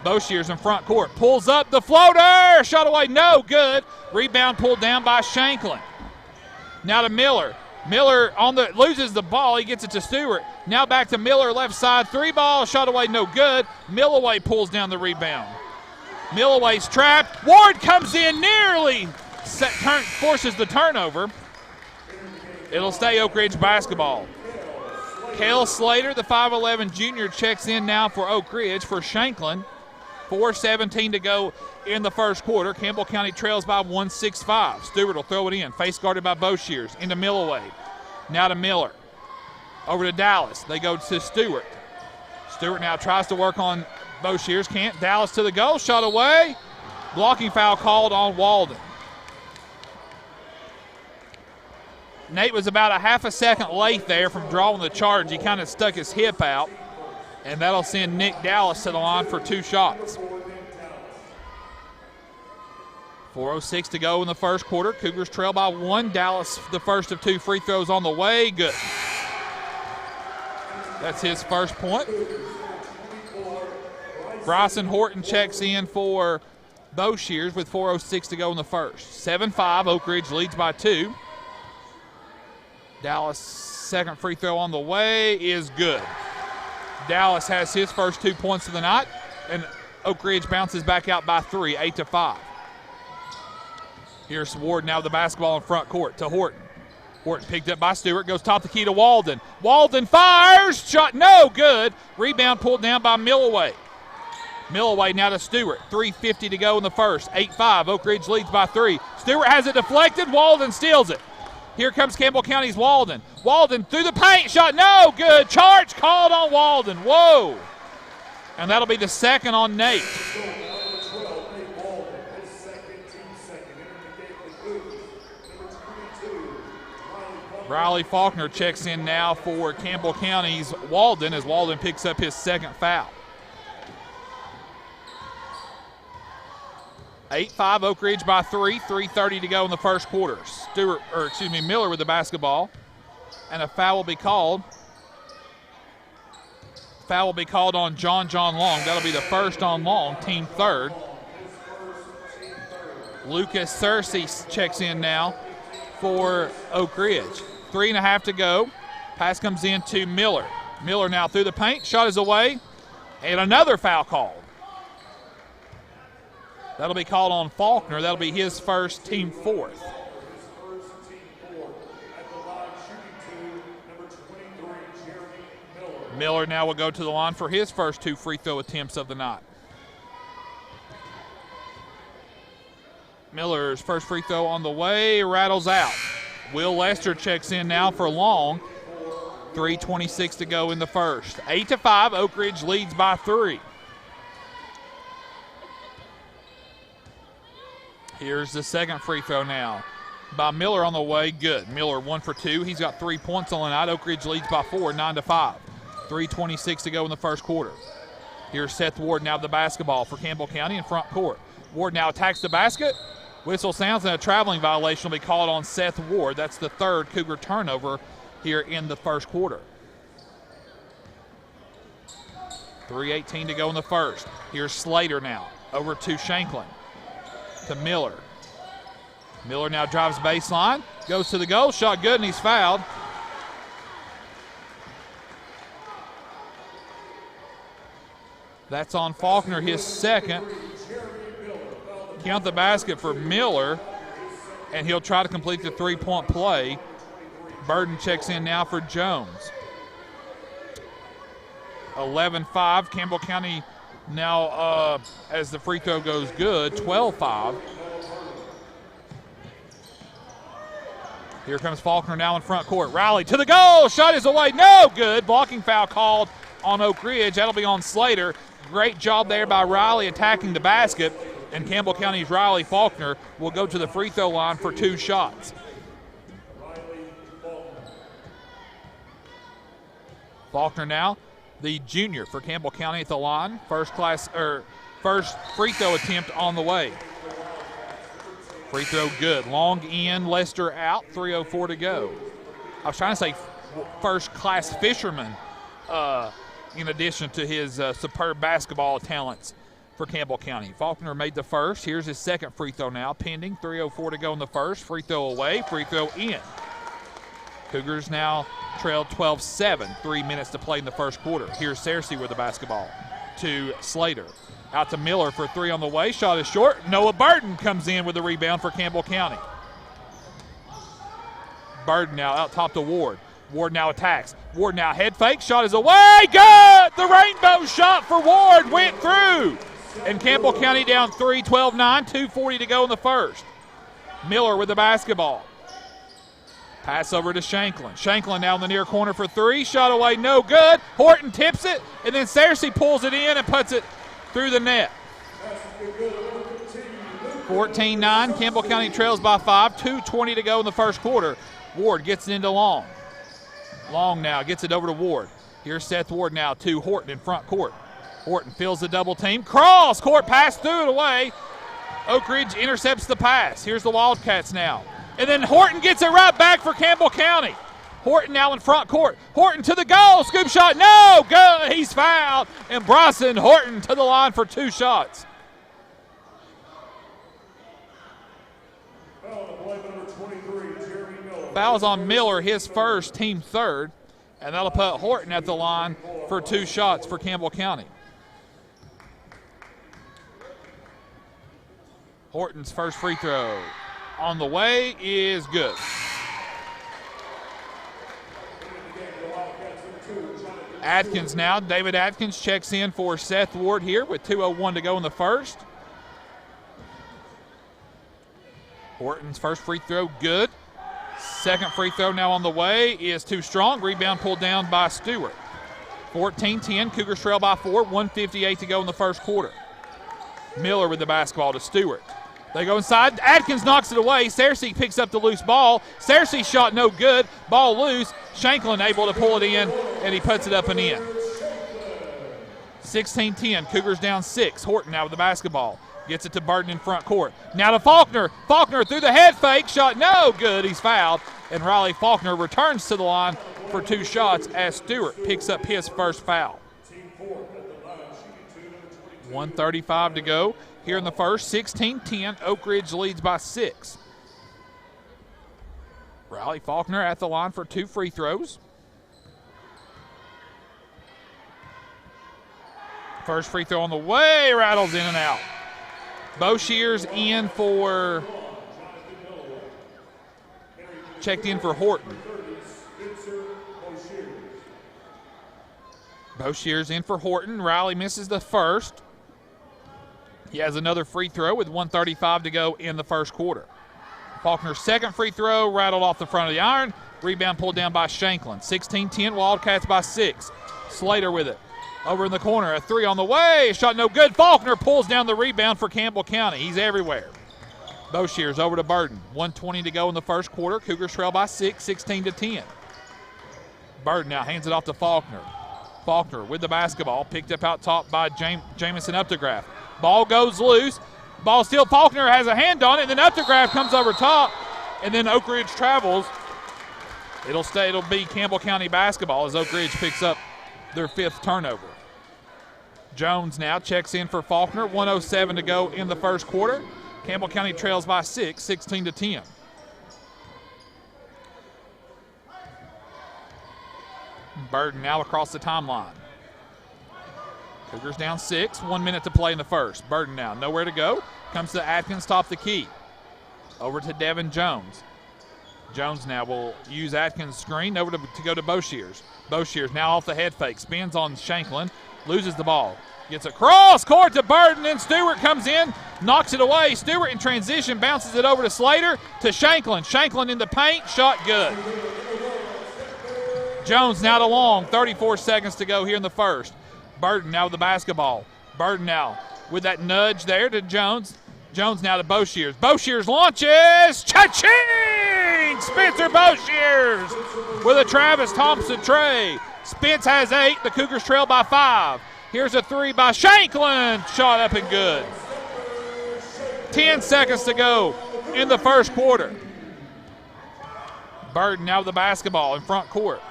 Boshears in front court. Pulls up the floater. Shot away. No good. Rebound pulled down by Shanklin. Now to Miller. Miller loses the ball. He gets it to Stewart. Now back to Miller, left side. Three ball. Shot away. No good. Milloway pulls down the rebound. Milloway's trapped. Ward comes in, nearly forces the turnover. It'll stay Oak Ridge basketball. Cale Slater, the 5'11 junior, checks in now for Oak Ridge for Shanklin. 4:17 to go in the first quarter. Campbell County trails by 1, 6-5. Stewart will throw it in. Face guarded by Boshears. Into Milloway. Now to Miller. Over to Dallas. They go to Stewart. Stewart now tries to work on Boshears. Can't. Dallas to the goal. Shot away. Blocking foul called on Walden. Nate was about a half a second late there from drawing the charge. He kind of stuck his hip out. And that'll send Nick Dallas to the line for two shots. 4:06 to go in the first quarter. Cougars trail by 1. Dallas, the first of 2 free throws on the way. Good. That's his first point. Bryson Horton checks in for Boshears with 4:06 to go in the first. 7-5, Oak Ridge leads by 2. Dallas' second free throw on the way is good. Dallas has his first 2 points of the night, and Oak Ridge bounces back out by 3, 8-5. Here's Ward now with the basketball in front court to Horton. Horton picked up by Stewart, goes top the key to Walden. Walden fires, shot no good. Rebound pulled down by Milloway. Milloway now to Stewart, 3:50 to go in the first, 8-5. Oak Ridge leads by 3. Stewart has it deflected, Walden steals it. Here comes Campbell County's Walden. Walden through the paint, shot no good. Charge called on Walden. Whoa. And that'll be the second on Nate. Riley Faulkner checks in now for Campbell County's Walden as Walden picks up his second foul. 8-5, Oak Ridge by 3, 3:30 to go in the first quarter. Miller with the basketball. And a foul will be called. Foul will be called on John Long. That'll be the first on Long, team third. Lucas Searcy checks in now for Oak Ridge. 3.5 to go. Pass comes in to Miller. Miller now through the paint. Shot is away. And another foul called. That'll be called on Faulkner. That'll be his first, team fourth. Miller now will go to the line for his first 2 free throw attempts of the night. Miller's first free throw on the way, rattles out. Will Lester checks in now for Long. 3:26 to go in the first. 8-5, Oak Ridge leads by 3. Here's the second free throw now. by Miller on the way. Good. Miller 1 for 2. He's got 3 points on the night. Oak Ridge leads by 4, 9-5. 3:26 to go in the first quarter. Here's Seth Ward now with the basketball for Campbell County in front court. Ward now attacks the basket. Whistle sounds and a traveling violation will be called on Seth Ward. That's the third Cougar turnover here in the first quarter. 3:18 to go in the first. Here's Slater now over to Shanklin, to Miller. Miller now drives baseline, goes to the goal, shot good, and he's fouled. That's on Faulkner, his second. Count the basket for Miller, and he'll try to complete the three-point play. Burden checks in now for Jones. 11-5. Campbell County now, as the free throw goes good, 12-5. Here comes Faulkner now in front court. Riley to the goal. Shot is away. No good. Blocking foul called on Oak Ridge. That'll be on Slater. Great job there by Riley attacking the basket. And Campbell County's Riley Faulkner will go to the free throw line for 2 shots. Faulkner now, the junior for Campbell County at the line. First free throw attempt on the way. Free throw good. Long in, Lester out. 3:04 to go. I was trying to say first class fisherman in addition to his superb basketball talents for Campbell County. Faulkner made the first. Here's his second free throw now, pending. 3:04 to go in the first. Free throw away, free throw in. Cougars now trail 12-7, 3 minutes to play in the first quarter. Here's Searcy with the basketball to Slater. Out to Miller for 3 on the way. Shot is short. Noah Burden comes in with the rebound for Campbell County. Burden now out top to Ward. Ward now attacks. Ward now head fake. Shot is away. Good! The rainbow shot for Ward went through. And Campbell County down 3, 12-9, 2:40 to go in the first. Miller with the basketball. Pass over to Shanklin. Shanklin now in the near corner for 3. Shot away, no good. Horton tips it, and then Searcy pulls it in and puts it through the net. 14-9. Campbell County trails by 5. 2:20 to go in the first quarter. Ward gets it into Long. Long now gets it over to Ward. Here's Seth Ward now to Horton in front court. Horton fills the double team. Cross court pass, threw it away. Oak Ridge intercepts the pass. Here's the Wildcats now. And then Horton gets it right back for Campbell County. Horton now in front court. Horton to the goal. Scoop shot. No. Good. He's fouled. And Bryson Horton to the line for 2 shots. Fouls on Miller, his first, team third. And that'll put Horton at the line for 2 shots for Campbell County. Horton's first free throw on the way is good. Atkins now. David Atkins checks in for Seth Ward here with 2:01 to go in the first. Horton's first free throw good. Second free throw now on the way is too strong. Rebound pulled down by Stewart. 14-10. Cougars trail by 4. 1:58 to go in the first quarter. Miller with the basketball to Stewart. They go inside. Atkins knocks it away. Searcy picks up the loose ball. Searcy shot no good. Ball loose. Shanklin able to pull it in, and he puts it up and in. 16-10. Cougars down 6. Horton now with the basketball. Gets it to Burden in front court. Now to Faulkner. Faulkner through the head fake. Shot no good. He's fouled. And Riley Faulkner returns to the line for 2 shots as Stewart picks up his first foul. 1:35 to go here in the first. 16-10. Oak Ridge leads by 6. Riley Faulkner at the line for 2 free throws. First free throw on the way. Rattles in and out. Boshears in for, checked in for Horton. Boshears in for Horton. Riley misses the first. He has another free throw with 1:35 to go in the first quarter. Faulkner's second free throw rattled off the front of the iron. Rebound pulled down by Shanklin. 16-10, Wildcats by 6. Slater with it. Over in the corner, a 3 on the way. Shot no good. Faulkner pulls down the rebound for Campbell County. He's everywhere. Boshears over to Burden. 1:20 to go in the first quarter. Cougars trail by 6, 16-10. Burden now hands it off to Faulkner. Faulkner with the basketball, picked up out top by Jamison Updegraff. Ball goes loose. Ball still, Faulkner has a hand on it, and then Updegraff comes over top, and then Oak Ridge travels. It'll be Campbell County basketball as Oak Ridge picks up their 5th turnover. Jones now checks in for Faulkner. 1:07 to go in the first quarter. Campbell County trails by 6, 16-10. Burden now across the timeline. Cougars down 6, 1 minute to play in the first. Burden now, nowhere to go. Comes to Atkins, top the key. Over to Devin Jones. Jones now will use Atkins' screen over to go to Boshears. Boshears now off the head fake, spins on Shanklin, loses the ball. Gets across court to Burden, and Stewart comes in, knocks it away. Stewart in transition, bounces it over to Slater, to Shanklin. Shanklin in the paint, shot good. Jones now to Long, 34 seconds to go here in the first. Burden now with the basketball. Burden now with that nudge there to Jones. Jones now to Boshears. Boshears launches, cha-ching! Spencer Boshears with a Travis Thompson tray. Spence has 8, the Cougars trail by 5. Here's a 3 by Shanklin, shot up and good. 10 seconds to go in the first quarter. Burden now with the basketball in front court.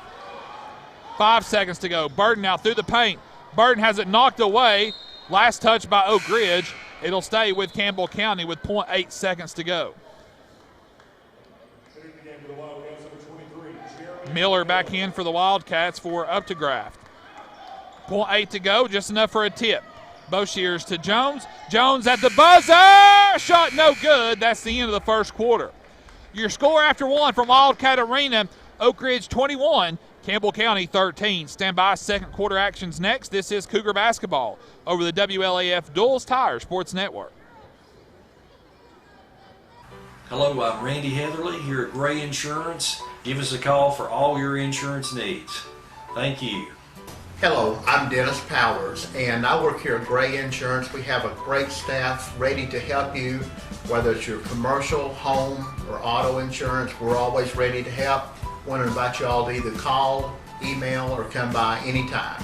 5 seconds to go. Burden now through the paint. Burden has it knocked away. Last touch by Oak Ridge. It'll stay with Campbell County with 0.8 seconds to go. Miller back in for the Wildcats for Updegraff. 0.8 to go, just enough for a tip. Boshears to Jones. Jones at the buzzer. Shot no good. That's the end of the first quarter. Your score after 1 from Wildcat Arena, Oak Ridge 21, Campbell County 13. Stand by, second quarter actions next. This is Cougar basketball over the WLAF Duels Tire Sports Network. Hello, I'm Randy Heatherly here at Gray Insurance. Give us a call for all your insurance needs. Thank you. Hello, I'm Dennis Powers, and I work here at Gray Insurance. We have a great staff ready to help you, whether it's your commercial, home, or auto insurance. We're always ready to help. Want to invite you all to either call, email, or come by anytime.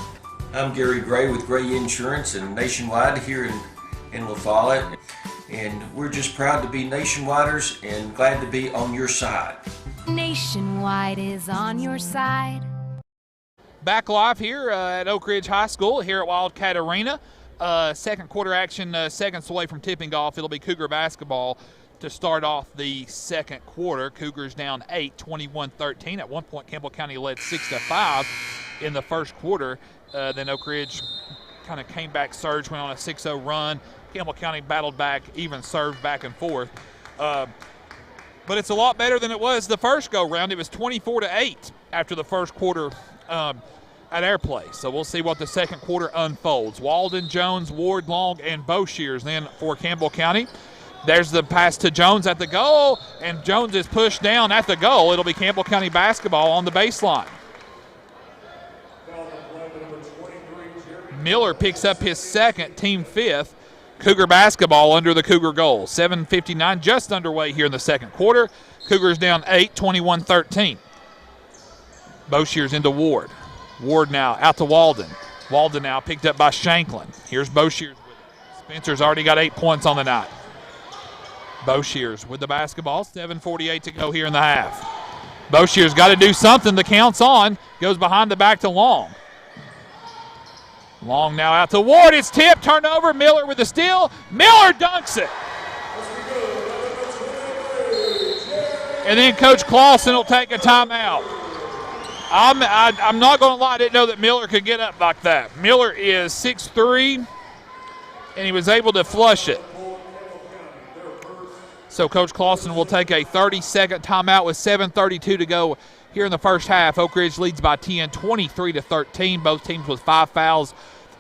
I'm Gary Gray with Gray Insurance and Nationwide here in La Follette, and we're just proud to be Nationwiders and glad to be on your side. Nationwide is on your side. Back live here at Oak Ridge High School here at Wildcat Arena. Second quarter action, seconds away from tipping off. It'll be Cougar basketball to start off the second quarter. Cougars down 8, 21-13. At one point, Campbell County led 6-5 in the first quarter. Then Oak Ridge kind of came back, surged, went on a 6-0 run. Campbell County battled back, even served back and forth. But it's a lot better than it was the first go-round. It was 24-8 after the first quarter at Airplay. So we'll see what the second quarter unfolds. Walden, Jones, Ward, Long, and Boshears then for Campbell County. There's the pass to Jones at the goal, and Jones is pushed down at the goal. It'll be Campbell County basketball on the baseline. Miller picks up his second, team 5th. Cougar basketball under the Cougar goal. 7:59 just underway here in the second quarter. Cougars down 8, 21-13. Boshears into Ward. Ward now out to Walden. Walden now picked up by Shanklin. Here's Boshears with it. Spencer's already got 8 points on the night. Boshears with the basketball. 7:48 to go here in the half. Boshears got to do something. The count's on. Goes behind the back to Long. Long now out to Ward. It's tipped. Turnover. Miller with the steal. Miller dunks it. And then Coach Clausen will take a timeout. I'm not going to lie. I didn't know that Miller could get up like that. Miller is 6'3", and he was able to flush it. So Coach Clausen will take a 30-second timeout with 7:32 to go here in the first half. Oak Ridge leads by 10, 23-13. Both teams with 5 fouls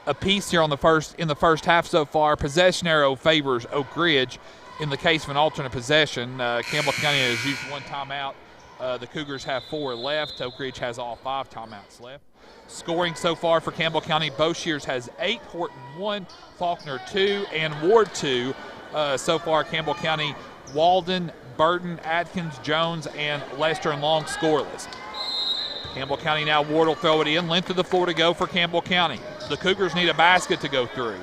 apiece here in the first half so far. Possession arrow favors Oak Ridge in the case of an alternate possession. Campbell County has used 1 timeout. The Cougars have 4 left. Oak Ridge has all 5 timeouts left. Scoring so far for Campbell County, Boshears has 8, Horton 1, Faulkner 2, and Ward 2. So far, Campbell County Walden, Burton, Atkins, Jones, and Lester and Long scoreless. Campbell County now, Ward will throw it in. Length of the floor to go for Campbell County. The Cougars need a basket to go through.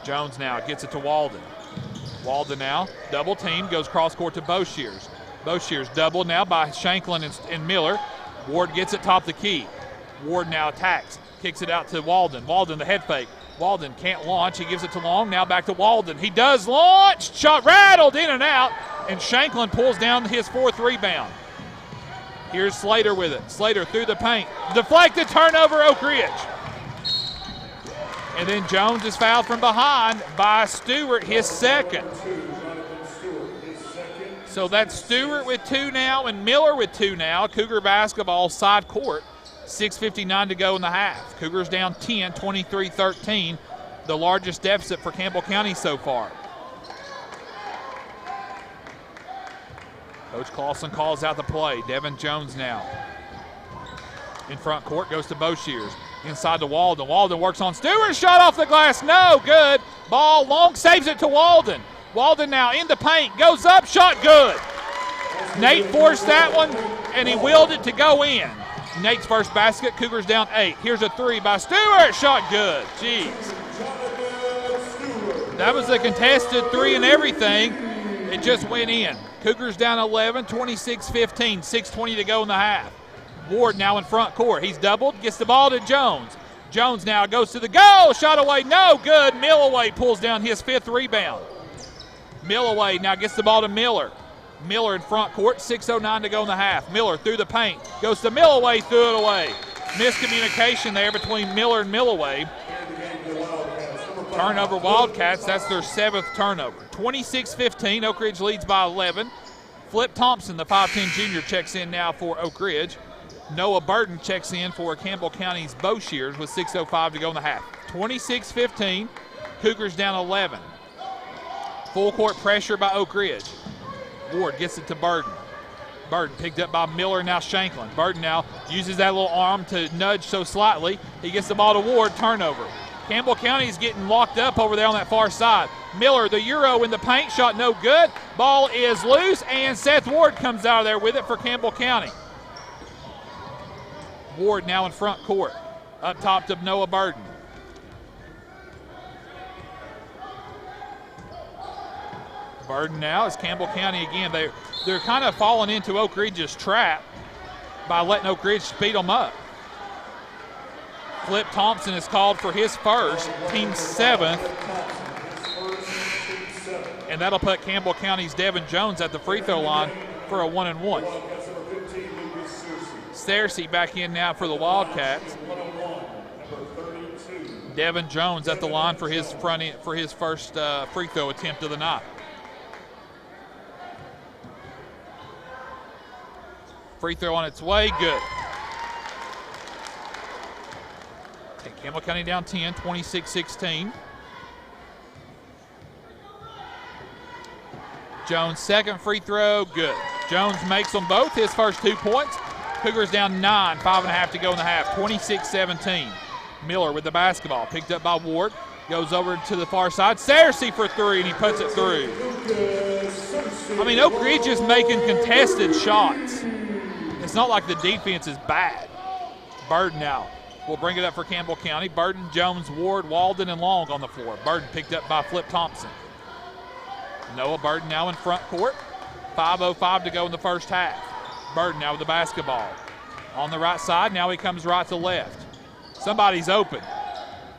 Jones now gets it to Walden. Walden now, double team, goes cross court to Boshears. Boshears doubled now by Shanklin and Miller. Ward gets it top the key. Ward now attacks, kicks it out to Walden. Walden, the head fake. Walden can't launch. He gives it to Long. Now back to Walden. He does launch. Shot rattled in and out. And Shanklin pulls down his fourth rebound. Here's Slater with it. Slater through the paint. Deflected, turnover, Oak Ridge. And then Jones is fouled from behind by Stewart, his second. So that's Stewart with 2 now and Miller with 2 now. Cougar basketball side court. 6:59 to go in the half. Cougars down 10, 23-13, the largest deficit for Campbell County so far. Coach Clausen calls out the play. Devin Jones now. In front court, goes to Boshears. Inside to Walden. Walden works on Stewart. Shot off the glass. No good. Ball. Long saves it to Walden. Walden now in the paint. Goes up. Shot good. Nate forced that one, and he willed it to go in. Nate's first basket. Cougars down 8. Here's a 3 by Stewart. Shot good. Jeez. That was a contested 3 and everything. It just went in. Cougars down 11, 26-15. 6:20 to go in the half. Ward now in front court. He's doubled. Gets the ball to Jones. Jones now goes to the goal. Shot away. No good. Millaway pulls down his 5th rebound. Millaway now gets the ball to Miller. Miller in front court, 6:09 to go in the half. Miller through the paint, goes to Millaway, threw it away. Miscommunication there between Miller and Millaway. Turnover Wildcats, that's their 7th turnover. 26-15, Oak Ridge leads by 11. Flip Thompson, the 5'10 junior, checks in now for Oak Ridge. Noah Burton checks in for Campbell County's Boshears with 6:05 to go in the half. 26-15, Cougars down 11. Full court pressure by Oak Ridge. Ward gets it to Burton. Burton picked up by Miller, now Shanklin. Burton now uses that little arm to nudge so slightly. He gets the ball to Ward, turnover. Campbell County is getting locked up over there on that far side. Miller, the Euro in the paint, shot no good. Ball is loose, and Seth Ward comes out of there with it for Campbell County. Ward now in front court. Up top to Noah Burton. Burden now is Campbell County again. They're kind of falling into Oak Ridge's trap by letting Oak Ridge speed them up. Flip Thompson is called for his first, team 7th. And that'll put Campbell County's Devin Jones at the free throw line for a 1-and-1. Searcy back in now for the Wildcats. Devin Jones at the line for his first free throw attempt of the night. Free throw on its way, good. Okay, Campbell County down 10, 26-16. Jones' second free throw, good. Jones makes them both, his first 2 points. Cougars down 9, 5.5 to go in the half, 26-17. Miller with the basketball, picked up by Ward, goes over to the far side. Searcy for 3, and he puts it through. I mean, Oak Ridge is making contested shots. It's not like the defense is bad. Burden now will bring it up for Campbell County. Burden, Jones, Ward, Walden, and Long on the floor. Burden picked up by Flip Thompson. Noah Burden now in front court. 5:05 to go in the first half. Burden now with the basketball. On the right side, now he comes right to left. Somebody's open.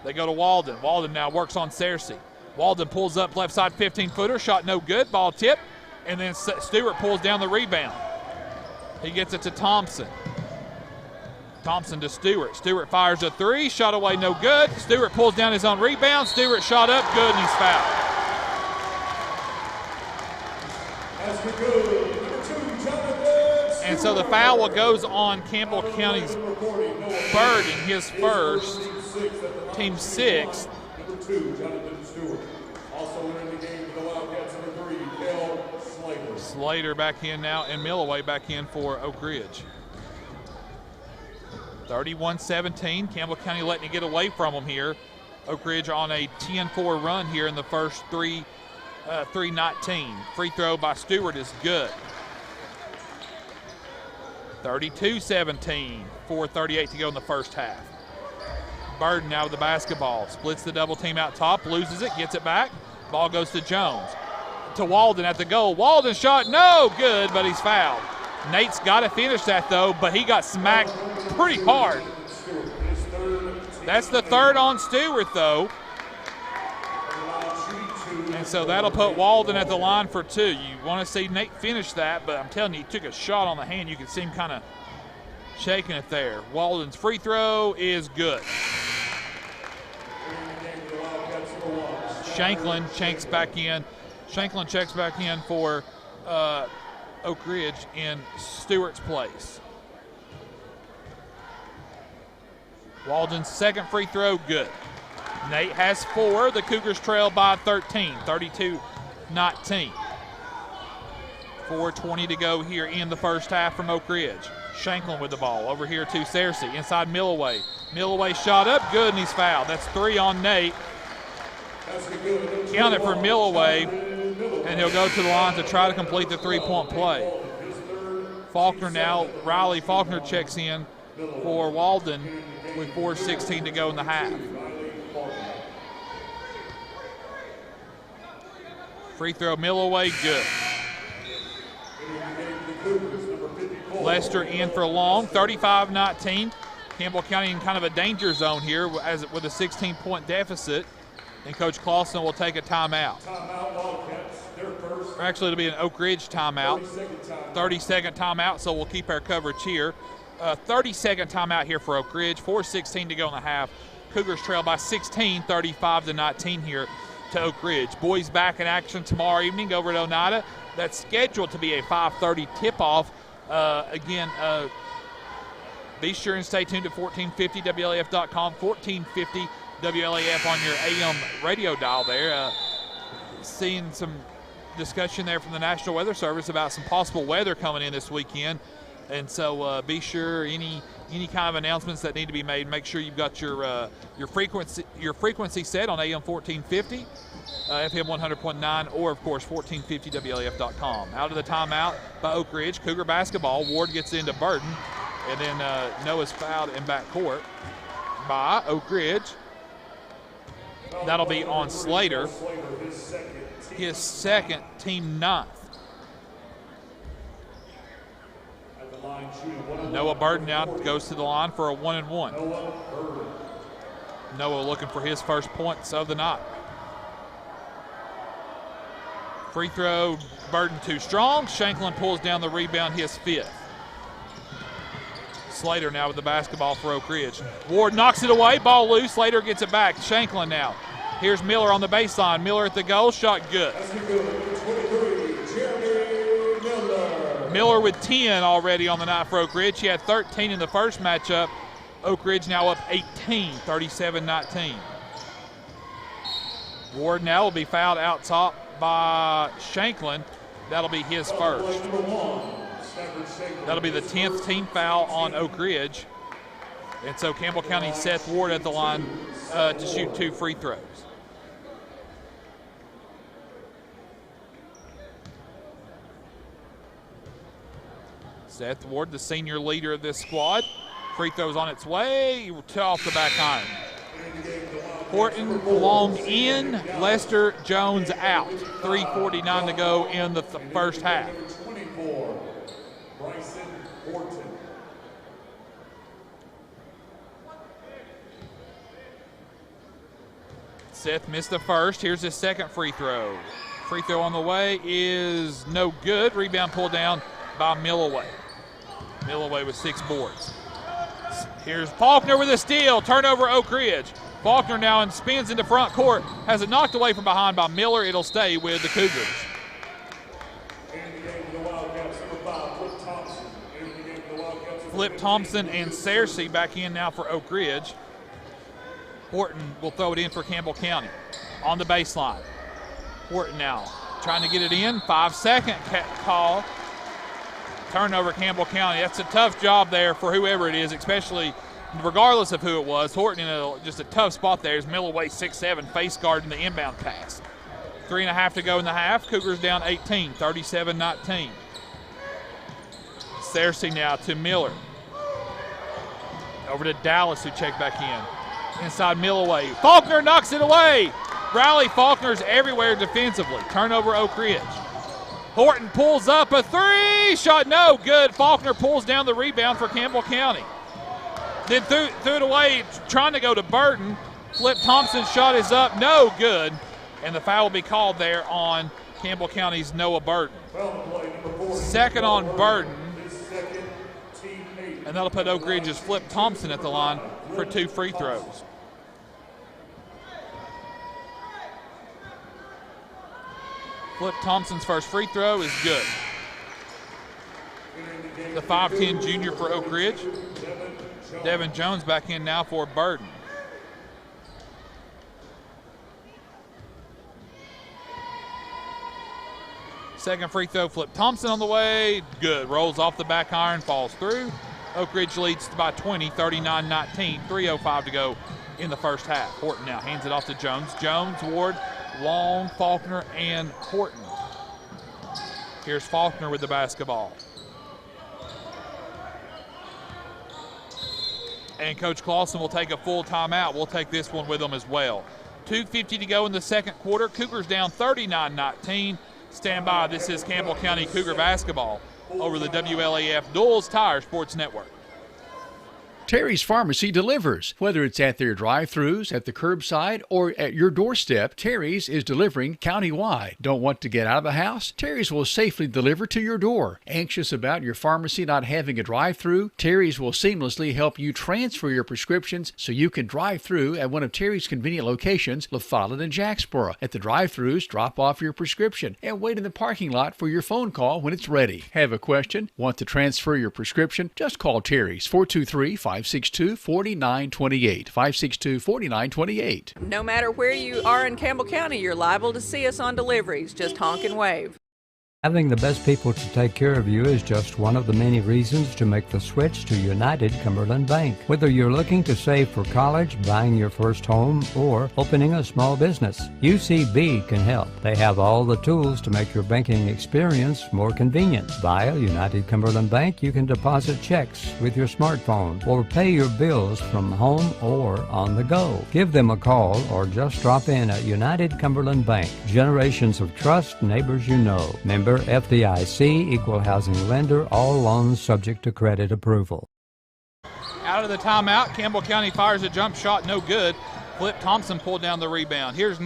They go to Walden. Walden now works on Searcy. Walden pulls up left side 15-footer. Shot no good. Ball tip. And then Stewart pulls down the rebound. He gets it to Thompson. Thompson to Stewart. Stewart fires a 3. Shot away no good. Stewart pulls down his own rebound. Stewart shot up good, and he's fouled. And so the foul goes on Campbell County's Burden, his first, team 6th. Slater back in now, and Millaway back in for Oak Ridge. 31-17, Campbell County letting it get away from them here. Oak Ridge on a 10-4 run here in the first 3 3-19. Free throw by Stewart is good. 32-17, 4:38 to go in the first half. Burden now with the basketball. Splits the double team out top, loses it, gets it back. Ball goes to Jones. To Walden at the goal. Walden shot, no good, but he's fouled. Nate's got to finish that though, but he got smacked pretty hard. That's the third on Stewart though. And so that'll put Walden at the line for 2. You want to see Nate finish that, but I'm telling you, he took a shot on the hand. You can see him kind of shaking it there. Walden's free throw is good. Shanklin checks back in. Shanklin checks back in for Oak Ridge in Stewart's place. Walden's second free throw, good. Nate has 4. The Cougars trail by 13, 32-19. 4:20 to go here in the first half from Oak Ridge. Shanklin with the ball over here to Searcy. Inside Milloway. Milloway shot up, good, and he's fouled. That's 3 on Nate. Count it for Milloway, and he'll go to the line to try to complete the 3-point play. Faulkner now, Riley Faulkner checks in for Walden with 4:16 to go in the half. Free throw, Milloway, good. Lester in for long, 35-19. Campbell County in kind of a danger zone here with a 16-point deficit. And Coach Clausen will take a timeout. Actually, it'll be an Oak Ridge timeout. 30-second timeout, so we'll keep our coverage here. 30-second timeout here for Oak Ridge. 4:16 to go in the half. Cougars trail by 16, 35-19 here to Oak Ridge. Boys back in action tomorrow evening over at Oneida. That's scheduled to be a 5:30 tip-off. Be sure and stay tuned to 1450 WLAF.com, 1450 WLAF on your AM radio dial there. Seeing some discussion there from the National Weather Service about some possible weather coming in this weekend. And so be sure any kind of announcements that need to be made, make sure you've got your frequency set on AM 1450, FM 100.9, or of course 1450WLAF.com. Out of the timeout by Oak Ridge, Cougar basketball. Ward gets into Burden, and then Noah's fouled in backcourt by Oak Ridge. That'll be on Slater, his second, team 9th. Noah Burden now goes to the line for a 1-and-1. Noah looking for his first points of the night. Free throw, Burden too strong. Shanklin pulls down the rebound, his 5th. Slater now with the basketball for Oak Ridge. Ward knocks it away, ball loose. Slater gets it back. Shanklin now. Here's Miller on the baseline. Miller at the goal, shot good. Miller with 10 already on the night for Oak Ridge. He had 13 in the first matchup. Oak Ridge now up 18, 37-19. Ward now will be fouled out top by Shanklin. That'll be his first. That'll be the 10th team foul on Oak Ridge. And so Campbell County Seth Ward at the line to shoot 2 free throws. Seth Ward, the senior leader of this squad. Free throws on its way, off the back iron. Horton long in, Lester Jones out. 3:49 to go in the first half. Seth missed the first. Here's his second free throw. Free throw on the way is no good. Rebound pulled down by Milloway. Milloway with 6 boards. Here's Faulkner with a steal. Turnover Oak Ridge. Faulkner now and spins into front court. Has it knocked away from behind by Miller. It'll stay with the Cougars. Flip Thompson and Searcy back in now for Oak Ridge. Horton will throw it in for Campbell County on the baseline. Horton now trying to get it in. 5-second call. Turnover Campbell County. That's a tough job there for whoever it is, especially regardless of who it was. Horton in just a tough spot there. Is Milloway 6'7", face guarding the inbound pass. 3.5 to go in the half. Cougars down 18, 37-19. Searcy now to Miller. Over to Dallas, who checked back in. Inside Milloway. Faulkner knocks it away. Riley Faulkner's everywhere defensively. Turnover, Oak Ridge. Horton pulls up a three. Shot no good. Faulkner pulls down the rebound for Campbell County. Then threw it away, trying to go to Burton. Flip Thompson's shot is up. No good. And the foul will be called there on Campbell County's Noah Burton. Second on Burton. And that'll put Oak Ridge's Flip Thompson at the line for 2 free throws. Flip Thompson's first free throw is good. The 5'10 junior for Oak Ridge. Devin Jones back in now for Burton. Second free throw, Flip Thompson on the way. Good. Rolls off the back iron, falls through. Oak Ridge leads by 20, 39-19. 3:05 to go in the first half. Horton now hands it off to Jones. Jones, Ward, Long, Faulkner, and Horton. Here's Faulkner with the basketball. And Coach Clausen will take a full timeout. We'll take this one with them as well. 2:50 to go in the second quarter. Cougars down 39-19. Stand by. This is Campbell County Cougar basketball over the WLAF Duels Tire Sports Network. Terry's Pharmacy delivers. Whether it's at their drive-thrus, at the curbside, or at your doorstep, Terry's is delivering countywide. Don't want to get out of the house? Terry's will safely deliver to your door. Anxious about your pharmacy not having a drive-thru? Terry's will seamlessly help you transfer your prescriptions so you can drive through at one of Terry's convenient locations, La Follette and Jacksboro. At the drive-thrus, drop off your prescription and wait in the parking lot for your phone call when it's ready. Have a question? Want to transfer your prescription? Just call Terry's 423-562-4928. 562-4928. No matter where you are in Campbell County, you're liable to see us on deliveries. Just honk and wave. Having the best people to take care of you is just one of the many reasons to make the switch to United Cumberland Bank. Whether you're looking to save for college, buying your first home, or opening a small business, UCB can help. They have all the tools to make your banking experience more convenient. Via United Cumberland Bank, you can deposit checks with your smartphone or pay your bills from home or on the go. Give them a call or just drop in at United Cumberland Bank. Generations of trust, neighbors you know. Member FDIC, equal housing lender, all loans subject to credit approval. Out of the timeout, Campbell County fires a jump shot, no good. Flip Thompson pulled down the rebound. Here's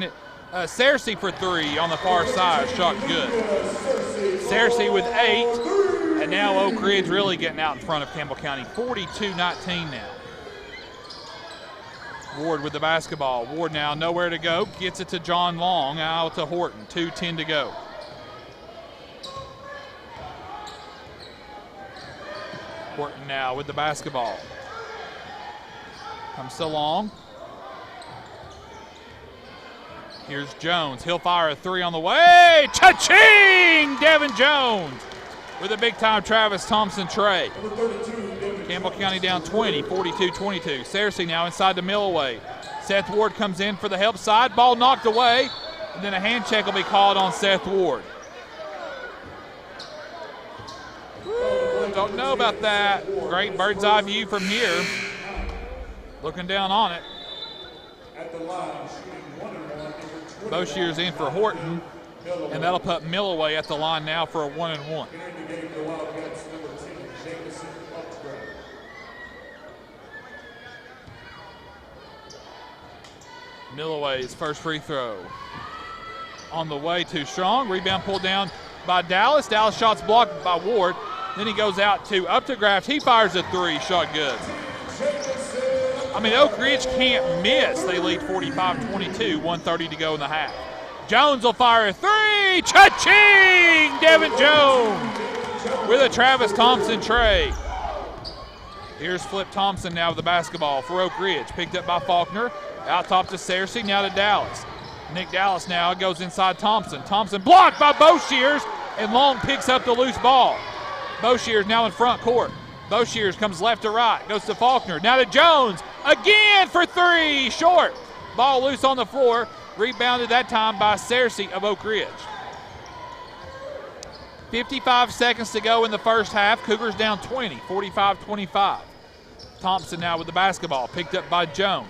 Searcy for three on the far side, shot good. Searcy with 8, and now Oak Ridge really getting out in front of Campbell County, 42-19 now. Ward with the basketball. Ward now nowhere to go, gets it to John Long, out to Horton, 2:10 to go. Horton now with the basketball. Comes to Long. Here's Jones. He'll fire a three on the way. Cha-ching! Devin Jones with a big-time Travis Thompson tray. Campbell County down 20, 42-22. Searcy now inside the Milloway. Seth Ward comes in for the help side. Ball knocked away. And then a hand check will be called on Seth Ward. Don't know about that. Great bird's eye view from here. Looking down on it. Boshear's in for Horton, and that'll put Milloway at the line now for a 1-and-1. Milloway's first free throw. On the way, too strong. Rebound pulled down by Dallas. Dallas shots blocked by Ward. Then he goes out to Updegraft. He fires a three, shot good. I mean, Oak Ridge can't miss. They lead 45-22, 1:30 to go in the half. Jones will fire a three. Cha-ching! Devin Jones with a Travis Thompson tray. Here's Flip Thompson now with the basketball for Oak Ridge. Picked up by Faulkner. Out top to Searcy, now to Dallas. Nick Dallas now goes inside Thompson. Thompson blocked by Boshears, and Long picks up the loose ball. Boshears now in front court. Boshears comes left to right, goes to Faulkner. Now to Jones, again for three, short. Ball loose on the floor. Rebounded that time by Cersei of Oak Ridge. 55 seconds to go in the first half. Cougars down 20, 45-25. Thompson now with the basketball, picked up by Jones.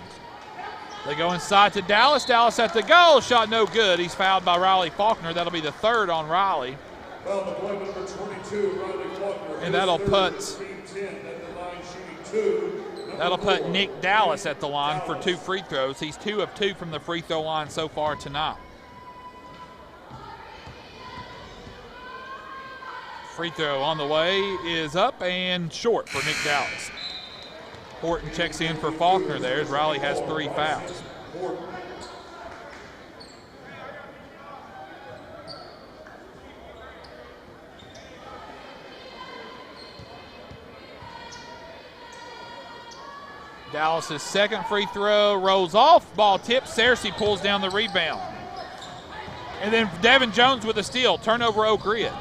They go inside to Dallas. Dallas at the goal. Shot no good. He's fouled by Riley Faulkner. That'll be the third on Riley. And that'll put Nick Dallas at the line for 2 free throws. He's 2 of 2 from the free throw line so far tonight. Free throw on the way is up and short for Nick Dallas. Horton checks in for Faulkner there as Riley has 3 fouls. Dallas's second free throw rolls off. Ball tipped. Cersei pulls down the rebound. And then Devin Jones with a steal. Turnover Oak Ridge.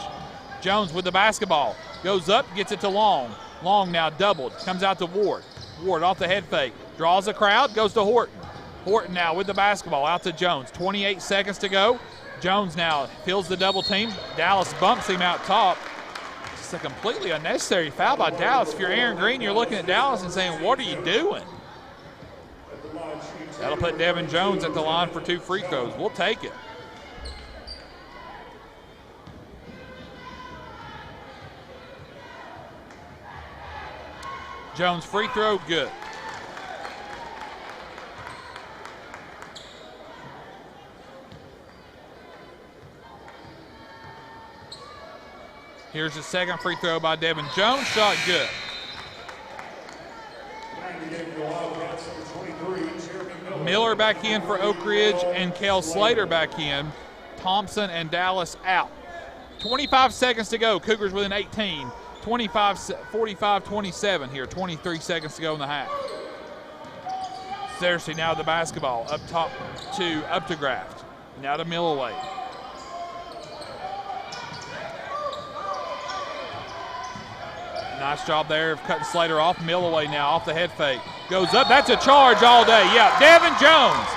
Jones with the basketball. Goes up, gets it to Long. Long now doubled. Comes out to Ward. Ward off the head fake. Draws a crowd, goes to Horton. Horton now with the basketball out to Jones. 28 seconds to go. Jones now feels the double team. Dallas bumps him out top. Just a completely unnecessary foul by Dallas. If you're Aaron Green, you're looking at Dallas and saying, what are you doing? That'll put Devin Jones at the line for 2 free throws. We'll take it. Jones free throw, good. Here's the second free throw by Devin Jones, shot good. Miller back in for Oak Ridge and Kel Slater back in. Thompson and Dallas out. 25 seconds to go, Cougars within 18. 45-27 here, 23 seconds to go in the half. Cersei now the basketball, up top to Updegraft. Now to Milloway. Nice job there of cutting Slater off. Milloway now off the head fake. Goes up, that's a charge all day. Yeah, Devin Jones.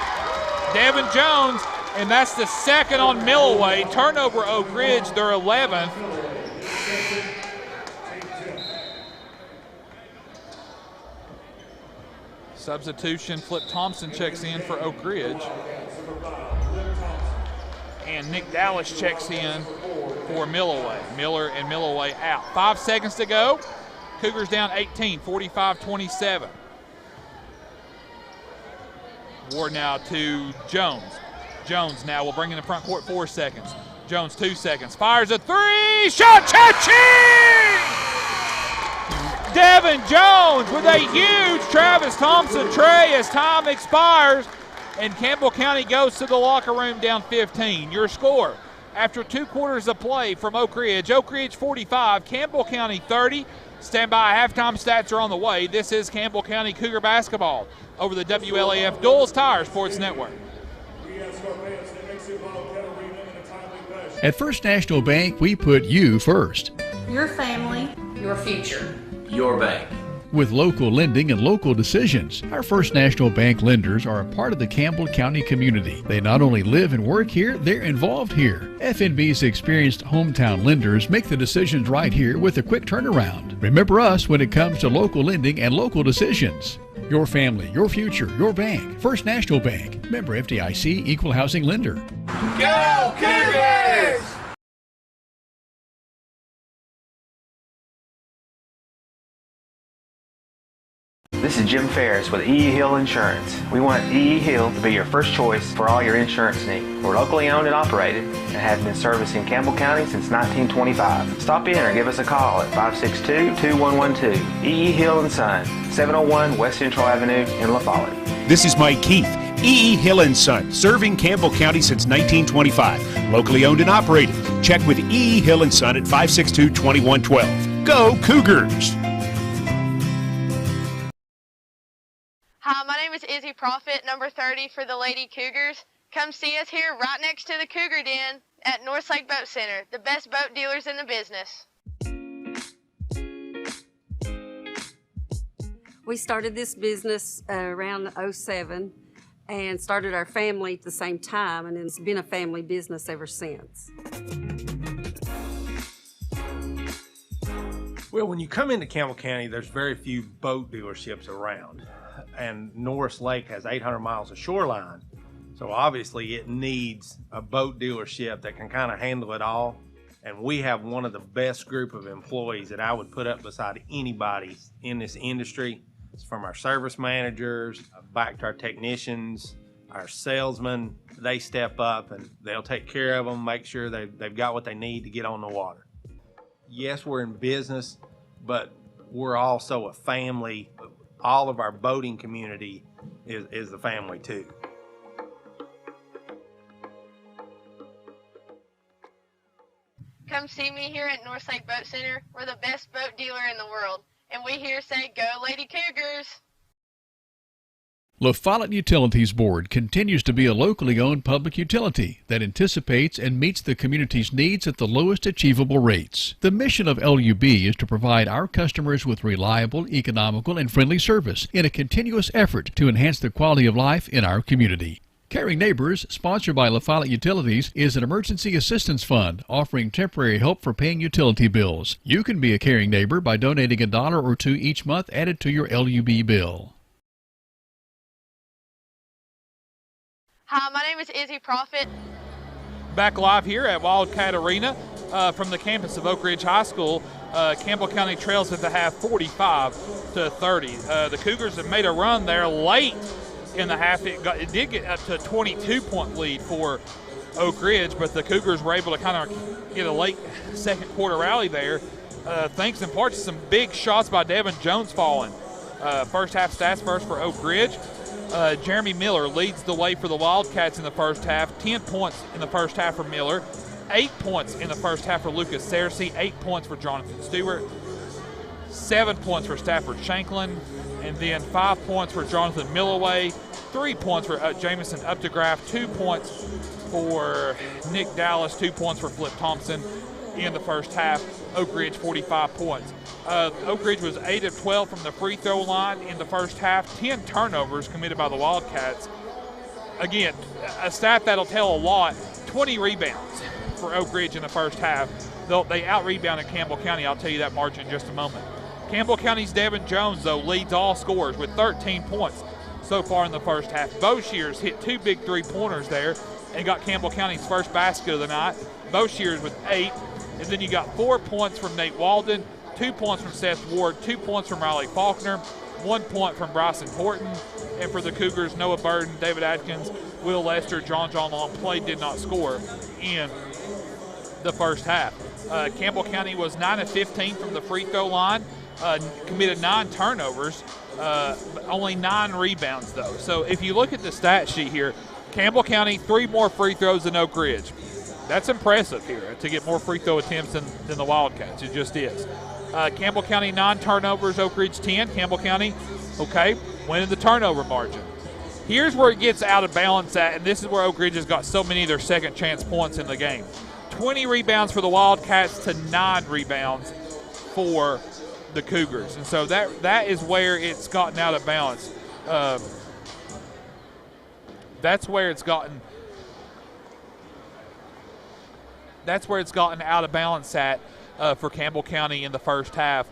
Devin Jones, and that's the second on Milloway. Turnover Oak Ridge, their 11th. Substitution, Flip Thompson checks in for Oak Ridge. And Nick Dallas checks in for Milloway. Miller and Milloway out. 5 seconds to go. Cougars down 18, 45-27. Ward now to Jones. Jones now will bring in the front court 4 seconds. Jones 2 seconds. Fires a 3. Shot, cha-ching! Devin Jones with a huge Travis Thompson tray as time expires, and Campbell County goes to the locker room down 15. Your score after 2 quarters of play from Oak Ridge 45, Campbell County 30. Stand by, halftime stats are on the way. This is Campbell County Cougar basketball over the WLAF Doles Tire Sports Network. At First National Bank, we put you first. Your family, your future. Your bank. With local lending and local decisions, our First National Bank lenders are a part of the Campbell County community. They not only live and work here, they're involved here. FNB's experienced hometown lenders make the decisions right here with a quick turnaround. Remember us when it comes to local lending and local decisions. Your family, your future, your bank. First National Bank. Member FDIC, Equal Housing Lender. Go Cougars! This is Jim Ferris with E.E. Hill Insurance. We want E.E. Hill to be your first choice for all your insurance needs. We're locally owned and operated and have been servicing Campbell County since 1925. Stop in or give us a call at 562-2112. E.E. Hill & Son, 701 West Central Avenue in La Follette. This is Mike Keith, E.E. Hill & Son, serving Campbell County since 1925. Locally owned and operated. Check with E.E. Hill & Son at 562-2112. Go Cougars! Hi, my name is Izzy Profit, number 30 for the Lady Cougars. Come see us here right next to the Cougar Den at Northlake Boat Center, the best boat dealers in the business. We started this business around '07. and started our family at the same time, and it's been a family business ever since. Well, when you come into Campbell County, there's very few boat dealerships around, and Norris Lake has 800 miles of shoreline, so obviously it needs a boat dealership that can kind of handle it all. And we have one of the best group of employees that I would put up beside anybody in this industry. It's from our service managers, back to our technicians, our salesmen. They step up and they'll take care of them, make sure they've got what they need to get on the water. Yes, we're in business, but we're also a family. All of our boating community is a family too. Come see me here at North Lake Boat Center. We're the best boat dealer in the world. And we here say, go Lady Cougars! La Follette Utilities Board continues to be a locally owned public utility that anticipates and meets the community's needs at the lowest achievable rates. The mission of LUB is to provide our customers with reliable, economical, and friendly service in a continuous effort to enhance the quality of life in our community. Caring Neighbors, sponsored by La Follette Utilities, is an emergency assistance fund offering temporary help for paying utility bills. You can be a caring neighbor by donating $1 or $2 each month added to your LUB bill. Hi, my name is Izzy Profit. Back live here at Wildcat Arena from the campus of Oak Ridge High School. Campbell County trails at the half 45-30. The Cougars have made a run there late in the half. It did get up to a 22-point lead for Oak Ridge, but the Cougars were able to kind of get a late second quarter rally there, thanks in part to some big shots by Devin Jones falling. First half stats first for Oak Ridge. Jeremy Miller leads the way for the Wildcats in the first half. 10 points in the first half for Miller. 8 points in the first half for Lucas Searcy. 8 points for Jonathan Stewart. 7 points for Stafford Shanklin. And then 5 points for Jonathan Milloway. 3 points for Jamison Updegraff. 2 points for Nick Dallas. 2 points for Flip Thompson in the first half. Oak Ridge 45 points. Oak Ridge was 8 of 12 from the free throw line in the first half. 10 turnovers committed by the Wildcats. Again, a stat that'll tell a lot. 20 rebounds for Oak Ridge in the first half. They out-rebounded Campbell County. I'll tell you that margin in just a moment. Campbell County's Devin Jones, though, leads all scorers with 13 points so far in the first half. Boshears hit 2 big three-pointers there and got Campbell County's first basket of the night. Boshears with 8. And then you got 4 points from Nate Walden, 2 points from Seth Ward, 2 points from Riley Faulkner, 1 point from Bryson Horton. And for the Cougars, Noah Burden, David Atkins, Will Lester, John Long played, did not score in the first half. Campbell County was 9 of 15 from the free throw line, committed 9 turnovers, only 9 rebounds though. So if you look at the stat sheet here, Campbell County 3 more free throws than Oak Ridge. That's impressive here to get more free throw attempts than the Wildcats. It just is. Campbell County 9 turnovers, Oak Ridge 10. Campbell County, okay, winning the turnover margin. Here's where it gets out of balance at, and this is where Oak Ridge has got so many of their second chance points in the game. 20 rebounds for the Wildcats to 9 rebounds for the Cougars. And so that is where it's gotten out of balance. That's where it's gotten out of balance at for Campbell County in the first half.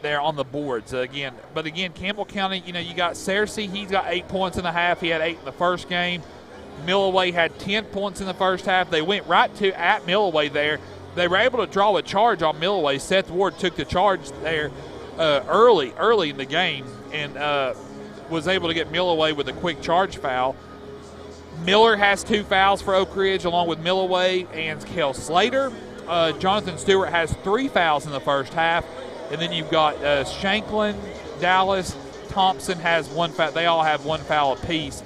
There on the boards again. But again, Campbell County, you got Searcy. He's got 8 points in the half. He had 8 in the first game. Milloway had 10 points in the first half. They went right at Milloway there. They were able to draw a charge on Milloway. Seth Ward took the charge there early in the game and was able to get Milloway with a quick charge foul. Miller has 2 fouls for Oak Ridge along with Milloway and Kel Slater. Jonathan Stewart has 3 fouls in the first half. And then you've got Shanklin, Dallas, Thompson has 1 foul. They all have 1 foul apiece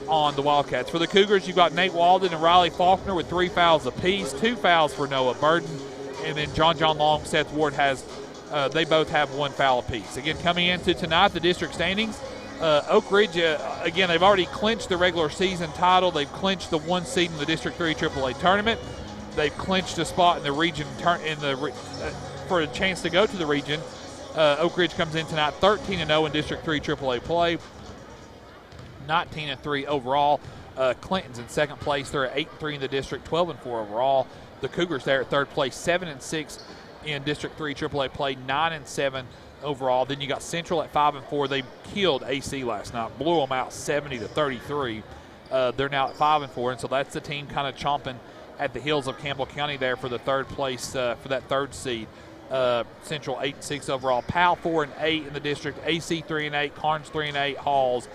on the Wildcats. For the Cougars, you've got Nate Walden and Riley Faulkner with 3 fouls apiece. 2 fouls for Noah Burden. And then John Long, Seth Ward they both have 1 foul apiece. Again, coming into tonight, the district standings, Oak Ridge, again, they've already clinched the regular season title. They've clinched the 1 seed in the District 3 AAA tournament. They've clinched a spot in the region for a chance to go to the region. Oak Ridge comes in tonight 13-0 in District 3 AAA play. 19-3 overall. Clinton's in second place. They're at 8-3 in the district, 12-4 overall. The Cougars there at third place, 7-6 in District 3 AAA play, 9-7 overall. Then you got Central at 5-4. They killed AC last night, blew them out 70-33. They're now at 5-4, and so that's the team kind of chomping at the heels of Campbell County there for the third place, for that third seed. Central 8-6 overall. Powell 4-8 in the district. AC 3-8. Carnes 3-8. Halls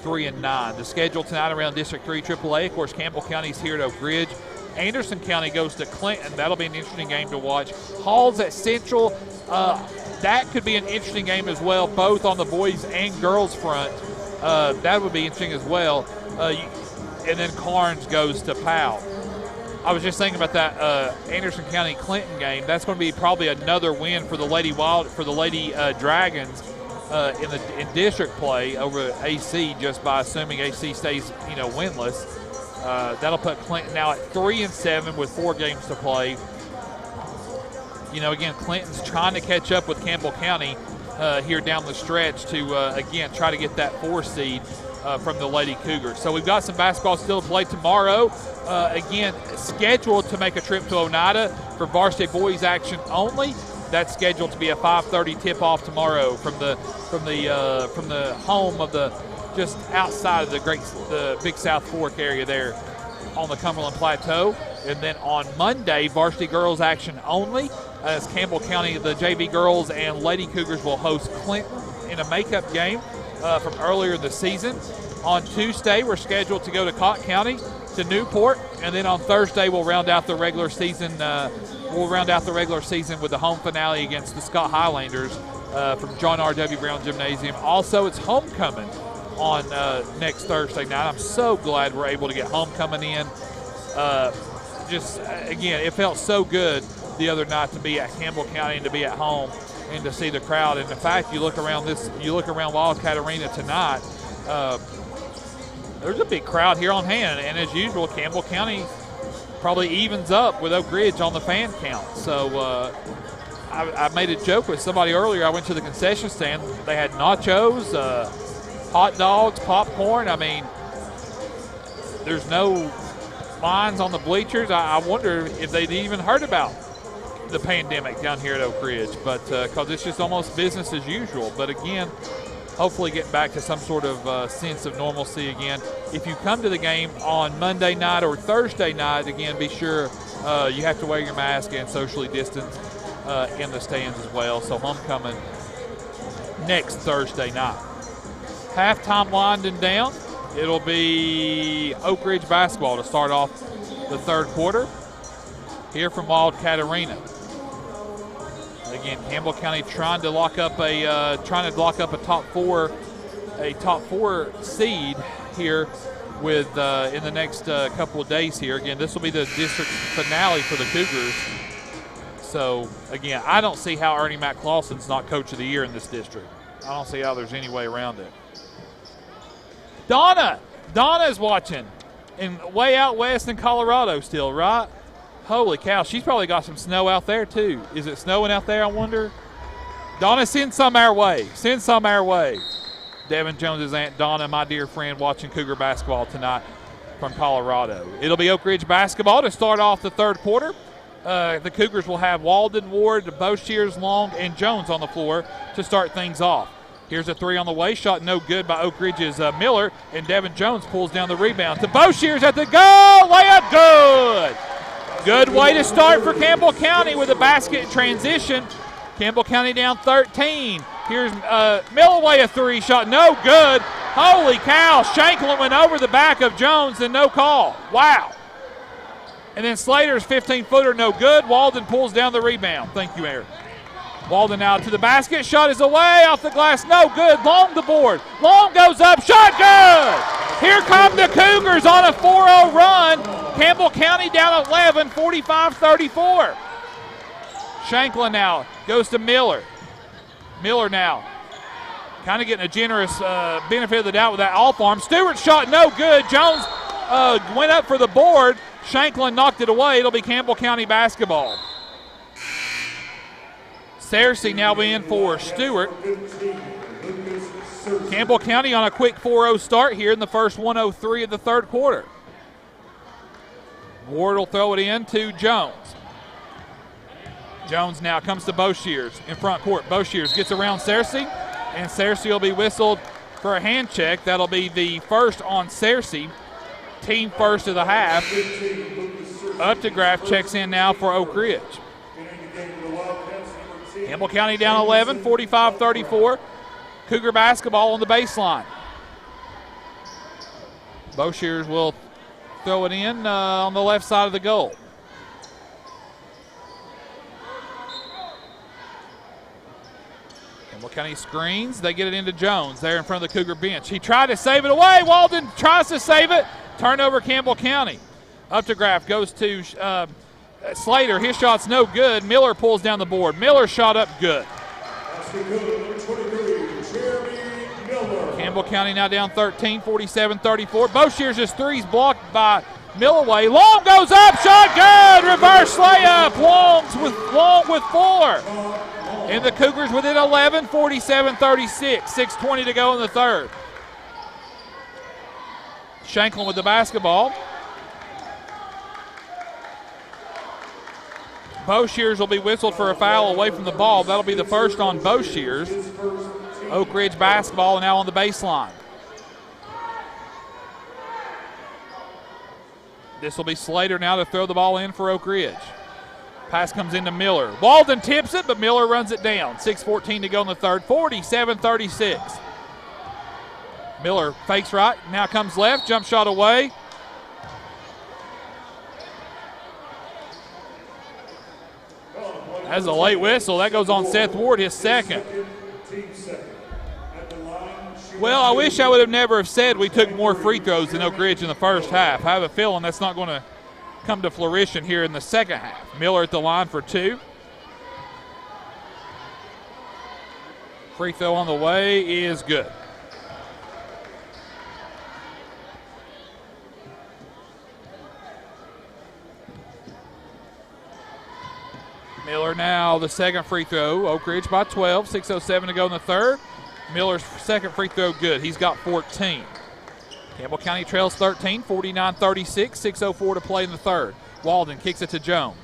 3-9. The schedule tonight around District 3 AAA. Of course, Campbell County's here at Oak Ridge. Anderson County goes to Clinton. That'll be an interesting game to watch. Halls at Central. That could be an interesting game as well, both on the boys and girls front. That would be interesting as well. And then Carnes goes to Powell. I was just thinking about that Anderson County Clinton game. That's going to be probably another win for the Lady Dragons in district play over AC, just by assuming AC stays winless. That'll put Clinton now at 3-7 with 4 games to play. Again, Clinton's trying to catch up with Campbell County here down the stretch to again try to get that 4 seed from the Lady Cougars. So we've got some basketball still to play tomorrow. Again, scheduled to make a trip to Oneida for varsity boys action only. That's scheduled to be a 5:30 tip-off tomorrow from the home of the just outside of the Big South Fork area there on the Cumberland Plateau. And then on Monday, varsity girls action only, as Campbell County, the JV girls and Lady Cougars will host Clinton in a makeup game from earlier in the season. On Tuesday, we're scheduled to go to Cotton County, to Newport, and then on Thursday we'll round out the regular season. With the home finale against the Scott Highlanders from John R.W. Brown Gymnasium. Also, it's homecoming on next Thursday night. I'm so glad we're able to get homecoming in. Again, it felt so good the other night to be at Campbell County and to be at home and to see the crowd. And in fact, you look around Wildcat Arena tonight, there's a big crowd here on hand. And as usual, Campbell County probably evens up with Oak Ridge on the fan count. So I made a joke with somebody earlier. I went to the concession stand. They had nachos, hot dogs, popcorn. I mean, there's no lines on the bleachers. I wonder if they'd even heard about the pandemic down here at Oak Ridge, but because it's just almost business as usual. But again, hopefully getting back to some sort of sense of normalcy again. If you come to the game on Monday night or Thursday night, again, be sure you have to wear your mask and socially distance in the stands as well. So homecoming next Thursday night. Halftime winding down. It'll be Oak Ridge basketball to start off the third quarter here from Wildcat Arena. Again, Campbell County trying to lock up a top four seed here with in the next couple of days here. Again, this will be the district finale for the Cougars. So again, I don't see how Ernie McClawson's not Coach of the Year in this district. I don't see how there's any way around it. Donna's watching, and way out west in Colorado still, right? Holy cow, she's probably got some snow out there too. Is it snowing out there, I wonder? Donna, send some our way. Devin Jones's Aunt Donna, my dear friend, watching Cougar basketball tonight from Colorado. It'll be Oak Ridge basketball to start off the third quarter. The Cougars will have Walden, Ward, Boshears, Long, and Jones on the floor to start things off. Here's a three on the way. Shot no good by Oak Ridge's Miller, and Devin Jones pulls down the rebound. To Boshears at the goal. Layup good. Good way to start for Campbell County with a basket transition. Campbell County down 13. Here's Millaway, a three. Shot no good. Holy cow. Shanklin went over the back of Jones and no call. Wow. And then Slater's 15-footer, no good. Walden pulls down the rebound. Thank you, Eric. Walden out to the basket. Shot is away off the glass. No good. Long the board. Long goes up. Shot good. Here come the Cougars on a 4-0 run. Campbell County down 11, 45-34. Shanklin now goes to Miller. Miller now kind of getting a generous benefit of the doubt with that off arm. Stewart's shot no good. Jones went up for the board. Shanklin knocked it away. It'll be Campbell County basketball. Searcy now in for Stewart. Campbell County on a quick 4-0 start here in the first 1:03 of the third quarter. Ward will throw it in to Jones. Jones now comes to Boshears in front court. Boshears gets around Searcy, and Searcy will be whistled for a hand check. That'll be the first on Searcy, team first of the half. Updegraff checks in now for Oak Ridge. Campbell County down 11, 45-34. Cougar basketball on the baseline. Boshears will throw it in on the left side of the goal. Campbell County screens. They get it into Jones there in front of the Cougar bench. He tried to save it away. Walden tries to save it. Turnover Campbell County. Updegraff goes to Slater. His shot's no good. Miller pulls down the board. Miller shot up good. Campbell County now down 13, 47-34. Boshears' just threes blocked by Milloway. Long goes up, shot good. Reverse layup. Long with 4. And the Cougars within 11, 47-36. 6:20 to go in the third. Shanklin with the basketball. Boshears will be whistled for a foul away from the ball. That'll be the first on Boshears. Oak Ridge basketball now on the baseline. This will be Slater now to throw the ball in for Oak Ridge. Pass comes into Miller. Walden tips it, but Miller runs it down. 6:14 to go in the third, 47-36. Miller fakes right, now comes left, jump shot away. That's a late whistle. That goes on Seth Ward, his second. Well, I wish I would have never have said we took more free throws than Oak Ridge in the first half. I have a feeling that's not going to come to fruition here in the second half. Miller at the line for 2. Free throw on the way is good. Miller now the second free throw. Oak Ridge by 12, 6:07 to go in the third. Miller's second free throw good. He's got 14. Campbell County trails 13, 49-36, 6:04 to play in the third. Walden kicks it to Jones.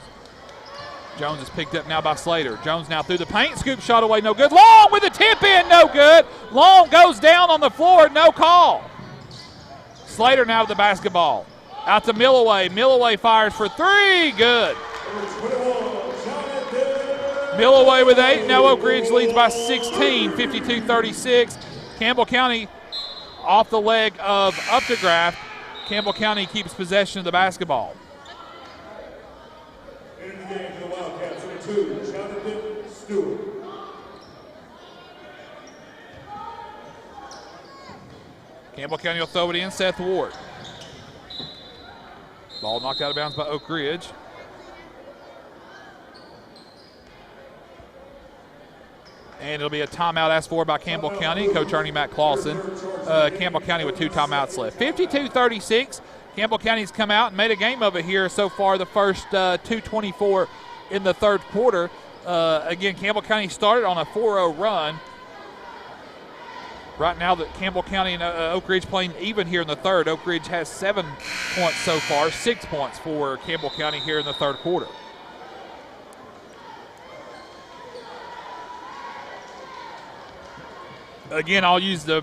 Jones is picked up now by Slater. Jones now through the paint. Scoop shot away, no good. Long with the tip in, no good. Long goes down on the floor, no call. Slater now with the basketball. Out to Milloway. Milloway fires for 3, good. Milloway with 8. Now Oak Ridge leads by 16, 52-36. Campbell County off the leg of Updegraff. Campbell County keeps possession of the basketball. In the game for the Wildcats, number 2, Jonathan Stewart. Campbell County will throw it in, Seth Ward. Ball knocked out of bounds by Oak Ridge. And it'll be a timeout asked for by Campbell County. Coach Ernie Matt Clausen. Campbell County with 2 timeouts left. 52-36. Campbell County's come out and made a game of it here so far, the first 2:24 in the third quarter. Again, Campbell County started on a 4-0 run. Right now that Campbell County and Oak Ridge playing even here in the third. Oak Ridge has 7 points so far, 6 points for Campbell County here in the third quarter. Again, I'll use the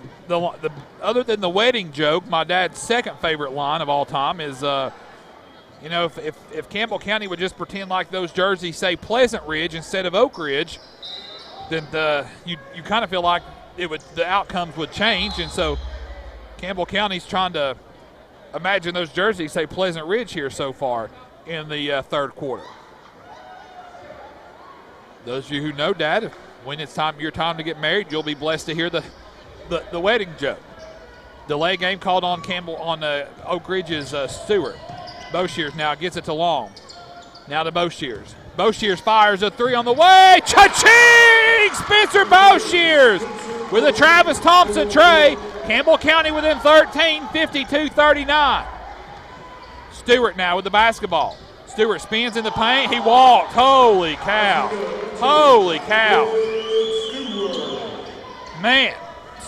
other than the wedding joke, my dad's second favorite line of all time is, if Campbell County would just pretend like those jerseys say Pleasant Ridge instead of Oak Ridge, then you kind of feel like the outcomes would change. And so Campbell County's trying to imagine those jerseys say Pleasant Ridge here so far in the third quarter. Those of you who know Dad, when it's your time to get married, you'll be blessed to hear the wedding joke. Delay game called on Oak Ridge's Stewart. Boshears now gets it to Long. Now to Boshears. Boshears fires a 3 on the way. Cha-ching! Spencer Boshears with a Travis Thompson tray. Campbell County within 13, 52-39. Stewart now with the basketball. Stewart spins in the paint. He walked. Holy cow. Holy cow. Man,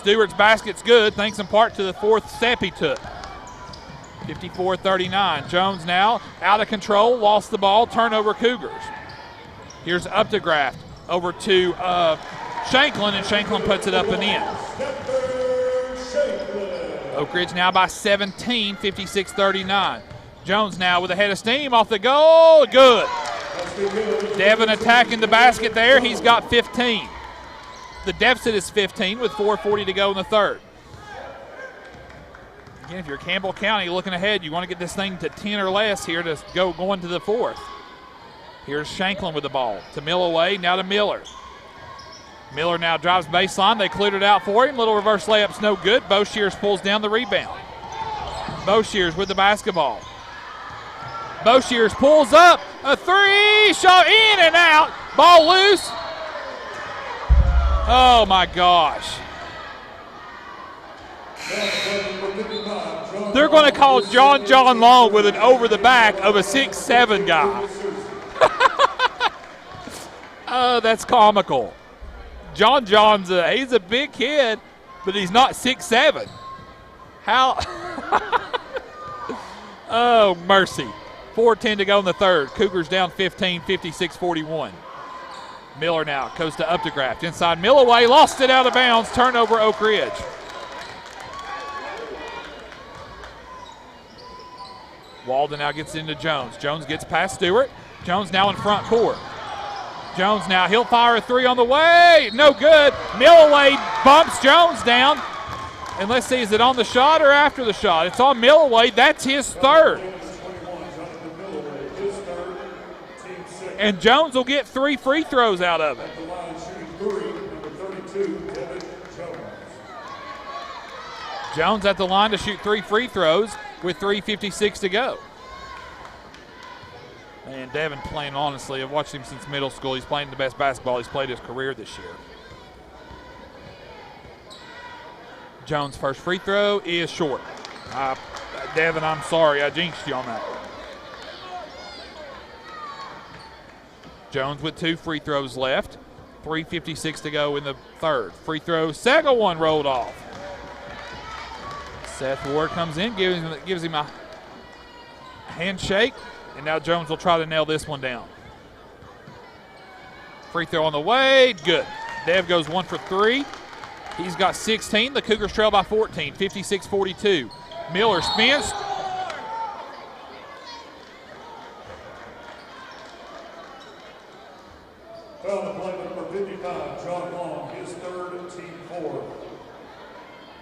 Stewart's basket's good, thanks in part to the fourth step he took. 54-39. Jones now out of control, lost the ball, turnover Cougars. Here's Updegraft over to Shanklin, and Shanklin puts it up and in. Oak Ridge now by 17, 56-39. Jones now with a head of steam off the goal, good. Devin attacking the basket there, he's got 15. The deficit is 15 with 4:40 to go in the third. Again, if you're Campbell County looking ahead, you want to get this thing to 10 or less here to go into the fourth. Here's Shanklin with the ball to Milloway, now to Miller. Miller now drives baseline. They cleared it out for him. Little reverse layup's no good. Boshears pulls down the rebound. Boshears with the basketball. Boshears pulls up. A three, shot in and out. Ball loose. Oh, my gosh. They're going to call John Long with an over the back of a 6'7" guy. Oh, that's comical. John's he's a big kid, but he's not 6'7". How? Oh, mercy. 4:10 to go in the third. Cougars down 15, 56-41. Miller now goes to Updegraft. Inside Milloway, lost it out of bounds. Turnover Oak Ridge. Walden now gets into Jones. Jones gets past Stewart. Jones now in front court. Jones now, he'll fire a three on the way. No good. Milloway bumps Jones down. And let's see, is it on the shot or after the shot? It's on Milloway. That's his third. And Jones will get 3 free throws out of it. Jones at the line to shoot 3 free throws with 3:56 to go. Man, Devin playing honestly. I've watched him since middle school. He's playing the best basketball he's played his career this year. Jones' first free throw is short. Devin, I'm sorry. I jinxed you on that. Jones with 2 free throws left. 3:56 to go in the third. Free throw, second one rolled off. Seth Ward comes in, gives him a handshake, and now Jones will try to nail this one down. Free throw on the way, good. Dev goes 1 for 3. He's got 16. The Cougars trail by 14, 56-42. Miller spins. Foul play number 55, John Long, his third, team fourth.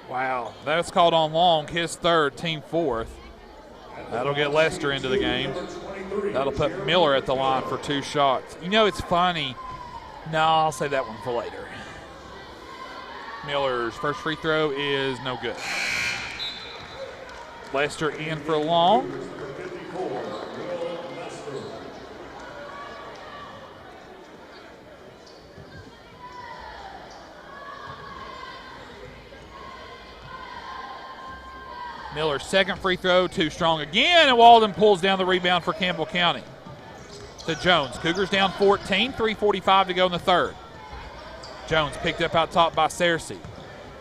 Wow, that's called on Long, his third, team fourth. That'll get Lester into the game. That'll put Miller at the line for 2 shots. You know, it's funny. No, I'll save that one for later. Miller's first free throw is no good. Lester in for Long. Miller's second free throw, too strong again, and Walden pulls down the rebound for Campbell County. To Jones. Cougars down 14, 3:45 to go in the third. Jones picked up out top by Searcy.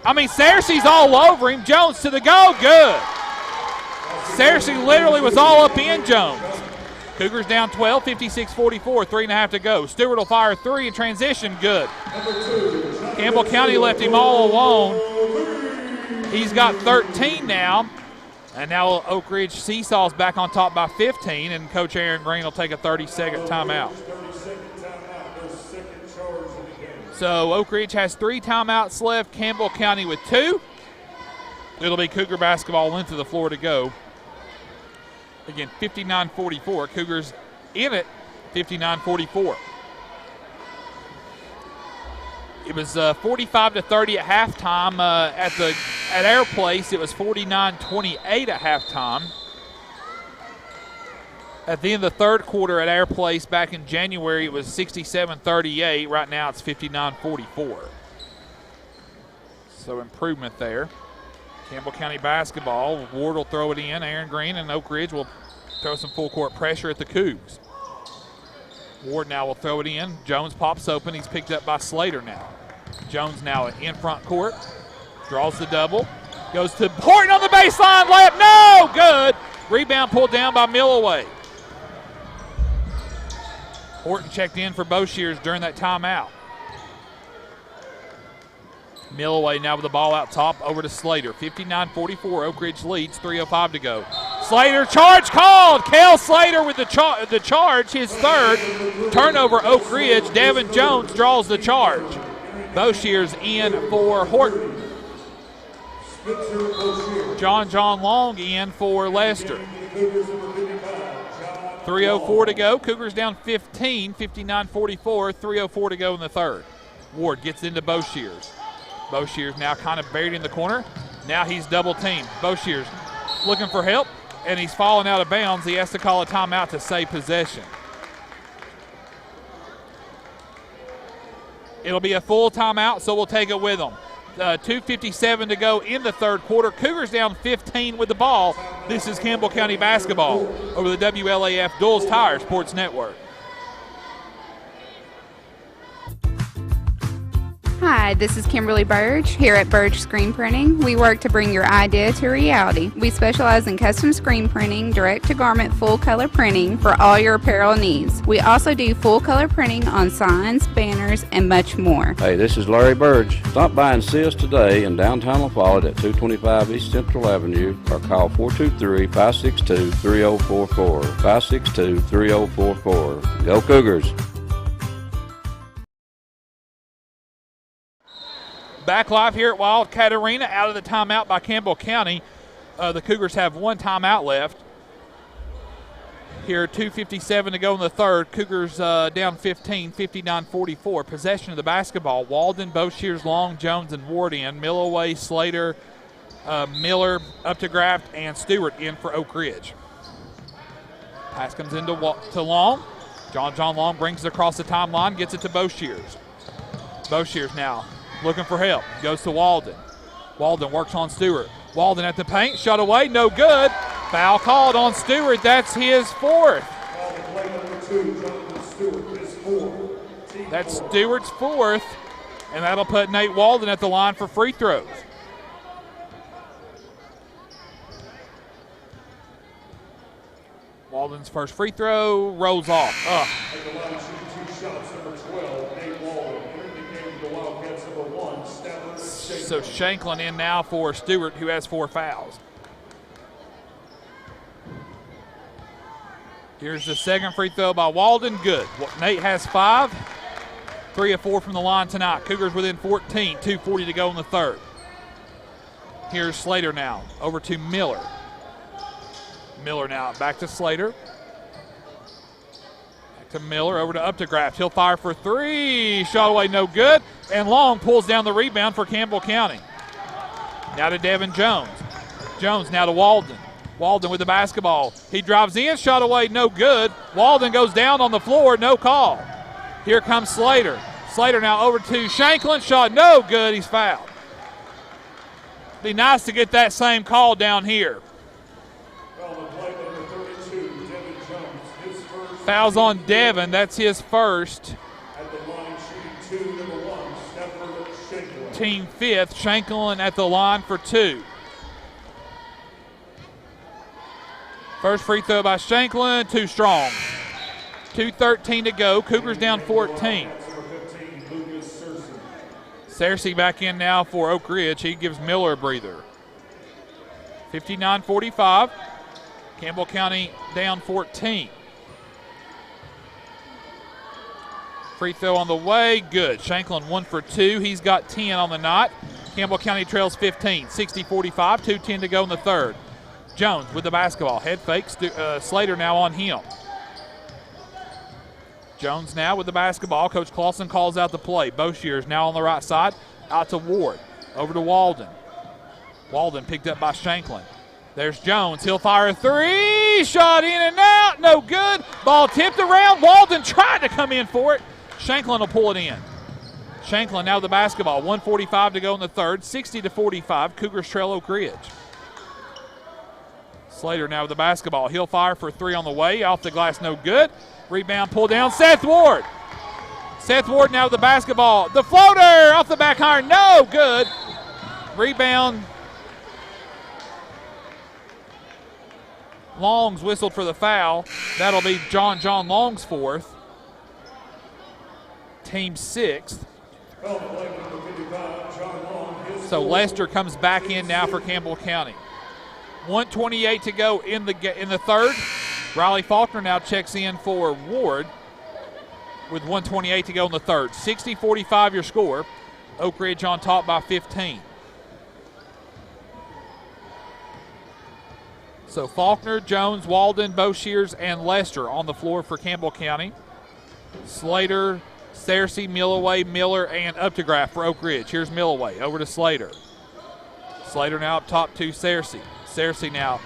Searcy's all over him. Jones to the goal, good. Searcy literally was all up in Jones. Cougars down 12, 56-44, 3.5 to go. Stewart will fire 3 in transition, good. Campbell County left him all alone. He's got 13 now. And now Oak Ridge seesaws back on top by 15, and Coach Aaron Green will take a 30-second timeout. So Oak Ridge has 3 timeouts left, Campbell County with 2. It'll be Cougar basketball length of the floor to go. Again, 59-44. Cougars in it, 59-44. It was 45-30 at halftime. At Air Place, it was 49-28 at halftime. At the end of the third quarter at Air Place back in January, it was 67-38. Right now, it's 59-44. So improvement there. Campbell County basketball. Ward will throw it in. Aaron Green and Oak Ridge will throw some full court pressure at the Cougs. Ward now will throw it in. Jones pops open. He's picked up by Slater now. Jones now in front court. Draws the double. Goes to Horton on the baseline. Layup. No good. Rebound pulled down by Milloway. Horton checked in for Boshears during that timeout. Milloway now with the ball out top over to Slater. 59-44. Oak Ridge leads. 3:05 to go. Slater, charge called. Cale Slater with the charge, his third. Turnover, Oak Ridge. Devin Jones draws the charge. Boshears in for Horton. John Long in for Lester. 3:04 to go. Cougars down 15, 59-44. 3:04 to go in the third. Ward gets into Boshears. Boshears now kind of buried in the corner. Now he's double teamed. Boshears looking for help, and he's falling out of bounds. He has to call a timeout to save possession. It'll be a full timeout, so we'll take it with them. 2:57 to go in the third quarter. Cougars down 15 with the ball. This is Campbell County basketball over the WLAF Dulles Tire Sports Network. Hi, this is Kimberly Burge here at Burge Screen Printing. We work to bring your idea to reality. We specialize in custom screen printing, direct-to-garment full-color printing for all your apparel needs. We also do full-color printing on signs, banners, and much more. Hey, this is Larry Burge. Stop by and see us today in downtown La Follette at 225 East Central Avenue or call 423-562-3044. 562-3044. Go Cougars! Back live here at Wildcat Arena, out of the timeout by Campbell County. The Cougars have one timeout left. Here, 2:57 to go in the third. Cougars down 15, 59-44. Possession of the basketball. Walden, Boshears, Long, Jones, and Ward in. Milloway, Slater, Miller, Updegraft, and Stewart in for Oak Ridge. Pass comes into Long. John Long brings it across the timeline, gets it to Boshears. Boshears now looking for help. Goes to Walden. Walden works on Stewart. Walden at the paint. Shot away. No good. Foul called on Stewart. That's his fourth. That's Stewart's fourth. And that'll put Nate Walden at the line for free throws. Walden's first free throw rolls off. So Shanklin in now for Stewart, who has 4 fouls. Here's the second free throw by Walden. Good. Nate has 5. 3 of 4 from the line tonight. Cougars within 14. 2:40 to go in the third. Here's Slater now. Over to Miller. Miller now back to Slater. Back to Miller. Over to Updegraft. He'll fire for 3. Shot away, no good. And Long pulls down the rebound for Campbell County. Now to Devin Jones. Jones now to Walden. Walden with the basketball. He drives in, shot away, no good. Walden goes down on the floor, no call. Here comes Slater. Slater now over to Shanklin, shot no good, he's fouled. Be nice to get that same call down here. Fouls on Devin, that's his first. Team 5th, Shanklin at the line for 2. First free throw by Shanklin, too strong. 2:13 to go, Cougars down 14. Searcy back in now for Oak Ridge. He gives Miller a breather. 59-45, Campbell County down 14. Free throw on the way, good. Shanklin 1 for 2. He's got 10 on the night. Campbell County trails 15, 60-45, 2:10 to go in the third. Jones with the basketball, head fake, Slater now on him. Jones now with the basketball. Coach Clausen calls out the play. Boshears now on the right side, out to Ward, over to Walden. Walden picked up by Shanklin. There's Jones, he'll fire a 3, shot in and out, no good. Ball tipped around, Walden tried to come in for it. Shanklin will pull it in. Shanklin now with the basketball, 1:45 to go in the third, 60-45, Cougars trail Oak Ridge. Slater now with the basketball. He'll fire for 3 on the way. Off the glass, no good. Rebound pulled down. Seth Ward. Seth Ward now with the basketball. The floater off the back iron, no good. Rebound. Long's whistled for the foul. That'll be John Long's fourth. Team sixth. So Lester comes back in now for Campbell County. 1:28 to go in the third. Riley Faulkner now checks in for Ward with 1:28 to go in the third. 60-45 your score. Oak Ridge on top by 15. So Faulkner, Jones, Walden, Boshears, and Lester on the floor for Campbell County. Slater, Searcy, Milloway, Miller, and Updegraff for Oak Ridge. Here's Milloway over to Slater. Slater now up top to Searcy. Searcy now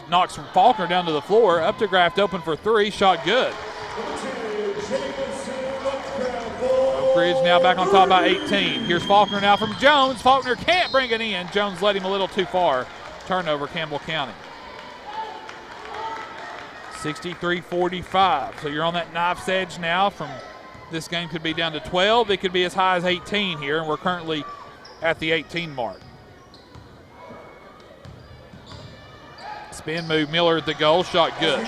knocks Faulkner down to the floor. Updegraff open for three. Shot good. Oak Ridge now back on top by 18. Here's Faulkner now from Jones. Faulkner can't bring it in. Jones led him a little too far. Turnover, Campbell County. 63-45. So you're on that knife's edge now. From this game could be down to 12. It could be as high as 18 here, and we're currently at the 18 mark. Spin move, Miller at the goal. Shot good.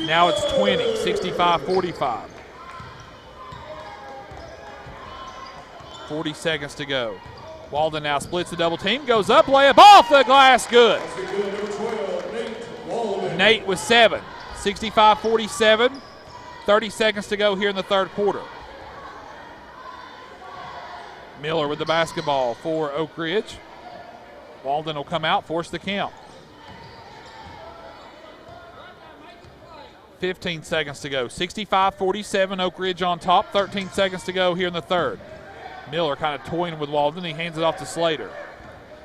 Now it's 20, 65-45. 40 seconds to go. Walden now splits the double team, goes up, layup off the glass, good. Nate with 7, 65-47. 30 seconds to go here in the third quarter. Miller with the basketball for Oak Ridge. Walden will come out, force the count. 15 seconds to go. 65-47, Oak Ridge on top. 13 seconds to go here in the third. Miller kind of toying with Walden. He hands it off to Slater.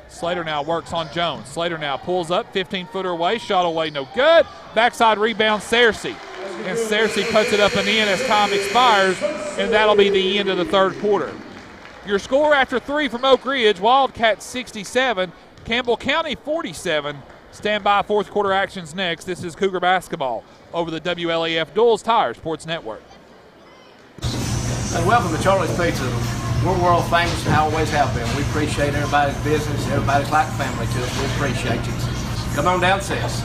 Slater now works on Jones. Slater now pulls up, 15-footer away, shot away, no good. Backside rebound, Searcy. And Searcy puts it up and in as time expires, and that'll be the end of the third quarter. Your score after three from Oak Ridge, Wildcats 67, Campbell County 47. Stand by, fourth quarter actions next. This is Cougar basketball over the WLAF Duels Tire Sports Network. And welcome to Charlie's Pizza. We're world famous and always have been. We appreciate everybody's business. Everybody's like family to us. We appreciate you. Come on down, sis.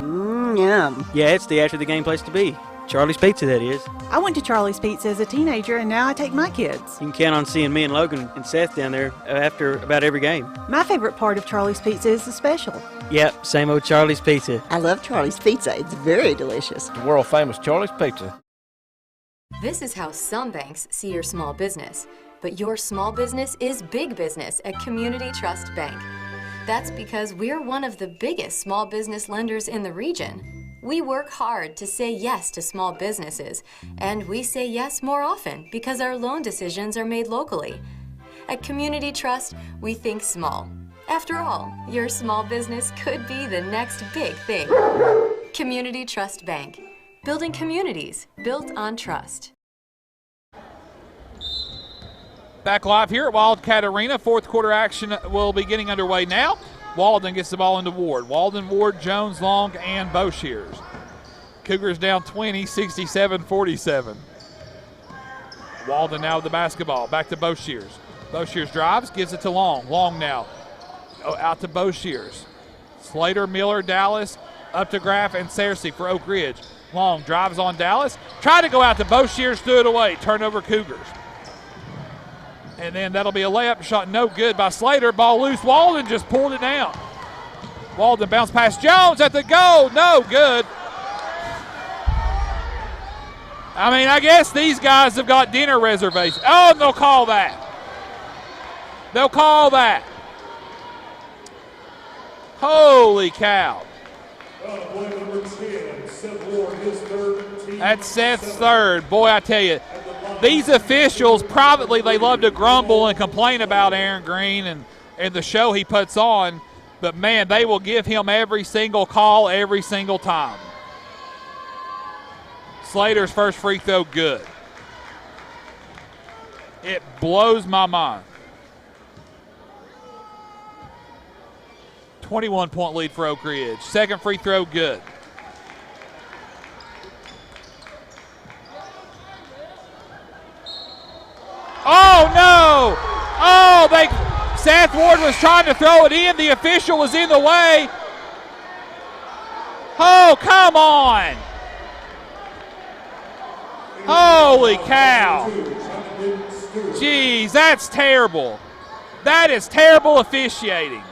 Yum. Yeah, it's the after the game place to be. Charlie's Pizza, that is. I went to Charlie's Pizza as a teenager, and now I take my kids. You can count on seeing me and Logan and Seth down there after about every game. My favorite part of Charlie's Pizza is the special. Yep, same old Charlie's Pizza. I love Charlie's Pizza. It's very delicious. The world famous Charlie's Pizza. This is how some banks see your small business. But your small business is big business at Community Trust Bank. That's because we're one of the biggest small business lenders in the region. We work hard to say yes to small businesses, and we say yes more often because our loan decisions are made locally. At Community Trust, we think small. After all, your small business could be the next big thing. Community Trust Bank. Building communities built on trust. Back live here at Wildcat Arena. Fourth quarter action will be getting underway now. Walden gets the ball into Ward. Walden, Ward, Jones, Long, and Boshears. Cougars down 20, 67-47. Walden now with the basketball. Back to Boshears. Boshears drives, gives it to Long. Long now out to Boshears. Slater, Miller, Dallas, Updegraff, and Searcy for Oak Ridge. Long drives on Dallas. Tried to go out to Boshears, threw it away. Turnover Cougars. And then that'll be a layup shot, no good by Slater. Ball loose. Walden just pulled it down. Walden bounced past Jones at the goal. No good. I mean, I guess these guys have got dinner reservations. Oh, and they'll call that. They'll call that. Holy cow. That's Seth's third. Boy, I tell you, these officials privately, they love to grumble and complain about Aaron Green and the show he puts on, but man, they will give him every single call every single time. Slater's first free throw, good. It blows my mind. 21-point lead for Oak Ridge. Second free throw, good. Oh, no! Oh, Seth Ward was trying to throw it in. The official was in the way. Oh, come on! Holy cow! Jeez, that's terrible. That is terrible officiating.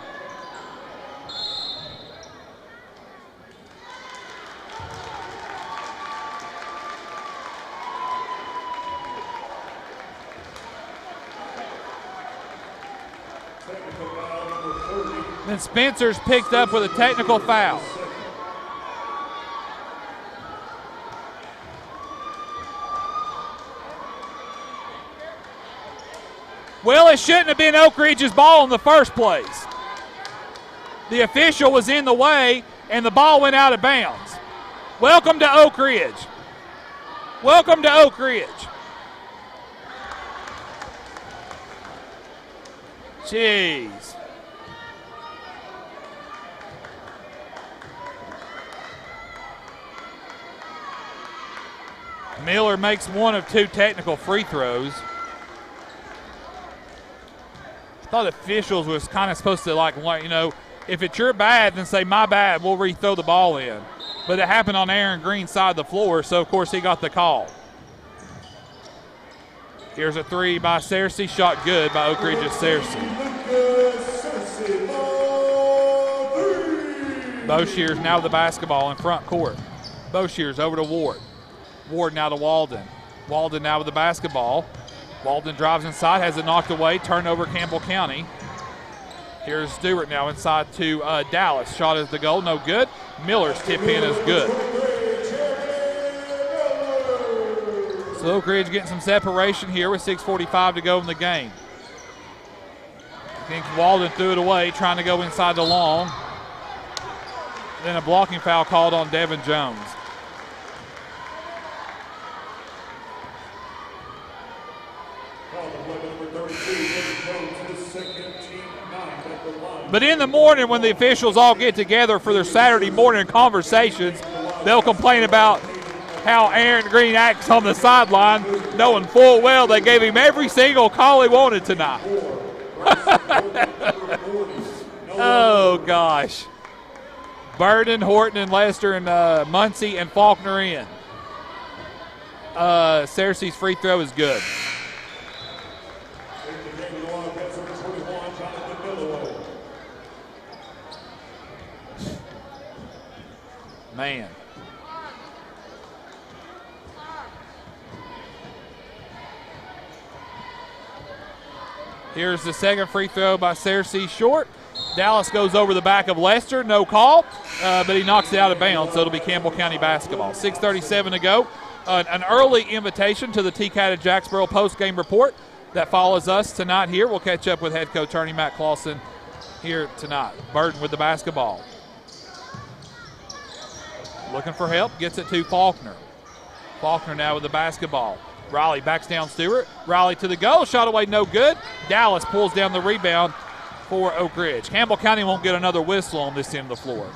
Then Spencer's picked up with a technical foul. Well, it shouldn't have been Oak Ridge's ball in the first place. The official was in the way, and the ball went out of bounds. Welcome to Oak Ridge. Welcome to Oak Ridge. Jeez. Miller makes one of two technical free throws. I thought officials was kind of supposed to, like, you know, if it's your bad, then say, my bad, we'll re-throw the ball in. But it happened on Aaron Green's side of the floor, so, of course, he got the call. Here's a three by Searcy, shot good by Oak Ridge's Searcy. Boshears now with the basketball in front court. Boshears over to Ward. Ward now to Walden. Walden now with the basketball. Walden drives inside, has it knocked away. Turnover Campbell County. Here's Stewart now inside to Dallas. Shot is the goal, no good. Miller's tip in is good. So Oak Ridge getting some separation here with 6:45 to go in the game. I think Walden threw it away, trying to go inside the long. Then a blocking foul called on Devin Jones. But in the morning when the officials all get together for their Saturday morning conversations, they'll complain about how Aaron Green acts on the sideline, knowing full well they gave him every single call he wanted tonight. Oh, gosh. Burden, Horton, and Lester, and Muncie and Faulkner in. Searcy's free throw is good. Man. Here's the second free throw by Searcy, short. Dallas goes over the back of Lester, no call, but he knocks it out of bounds, so it'll be Campbell County basketball. 6:37 to go. An early invitation to the TCAT of Jacksboro post-game report that follows us tonight here. We'll catch up with head coach Ernie Matt Clausen here tonight. Burden with the basketball. Looking for help, gets it to Faulkner. Faulkner now with the basketball. Riley backs down Stewart. Riley to the goal, shot away, no good. Dallas pulls down the rebound for Oak Ridge. Campbell County won't get another whistle on this end of the floor.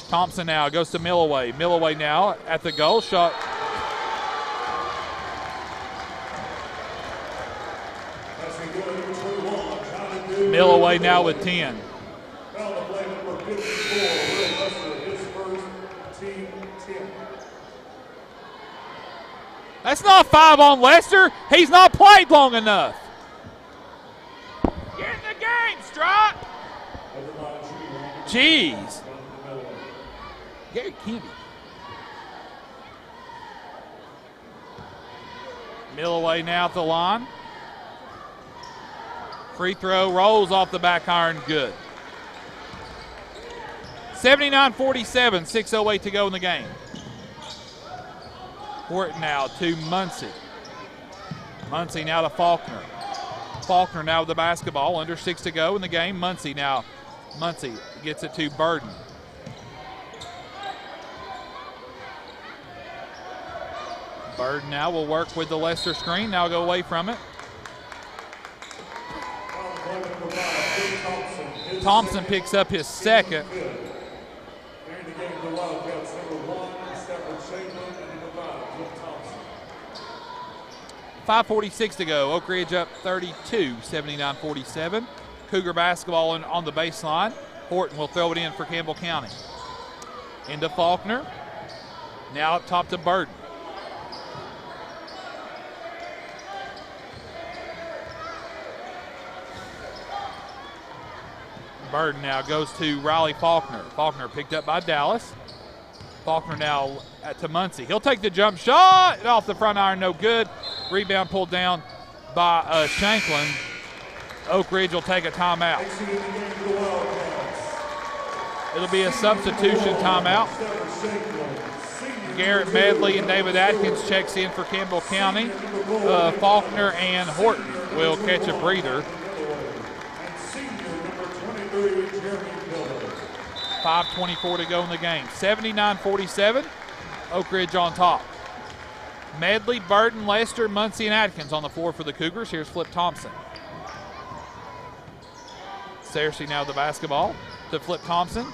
Thompson now goes to Milloway. Milloway now at the goal, shot. Milloway now with 10. That's not 5 on Lester. He's not played long enough. Get in the game, Strop. Jeez. Gary Kennedy. Milloway now at the line. Free throw rolls off the back iron, good. 79-47, 6:08 to go in the game. Horton now to Muncie. Muncie now to Faulkner. Faulkner now with the basketball, under 6 to go in the game. Muncie now. Muncie gets it to Burden. Burden now will work with the Lester screen. Now go away from it. Thompson picks up his second. 5:46 to go. Oak Ridge up 32, 79-47. Cougar basketball on the baseline. Horton will throw it in for Campbell County. Into Faulkner. Now up top to Burden. Burden now goes to Riley Faulkner. Faulkner picked up by Dallas. Faulkner now to Muncie. He'll take the jump shot off the front iron, no good. Rebound pulled down by Shanklin. Oak Ridge will take a timeout. It'll be a substitution timeout. Garrett Medley and David Atkins checks in for Campbell County. Faulkner and Horton will catch a breather. 5:24 to go in the game. 79-47, Oak Ridge on top. Medley, Burden, Lester, Muncie, and Atkins on the floor for the Cougars. Here's Flip Thompson. Searcy now with the basketball to Flip Thompson.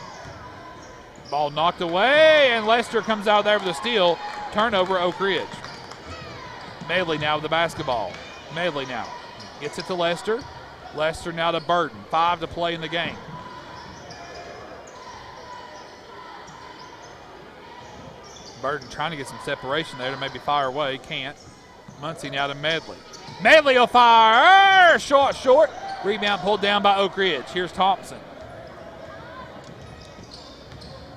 Ball knocked away, and Lester comes out there with a steal. Turnover, Oak Ridge. Medley now with the basketball. Medley now gets it to Lester. Lester now to Burden. 5 to play in the game. Burden trying to get some separation there to maybe fire away. Can't. Muncie now to Medley. Medley will fire. Short. Rebound pulled down by Oak Ridge. Here's Thompson.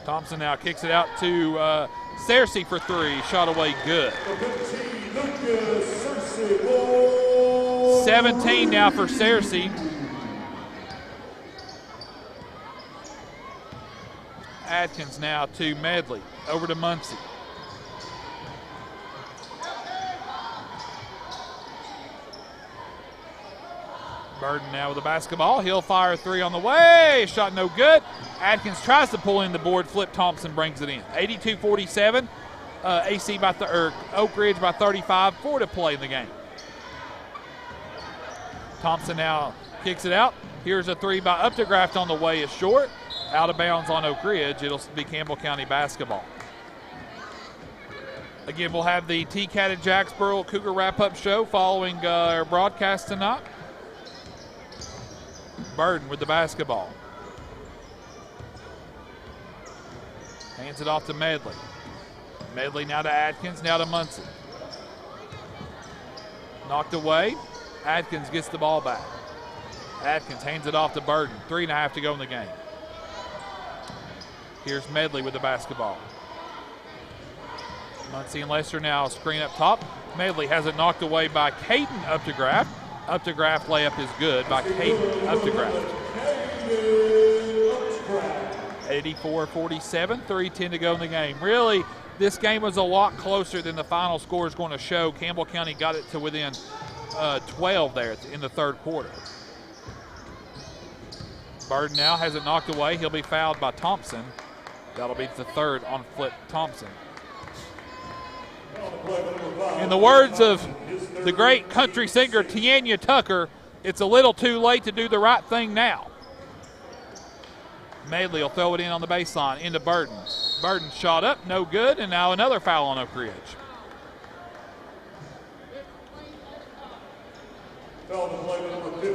Thompson now kicks it out to Searcy for 3. Shot away good. 17 now for Searcy. Atkins now to Medley. Over to Muncie. Burden now with the basketball. He'll fire a 3 on the way. Shot no good. Atkins tries to pull in the board. Flip Thompson brings it in. 82-47. AC by Oak Ridge by 35. 4 to play in the game. Thompson now kicks it out. Here's a 3 by Updegraft on the way is short. Out of bounds on Oak Ridge. It'll be Campbell County basketball. Again, we'll have the T-Cat at Jacksboro Cougar wrap-up show following our broadcast tonight. Burden with the basketball. Hands it off to Medley. Medley now to Atkins, now to Muncie. Knocked away. Atkins gets the ball back. Atkins hands it off to Burden. 3.5 to go in the game. Here's Medley with the basketball. Muncie and Lester now screen up top. Medley has it knocked away by Caden Updegraft. Updegraft layup is good by Caden Updegraft. 84-47, 3:10 to go in the game. Really, this game was a lot closer than the final score is going to show. Campbell County got it to within 12 there in the third quarter. Burden now has it knocked away. He'll be fouled by Thompson. That'll be the third on Flip Thompson. In the words of the great country singer Tianya Tucker, it's a little too late to do the right thing now. Medley will throw it in on the baseline into Burden. Burden shot up, no good, and now another foul on Oak Ridge.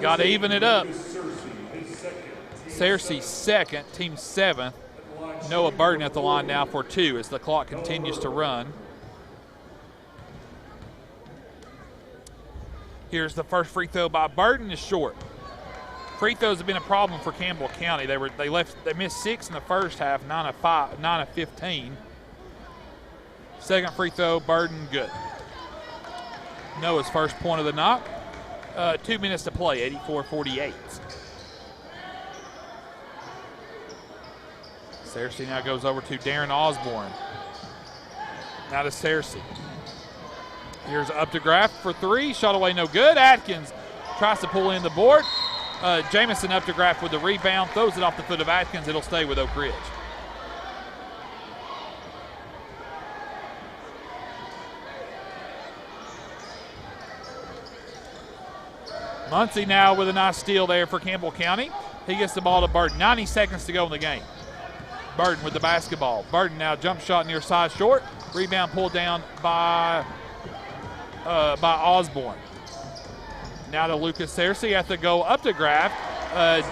Got to even it up. Searcy's second, team 7th. Noah Burden at the line now for 2 as the clock continues to run. Here's the first free throw by Burden, is short. Free throws have been a problem for Campbell County. They missed 6 in the first half, 9 of 15. Second free throw, Burden, good. Noah's first point of the night. 2 minutes to play, 84-48. Searcy now goes over to Darren Osborne. Now to Searcy. Here's Updegraft for 3. Shot away, no good. Atkins tries to pull in the board. Jamison Updegraft with the rebound. Throws it off the foot of Atkins. It'll stay with Oak Ridge. Muncie now with a nice steal there for Campbell County. He gets the ball to Burden. 90 seconds to go in the game. Burden with the basketball. Burden now jump shot near side short. Rebound pulled down by by Osborne. Now to Lucas Searcy at the goal, up to Graff.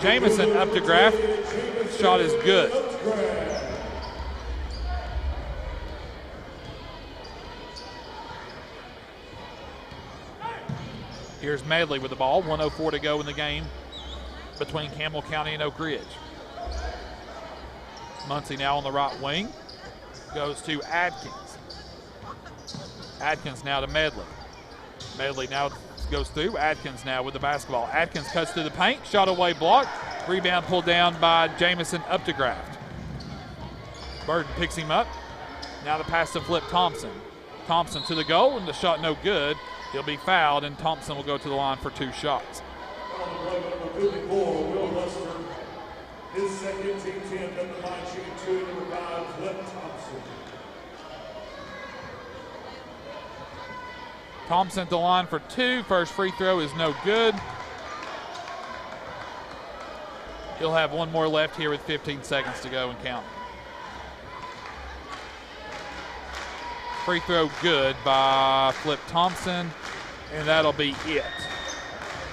Jamison up to Graff. Shot is good. Here's Medley with the ball. 1:04 to go in the game between Campbell County and Oak Ridge. Muncie now on the right wing. Goes to Adkins. Adkins now to Medley. Medley now goes through. Adkins now with the basketball. Adkins cuts through the paint. Shot away, blocked. Rebound pulled down by Jamison up to Graft. Burden picks him up. Now the pass to Flip Thompson. Thompson to the goal, and the shot no good. He'll be fouled, and Thompson will go to the line for 2 shots. His second team 10, number 9, shooting 2, number 5, Flip Thompson. Thompson at the line for 2. First free throw is no good. He'll have one more left here with 15 seconds to go and count. Free throw good by Flip Thompson, and that'll be it.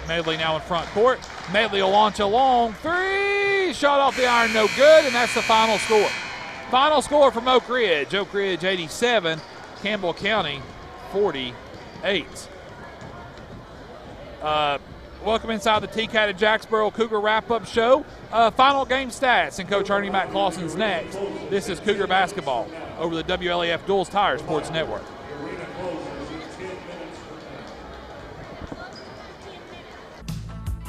Medley now in front court. Medley will launch a long 3. Shot off the iron, no good, and that's the final score. Final score from Oak Ridge. Oak Ridge 87, Campbell County 48. Welcome inside the TCAT at Jacksboro Cougar wrap-up show. Final game stats, and Coach Ernie Matt Clausen's next. This is Cougar basketball over the WLAF Duals Tire Sports Network.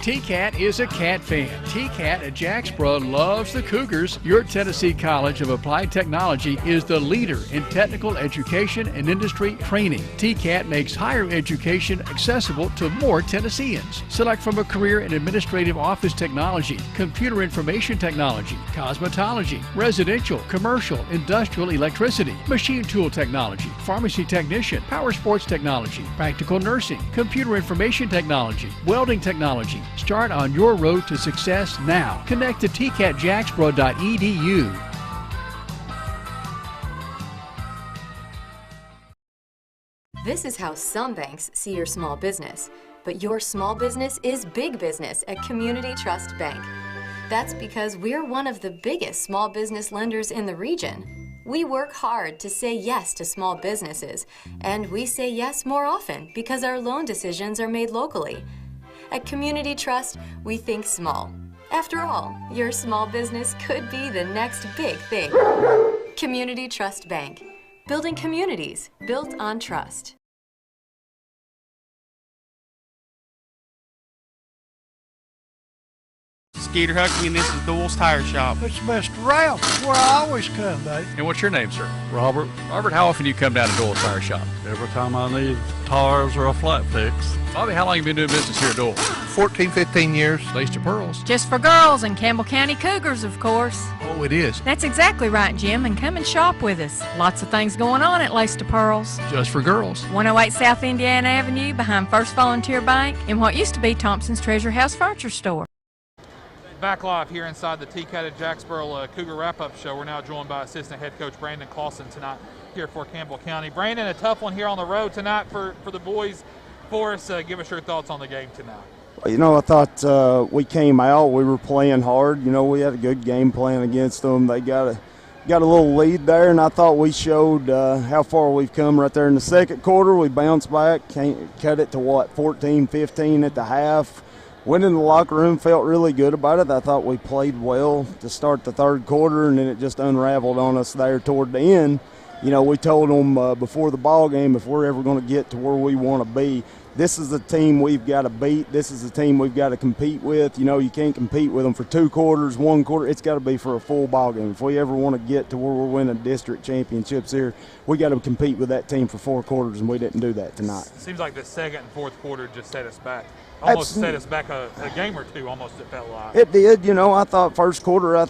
TCAT is a Cat fan. TCAT at Jacksboro loves the Cougars. Your Tennessee College of Applied Technology is the leader in technical education and industry training. TCAT makes higher education accessible to more Tennesseans. Select from a career in administrative office technology, computer information technology, cosmetology, residential, commercial, industrial electricity, machine tool technology, pharmacy technician, power sports technology, practical nursing, computer information technology, welding technology. Start on your road to success now. Connect to tcatjacksboro.edu. This is how some banks see your small business, but your small business is big business at Community Trust Bank. That's because we're one of the biggest small business lenders in the region. We work hard to say yes to small businesses, and we say yes more often because our loan decisions are made locally. At Community Trust, we think small. After all, your small business could be the next big thing. Community Trust Bank. Building communities built on trust. Skeeter Huckabee, and this is Doyle's Tire Shop. It's Mr. Ralph. It's where I always come, babe. And what's your name, sir? Robert. Robert, how often do you come down to Doyle's Tire Shop? Every time I need tires or a flat fix. Bobby, how long have you been doing business here at Doyle? 14, 15 years. Lace to pearls. Just for girls and Campbell County Cougars, of course. Oh, it is. That's exactly right, Jim, and come and shop with us. Lots of things going on at Lace to Pearls. Just for girls. 108 South Indiana Avenue behind First Volunteer Bank in what used to be Thompson's Treasure House Furniture Store. Back live here inside the TCAT at Jacksboro Cougar wrap-up show. We're now joined by assistant head coach Brandon Clausen tonight here for Campbell County. Brandon, a tough one here on the road tonight for the boys. For us, give us your thoughts on the game tonight. You know, I thought we came out, we were playing hard. You know, we had a good game plan against them. They got a little lead there, and I thought we showed how far we've come right there in the second quarter. We bounced back, cut it to 14-15 at the half. Went in the locker room, felt really good about it. I thought we played well to start the third quarter, and then it just unraveled on us there toward the end. You know, we told them before the ball game, if we're ever going to get to where we want to be, this is the team we've got to beat. This is the team we've got to compete with. You know, you can't compete with them for 2 quarters, 1 quarter. It's got to be for a full ball game. If we ever want to get to where we're winning district championships here, we got to compete with that team for 4 quarters, and we didn't do that tonight. Seems like the second and fourth quarter just set us back. Almost set us back a game or two, almost, it felt like. It did. You know, I thought first quarter,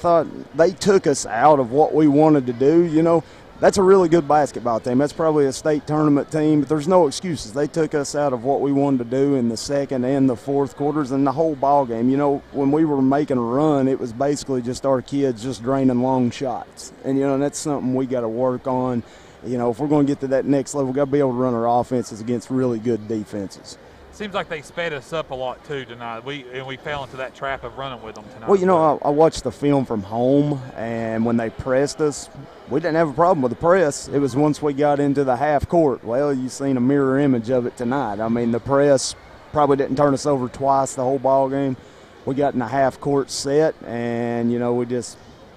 they took us out of what we wanted to do. You know, that's a really good basketball team. That's probably a state tournament team, but there's no excuses. They took us out of what we wanted to do in the second and the fourth quarters and the whole ball game. You know, when we were making a run, it was basically just our kids just draining long shots. And, you know, that's something we got to work on. You know, if we're going to get to that next level, we've got to be able to run our offenses against really good defenses. Seems like they sped us up a lot too tonight. We fell into that trap of running with them tonight. Well, you know, I watched the film from home, and when they pressed us, we didn't have a problem with the press. It was once we got into the half court. Well, you've seen a mirror image of it tonight. I mean, the press probably didn't turn us over twice the whole ball game. We got in a half court set, and, you know,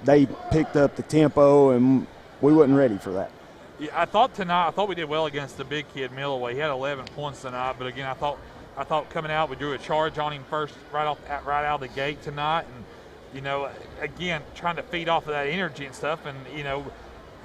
they picked up the tempo, and we wasn't ready for that. Yeah, I thought we did well against the big kid Milloway. He had 11 points tonight, but again, I thought coming out we drew a charge on him first right out of the gate tonight, and you know, again trying to feed off of that energy and stuff, and you know,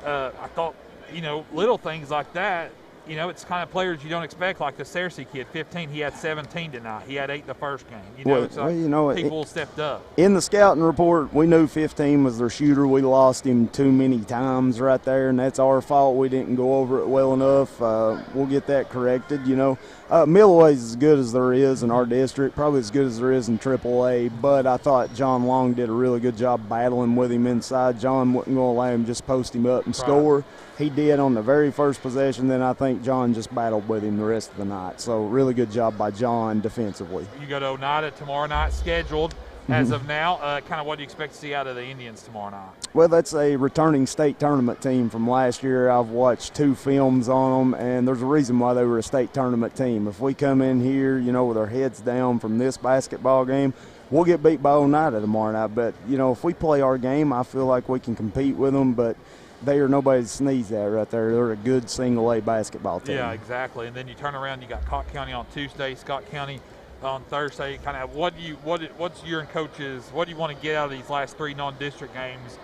I thought, you know, little things like that. You know, it's kind of players you don't expect, like the Cersei kid, 15. He had 17 tonight. He had 8 the first game. You know, it's like people stepped up. In the scouting report, we knew 15 was their shooter. We lost him too many times right there, and that's our fault. We didn't go over it well enough. We'll get that corrected, you know. Milloway's as good as there is in our district, probably as good as there is in AAA, but I thought John Long did a really good job battling with him inside. John wasn't going to allow him just post him up and score. He did on the very first possession, then I think John just battled with him the rest of the night. So really good job by John defensively. You go to Oneida tomorrow night scheduled. As of now, kind of what do you expect to see out of the Indians tomorrow night? Well, that's a returning state tournament team from last year. I've watched 2 films on them, and there's a reason why they were a state tournament team. If we come in here, you know, with our heads down from this basketball game, we'll get beat by Oneida tomorrow night. But, you know, if we play our game, I feel like we can compete with them. But they are nobody to sneeze at right there. They're a good single-A basketball team. Yeah, exactly. And then you turn around, you got Cott County on Tuesday, Scott County on Thursday. Kind of what's your and coaches, what do you want to get out of these last 3 non-district games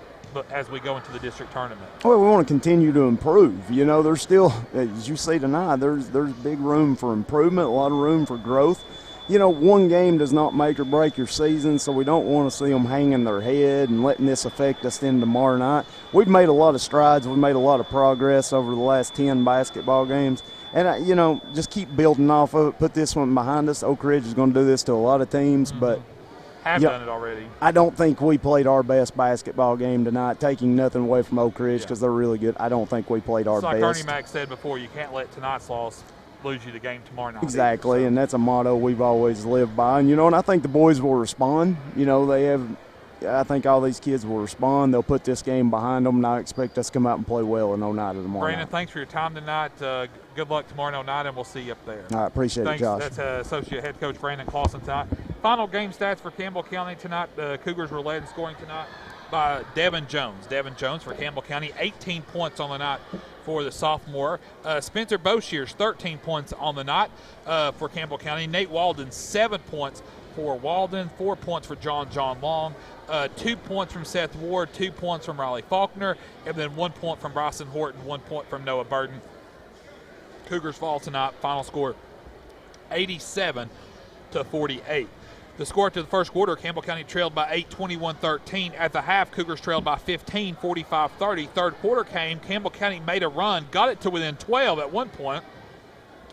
as we go into the district tournament? Well, we want to continue to improve. You know, there's still, as you see tonight, there's big room for improvement, a lot of room for growth. You know, one game does not make or break your season, so we don't want to see them hanging their head and letting this affect us in tomorrow night. We've made a lot of strides. We've made a lot of progress over the last 10 basketball games. And, you know, just keep building off of it. Put this one behind us. Oak Ridge is going to do this to a lot of teams, but have done it already. I don't think we played our best basketball game tonight, taking nothing away from Oak Ridge because they're really good. I don't think we played our best. Like Ernie Mack said before, you can't let tonight's loss lose you the game tomorrow night. Exactly, either, so. And that's a motto we've always lived by. And, you know, and I think the boys will respond. You know, I think all these kids will respond. They'll put this game behind them, and I expect us to come out and play well in Oneida tomorrow Brandon, night. thanks for your time tonight. Good luck tomorrow in Oneida, and we'll see you up there. I appreciate it, Josh. That's Associate Head Coach Brandon Clausen tonight. Final game stats for Campbell County tonight. The Cougars were led in scoring tonight by Devin Jones. Devin Jones for Campbell County, 18 points on the night for the sophomore. Spencer Boshears, 13 points on the night for Campbell County. Nate Walden, 7 points for Walden, 4 points for John Long, 2 points from Seth Ward, 2 points from Riley Faulkner, and then 1 point from Bryson Horton, 1 point from Noah Burden. Cougars fall tonight. Final score 87-48. The score after the first quarter, Campbell County trailed by 8, 21-13. At the half, Cougars trailed by 15, 45-30. Third quarter came. Campbell County made a run, got it to within 12 at one point,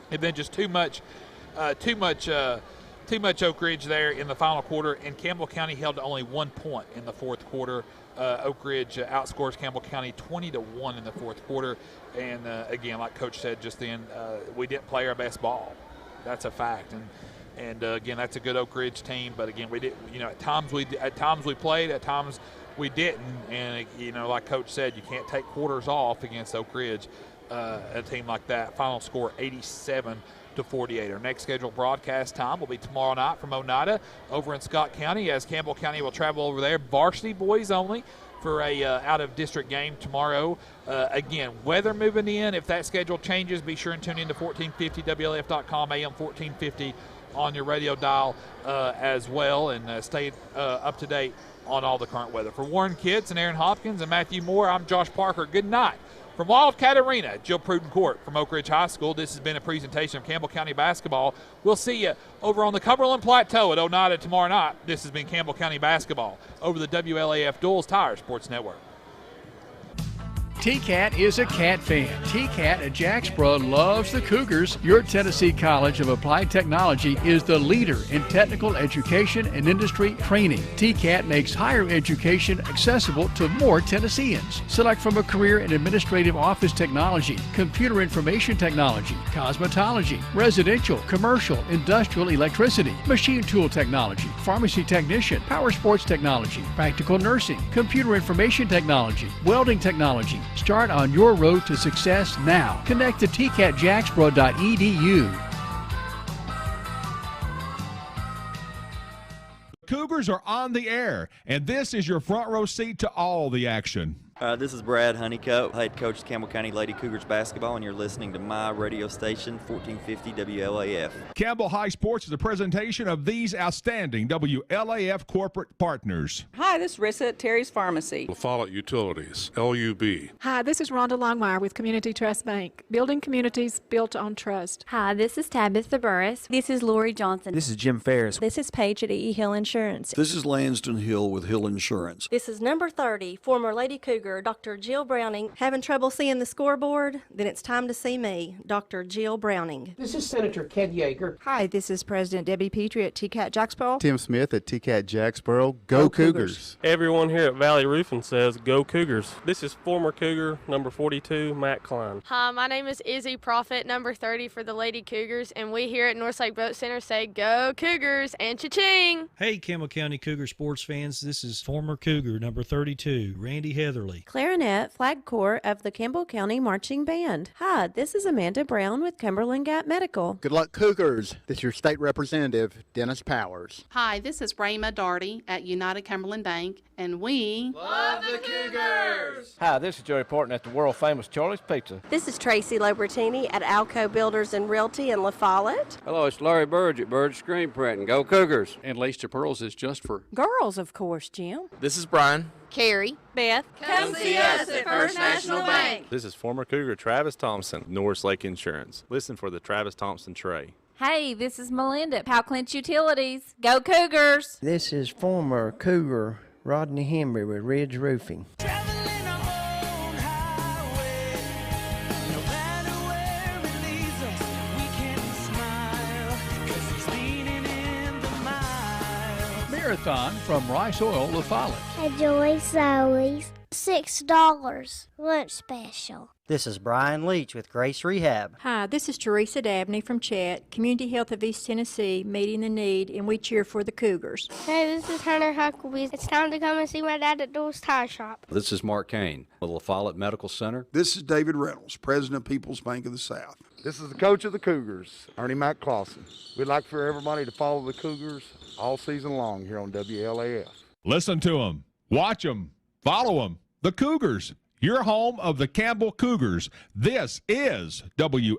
and then just too much Oak Ridge there in the final quarter, and Campbell County held to only 1 point in the fourth quarter. Oak Ridge outscores Campbell County 20-1 in the fourth quarter, and again, like Coach said just then, we didn't play our best ball. That's a fact, and again, that's a good Oak Ridge team. But again, we did, you know, at times we played, at times we didn't, and you know, like Coach said, you can't take quarters off against Oak Ridge, a team like that. Final score 87-48. Our next scheduled broadcast time will be tomorrow night from Oneida over in Scott County, as Campbell County will travel over there. Varsity boys only for a out-of-district game tomorrow. Again, weather moving in. If that schedule changes, be sure and tune in to 1450 WLF.com, AM 1450 on your radio dial as well, and stay up to date on all the current weather. For Warren Kitts and Aaron Hopkins and Matthew Moore, I'm Josh Parker. Good night. From Wildcat Arena at Jill Pruden Court from Oak Ridge High School, this has been a presentation of Campbell County basketball. We'll see you over on the Cumberland Plateau at Oneida tomorrow night. This has been Campbell County basketball over the WLAF Duals Tire Sports Network. TCAT is a cat fan. TCAT at Jacksboro loves the Cougars. Your Tennessee College of Applied Technology is the leader in technical education and industry training. TCAT makes higher education accessible to more Tennesseans. Select from a career in administrative office technology, computer information technology, cosmetology, residential, commercial, industrial electricity, machine tool technology, pharmacy technician, power sports technology, practical nursing, computer information technology, welding technology. Start on your road to success now. Connect to tcatjacksboro.edu. Cougars are on the air, and this is your front row seat to all the action. This is Brad Honeycutt, head coach of Campbell County Lady Cougars basketball, and you're listening to my radio station, 1450 WLAF. Campbell High Sports is a presentation of these outstanding WLAF corporate partners. Hi, this is Rissa at Terry's Pharmacy. La Follette Utilities, LUB. Hi, this is Rhonda Longmire with Community Trust Bank, building communities built on trust. Hi, this is Tabitha Burris. This is Lori Johnson. This is Jim Ferris. This is Paige at E. Hill Insurance. This is Lanston Hill with Hill Insurance. This is number 30, former Lady Cougar, Dr. Jill Browning. Having trouble seeing the scoreboard? Then it's time to see me, Dr. Jill Browning. This is Senator Ked Yeager. Hi, this is President Debbie Petrie at TCAT Jacksboro. Tim Smith at TCAT Jacksboro. Go Cougars. Everyone here at Valley Roofing says go Cougars. This is former Cougar number 42, Matt Klein. Hi, my name is Izzy Prophet, number 30 for the Lady Cougars, and we here at Northlake Boat Center say go Cougars and cha-ching. Hey, Campbell County Cougar sports fans, this is former Cougar number 32, Randy Heatherly. Clarinet, Flag Corps of the Campbell County Marching Band. Hi, this is Amanda Brown with Cumberland Gap Medical. Good luck, Cougars. This is your state representative, Dennis Powers. Hi, this is Rayma Darty at United Cumberland Bank, and we love the Cougars. Hi, this is Joey Portman at the world-famous Charlie's Pizza. This is Tracy Lobertini at Alco Builders and Realty in La Follette. Hello, it's Larry Burge at Burge Screen Printing. Go Cougars. And Lace to Pearls is just for girls, of course, Jim. This is Brian. Carrie. Beth. Come see us at First National Bank. This is former Cougar Travis Thompson, Norris Lake Insurance. Listen for the Travis Thompson tray. Hey, this is Melinda at Powell Clinch Utilities. Go Cougars! This is former Cougar Rodney Henry with Ridge Roofing. Marathon from Rice Oil, La Follette. Enjoy Zoe's $6 lunch special. This is Brian Leach with Grace Rehab. Hi, this is Teresa Dabney from Chat, Community Health of East Tennessee, meeting the need, and we cheer for the Cougars. Hey, this is Hunter Huckabee. It's time to come and see my dad at Doors Tire Shop. This is Mark Kane with La Follette Medical Center. This is David Reynolds, President of People's Bank of the South. This is the coach of the Cougars, Ernie McClawson. We'd like for everybody to follow the Cougars all season long here on WLAF. Listen to them, watch them, follow them. The Cougars, your home of the Campbell Cougars. This is WLAF.